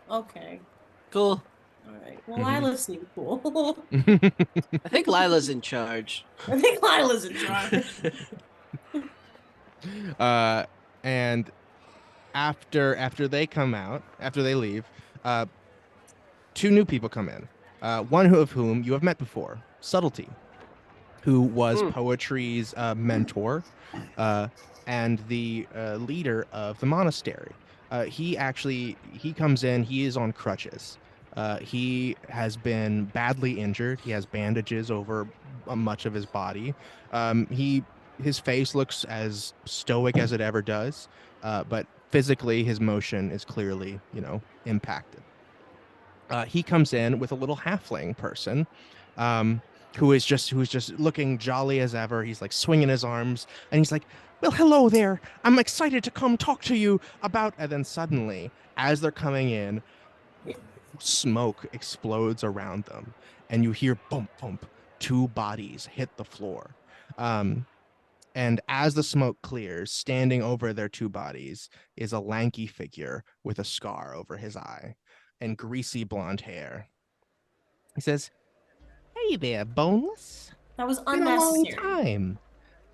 Okay. Cool. All right. Well, Mhm. Lila seemed cool. I think Lila's in charge. I think Lila's in charge. And after they come out, after they leave, two new people come in. One of whom you have met before, Sublety, who was Poetry's mentor, and the leader of the monastery. He comes in. He is on crutches. He has been badly injured. He has bandages over much of his body. His face looks as stoic as it ever does, but physically his motion is clearly, impacted. He comes in with a little halfling person, who is just looking jolly as ever. He's like swinging his arms, and he's like, "Well, hello there. I'm excited to come talk to you about." And then suddenly, as they're coming in, smoke explodes around them, and you hear bump bump. Two bodies hit the floor. And as the smoke clears, standing over their two bodies is a lanky figure with a scar over his eye and greasy blonde hair. He says, "Hey there, Boneless. That was Been a long unnecessary. time.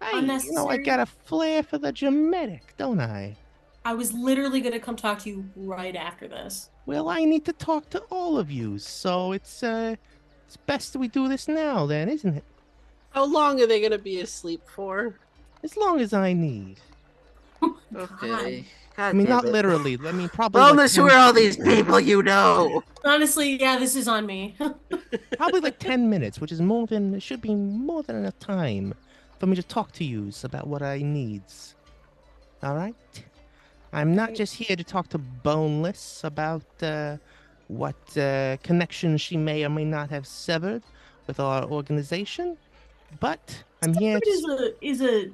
Hey, I Unnecessary. got a flair for the dramatic, don't I? I was literally gonna come talk to you right after this. Well, I need to talk to all of you, so it's best that we do this now, then, isn't it? How long are they gonna be asleep for? As long as I need. Okay. I mean, not literally. I mean, probably. Boneless, like who 10 are all these people you know? Honestly, yeah, this is on me. Probably like 10 minutes, which is it should be more than enough time for me to talk to you about what I needs. All right? I'm not just here to talk to Boneless about what connections she may or may not have severed with our organization, but I'm here to...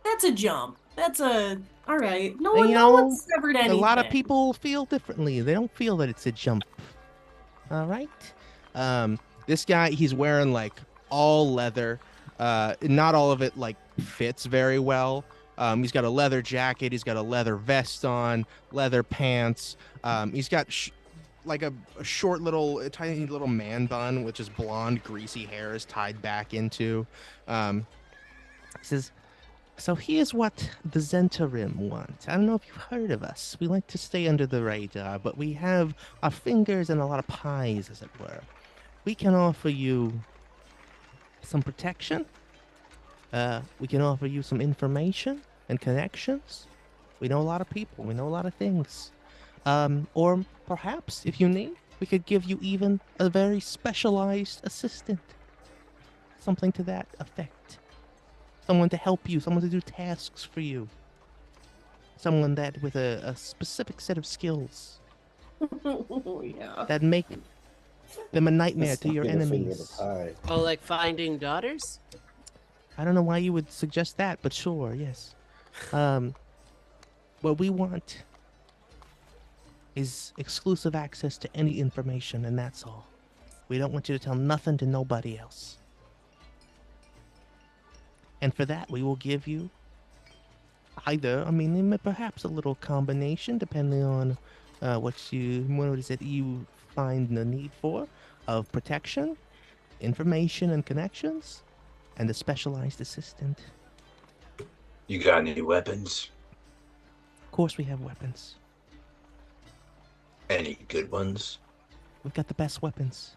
That's a jump. That's a... All right. No And, one, you no know, one severed anything. A lot of people feel differently. They don't feel that it's a jump. All right? This guy, he's wearing like all leather. Not all of it like fits very well. He's got a leather jacket. He's got a leather vest on, leather pants. He's got like a short a tiny little man bun, which is blonde, greasy hair is tied back into. He says, "So here's what the Zhentarim want. I don't know if you've heard of us. We like to stay under the radar, but we have our fingers in a lot of pies, as it were. We can offer you some protection. We can offer you some information and connections. We know a lot of people. We know a lot of things. Or perhaps, if you need, we could give you even a very specialized assistant. Something to that effect. Someone to help you, someone to do tasks for you. Someone that with a specific set of skills Yeah. that make them a nightmare That's to your not gonna finger enemies." the pie. Oh, like finding daughters? I don't know why you would suggest that, but sure, yes. What we want is exclusive access to any information, and that's all. We don't want you to tell nothing to nobody else. And for that, we will give you either, perhaps a little combination, depending on what is it you find the need for, of protection, information and connections, and a specialized assistant. You got any weapons? Of course we have weapons. Any good ones? We've got the best weapons.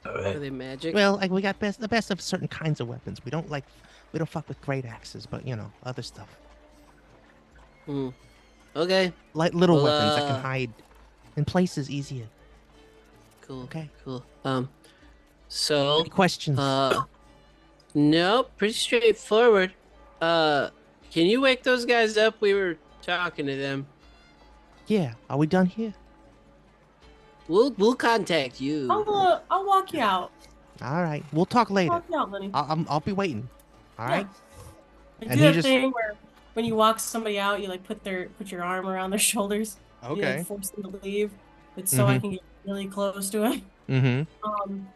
All Are right. they magic? Well, we got the best of certain kinds of weapons. We don't fuck with great axes, but other stuff. Okay. Like little Well, weapons that can hide in places easier. Cool. Okay. Cool. So. Any questions? No, pretty straightforward. Can you wake those guys up? We were talking to them. Yeah. Are we done here? We'll contact you. I'll walk you out. All right. We'll talk later. Walk you out, Lenny. I'll be waiting. All right. I And do he that just- thing where when you walk somebody out, you like put your arm around their shoulders. You Okay. like force them to leave. It's so I can get really close to it. Mm-hmm. What are And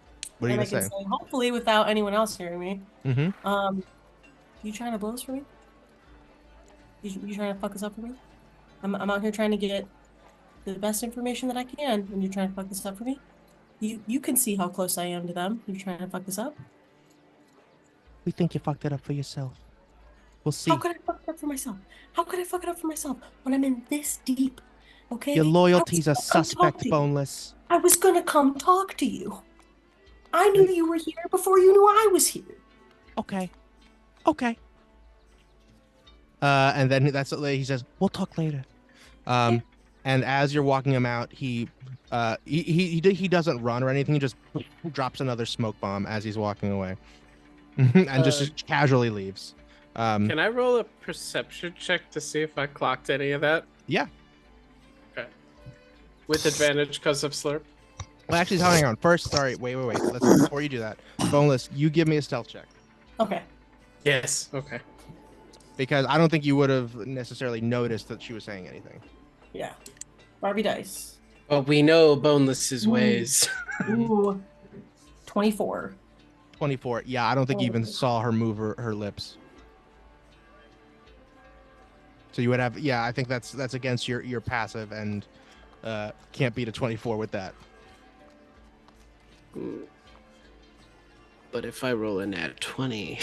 you I gonna can say? say, hopefully without anyone else hearing me. Mm-hmm. You trying to blow this for me? You trying to fuck this up for me? I'm out here trying to get the best information that I can, and you're trying to fuck this up for me? You can see how close I am to them. You trying to fuck this up? We think you fucked it up for yourself. We'll see. How could I fuck it up for myself? How could I fuck it up for myself when I'm in this deep? Okay. Your loyalties I are was gonna come talk suspect, to you. Boneless. I was gonna come talk to you. I knew you were here before you knew I was here. Okay. And then he says, "We'll talk later." And as you're walking him out, he doesn't run or anything. He just drops another smoke bomb as he's walking away, and just casually leaves. Can I roll a perception check to see if I clocked any of that? Yeah. Okay. With advantage because of slurp. Well, actually, hang on. First, sorry, wait. Before you do that, Boneless, you give me a stealth check. Okay. Yes. Okay. Because I don't think you would have necessarily noticed that she was saying anything. Yeah. Barbie dice. Well, we know Boneless's ways. Ooh. 24. 24. Yeah, I don't think you even saw her move her lips. So you would have, yeah, I think that's against your passive, and can't beat a 24 with that. But if I roll a nat 20.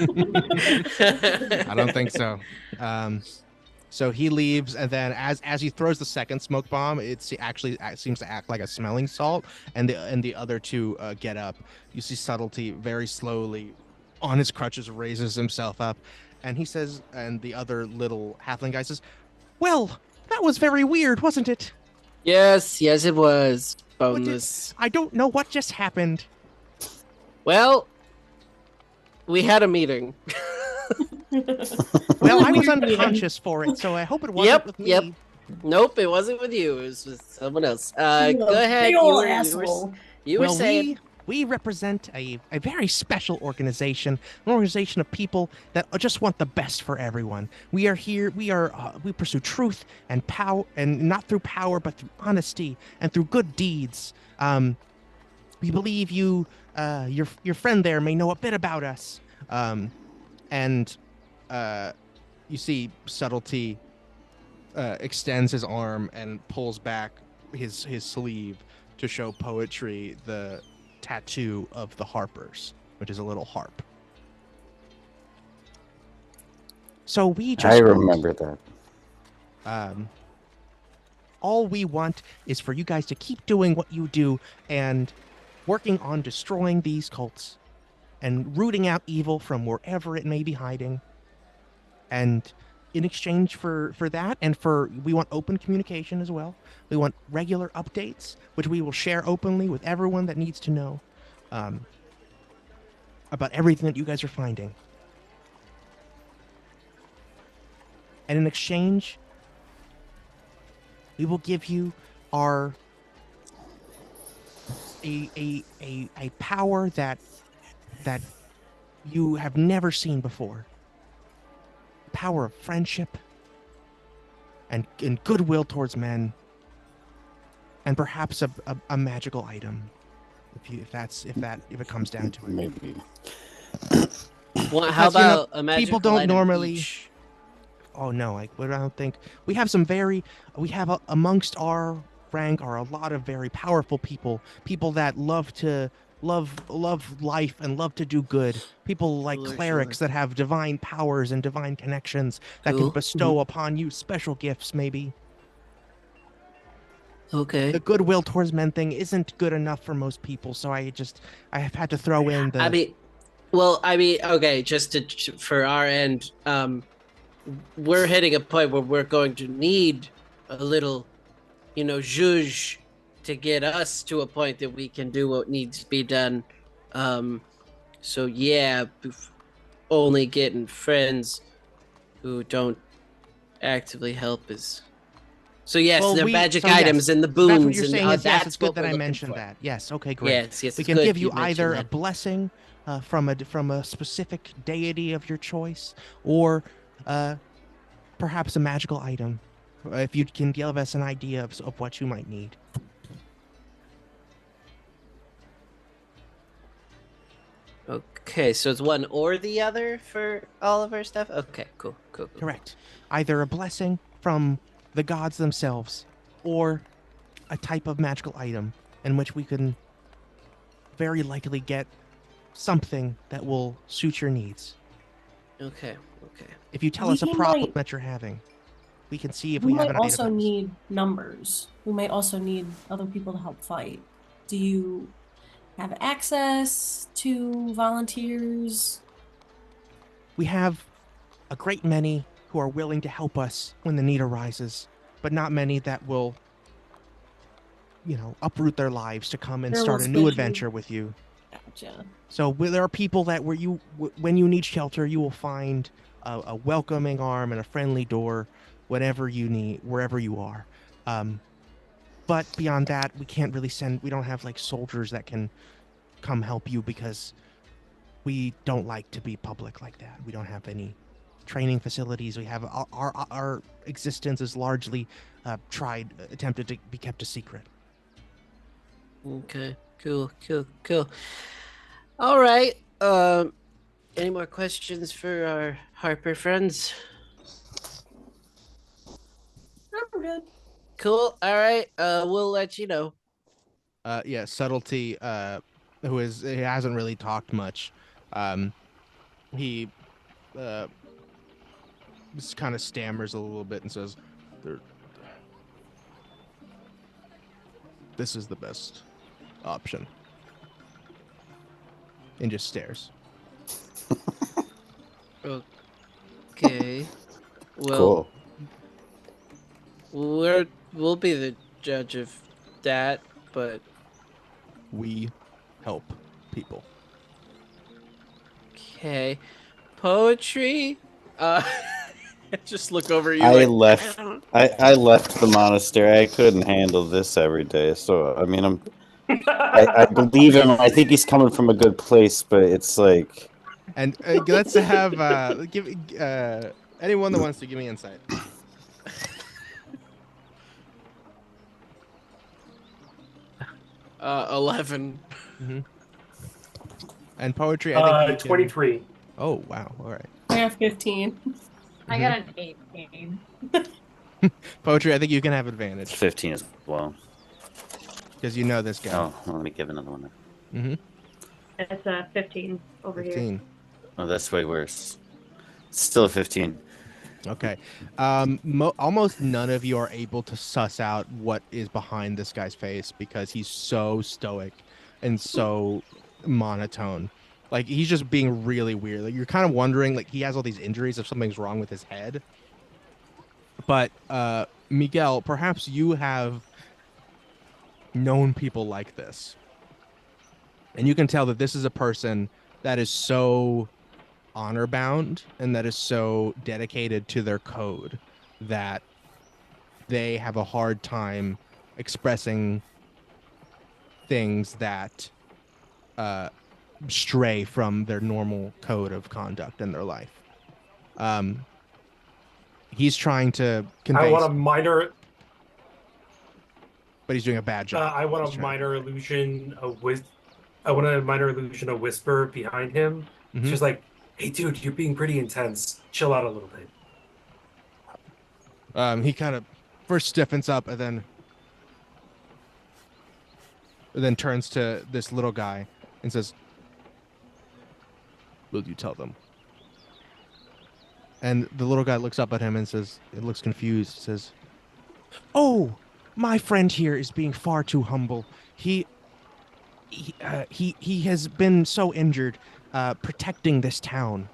I don't think so. So he leaves, and then as he throws the second smoke bomb, it seems to act like a smelling salt, and the other two get up. You see Sublety very slowly, on his crutches, raises himself up, and he says, and the other little halfling guy says, "Well, that was very weird, wasn't it?" Yes, it was. Boneless. I don't know what just happened. Well, we had a meeting. Well, I was unconscious for it, so I hope it wasn't with me. Yep. Nope, it wasn't with you. It was with someone else. Go ahead. You were saying. We represent a very special organization, an organization of people that just want the best for everyone. We are here. We pursue truth and power, and not through power, but through honesty and through good deeds. We believe your friend there may know a bit about us. And you see Sublety extends his arm and pulls back his sleeve to show Poetry the tattoo of the Harpers, which is a little harp. So I remember that. All we want is for you guys to keep doing what you do and working on destroying these cults and rooting out evil from wherever it may be hiding. And in exchange for that, and we want open communication as well. We want regular updates, which we will share openly with everyone that needs to know about everything that you guys are finding. And in exchange, we will give you a power that you have never seen before. Power of friendship and goodwill towards men, and perhaps a magical item, if it comes down to it. Maybe. Well, how Because, you know, about a magical people don't item normally. each? Oh no, I don't think we have amongst our rank are a lot of very powerful people that love life and love to do good. People like Sure, clerics sure. that have divine powers and divine connections that Cool. can bestow upon you special gifts. Maybe Okay. the goodwill towards men thing isn't good enough for most people, so I have had to throw in the. I mean, okay, for our end, we're hitting a point where we're going to need a little, zhuzh to get us to a point that we can do what needs to be done. So yeah, only getting friends who don't actively help is. So yes, Well, the we- magic so yes, items and the so that's what boons, you're and saying is yes, that's it's good what that we're I looking mentioned for. that. Yes, okay, great. Yes, we it's can good give you mentioned either a that. blessing from a specific deity of your choice, or perhaps a magical item. If you can give us an idea of what you might need. Okay, so it's one or the other for all of our stuff? Okay, cool. Correct. Either a blessing from the gods themselves, or a type of magical item in which we can very likely get something that will suit your needs. Okay. If you tell us a We problem might- that you're having, we can see if We we have might an also item. need numbers. We might also need other people to help fight. Do you have access to volunteers? We have a great many who are willing to help us when the need arises, but not many that will, uproot their lives to come and They're start a most new bitchy. adventure with you. Gotcha. So there are people that when you need shelter, you will find a welcoming arm and a friendly door, whatever you need, wherever you are. But beyond that, we can't really we don't have like soldiers that can come help you because we don't like to be public like that. We don't have any training facilities. We have our existence is largely attempted to be kept a secret. Okay. Cool. All right. Any more questions for our Harper friends? I'm good. Cool. All right. We'll let you know. Yeah, Subtlety, he hasn't really talked much. He just kind of stammers a little bit and says, "This is the best option," and just stares. Okay. Well, Cool. we'll be the judge of that, but We help people. okay. Poetry. Just look over at you. I like, left the monastery. I couldn't handle this every day. So I mean, I believe him. I think he's coming from a good place, but it's like. And let's have give anyone that wants to give me insight. Uh, 11. Mm-hmm. And poetry, I think 23. Oh wow! All right. I have 15. I got an 18. Poetry, I think you can have advantage 15 as well. because you know this guy. Oh, let me give another one. Mm-hmm. It's a 15 over 15. here. Oh, that's way worse. Still a 15. Okay. Almost none of you are able to suss out what is behind this guy's face because he's so stoic and so monotone. Like, he's just being really weird. Like, you're kind of wondering, like, he has all these injuries if something's wrong with his head. But, Miguel, perhaps you have known people like this. And you can tell that this is a person that is so honor bound and that is so dedicated to their code that they have a hard time expressing things that stray from their normal code of conduct in their life. He's trying to convey. I want a minor. but he's doing a bad job. I want a minor illusion of I want a minor illusion of whisper behind him. Mhm. It's just like, hey, dude, you're being pretty intense. Chill out a little bit. He kind of first stiffens up and then turns to this little guy and says, "Will you tell them?" And the little guy looks up at him and says, it looks confused, says, "Oh, my friend here is being far too humble. He has been so injured protecting this town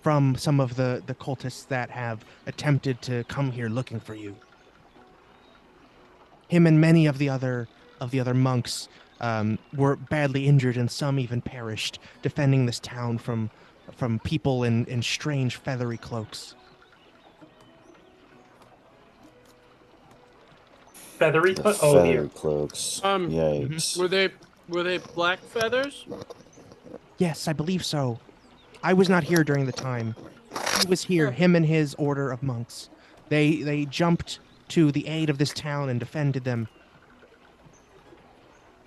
from some of the cultists that have attempted to come here looking for you. Him and many of the other monks were badly injured, and some even perished defending this town from people in strange feathery cloaks." Feathery? The Oh, here. feather cloaks. Um, Yikes. Were they black feathers? Yes, I believe so. I was not here during the time. He was here, him and his order of monks. They jumped to the aid of this town and defended them,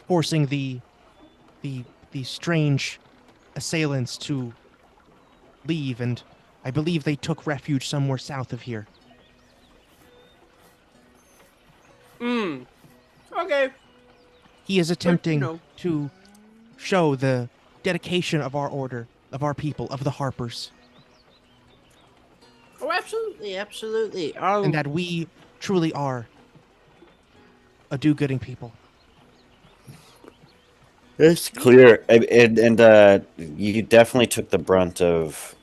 forcing the strange assailants to leave, and I believe they took refuge somewhere south of here. Okay. He is attempting know. to show the dedication of our order, of our people, of the Harpers, Oh, absolutely, absolutely. and that we truly are a do-gooding people. It's clear, and you definitely took the brunt of.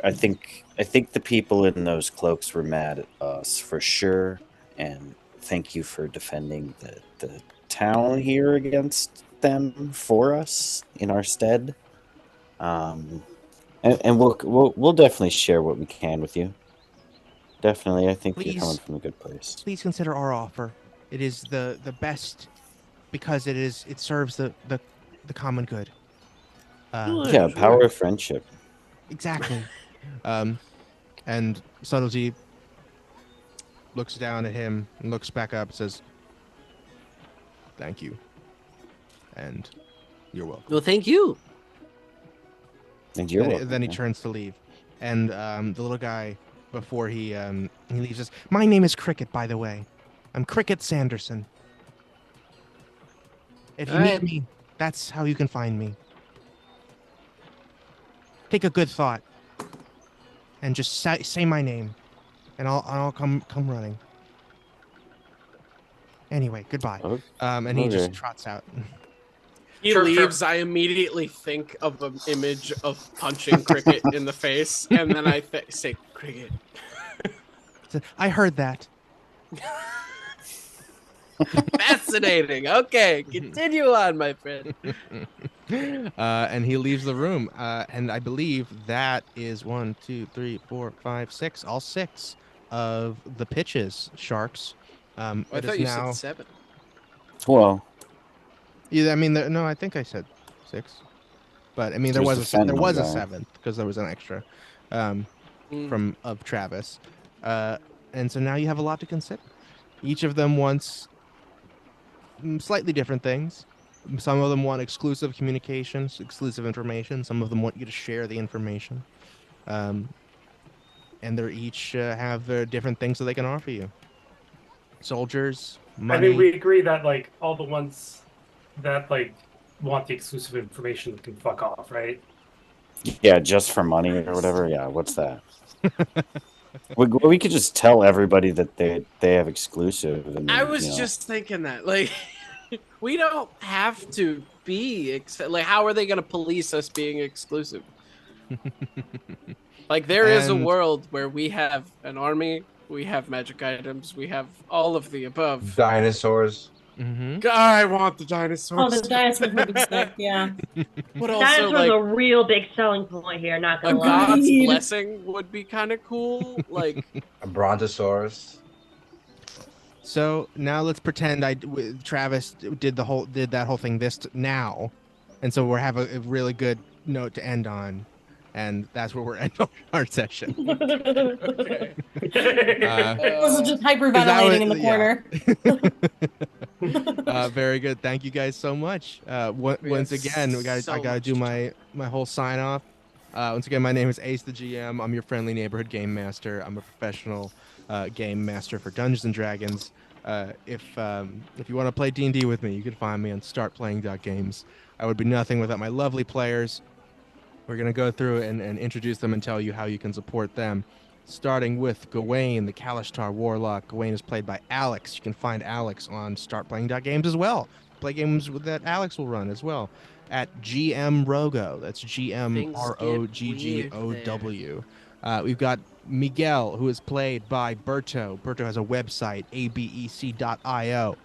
I think the people in those cloaks were mad at us for sure, and thank you for defending the town here against them for us in our stead. And we'll definitely share what we can with you. Definitely, I think you're coming from a good place. Please consider our offer. It is the best because it serves the common good. Yeah, power of friendship. Exactly. And Subtlety looks down at him and looks back up and says, "Thank you. And you're welcome." Well, thank you. And you're welcome. Then he turns to leave. And the little guy, before he leaves, says, "My name is Cricket, by the way. I'm Cricket Sanderson. If you need me, that's how you can find me. Take a good thought and just say my name, and I'll come running. Anyway, goodbye." And he just trots out. He leaves. I immediately think of an image of punching Cricket in the face, and then I say, "Cricket." I heard that. Fascinating. Okay, continue on, my friend. And he leaves the room. And I believe that is 1, 2, 3, 4, 5, 6, all 6 of the pitches, Sharks. I thought you said 7. Well, yeah, I mean, no, I think I said 6, but I mean, there was a 7th because there was an extra of Travis, and so now you have a lot to consider. Each of them wants slightly different things. Some of them want exclusive communications, exclusive information. Some of them want you to share the information, and they're each have different things that they can offer you. Soldiers, money. I mean, we agree that like all the ones that like want the exclusive information can fuck off, right? Yeah, just for money or whatever. Yeah, what's that? we could just tell everybody that they have exclusive. And, I was just thinking that, like, we don't have to be like, how are they going to police us being exclusive? Like, there is a world where we have an army, we have magic items, we have all of the above. Dinosaurs. Mm-hmm. I want the dinosaurs. Oh, the dinosaurs would be sick, yeah. But also, Dinosaurs like, a real big selling point here, not a gonna lie. god's blessing would be kind of cool. Like A brontosaurus. So now let's pretend Travis did that whole thing now, and so we're have a really good note to end on, and that's where we're ending our session. This is just hyperventilating in the corner. Very good. Thank you guys so much. Once again, I gotta do my whole sign off. Once again, my name is Ace the GM. I'm your friendly neighborhood game master. I'm a professional game master for Dungeons and Dragons. If you want to play D&D with me, you can find me on startplaying.games. I would be nothing without my lovely players. We're gonna go through and introduce them and tell you how you can support them. Starting with Gawain, the Kalashtar Warlock. Gawain is played by Alex. You can find Alex on startplaying.games as well. Play games that Alex will run as well. At GM Rogo. That's GMROGGOW. We've got Miguel, who is played by Berto. Berto has a website, abec.io.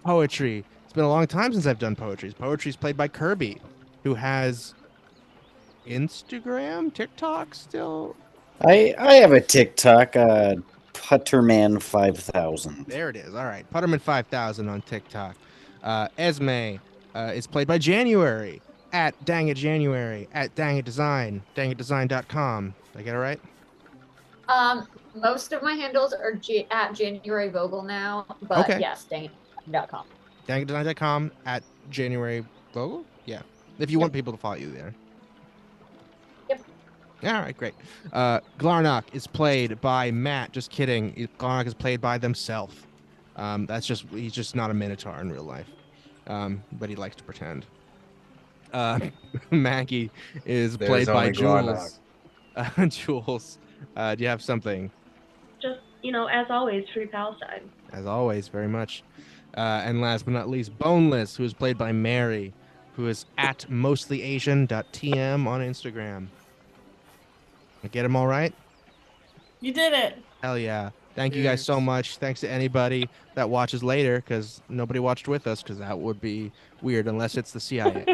Poetry. It's been a long time since I've done poetry. Poetry is played by Kirby, who has Instagram, TikTok still. I have a TikTok, Putterman5000. There it is. All right, Putterman5000 on TikTok. Esme is played by January at Dangitjanuary at Dangitdesign, dangitdesign.com. Did I get it right? Most of my handles are at January Vogel now, but Okay. yes, dangit.com. Dangitdesign.com at January Vogel? Yeah. If you want people to follow you there. Yep. All right, great. Glarnock is played by Matt. Just kidding. Glarnock is played by themselves. He's just not a Minotaur in real life. But he likes to pretend. Maggie is played by Jules. Jules, do you have something? Just, as always, free Palestine. As always, very much. And last but not least, Boneless, who is played by Mary, who is at mostlyasian.tm on Instagram. I get him all right? You did it. Hell yeah. Thank you guys so much. Thanks to anybody that watches later, because nobody watched with us, because that would be weird unless it's the CIA.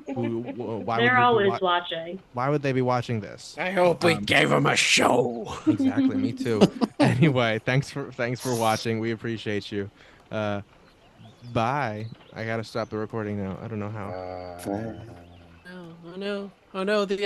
They're always watching. Why would they be watching this? I hope we gave them a show. Exactly, me too. Anyway, thanks for watching. We appreciate you. Bye. I gotta stop the recording now. I don't know how. Oh no! The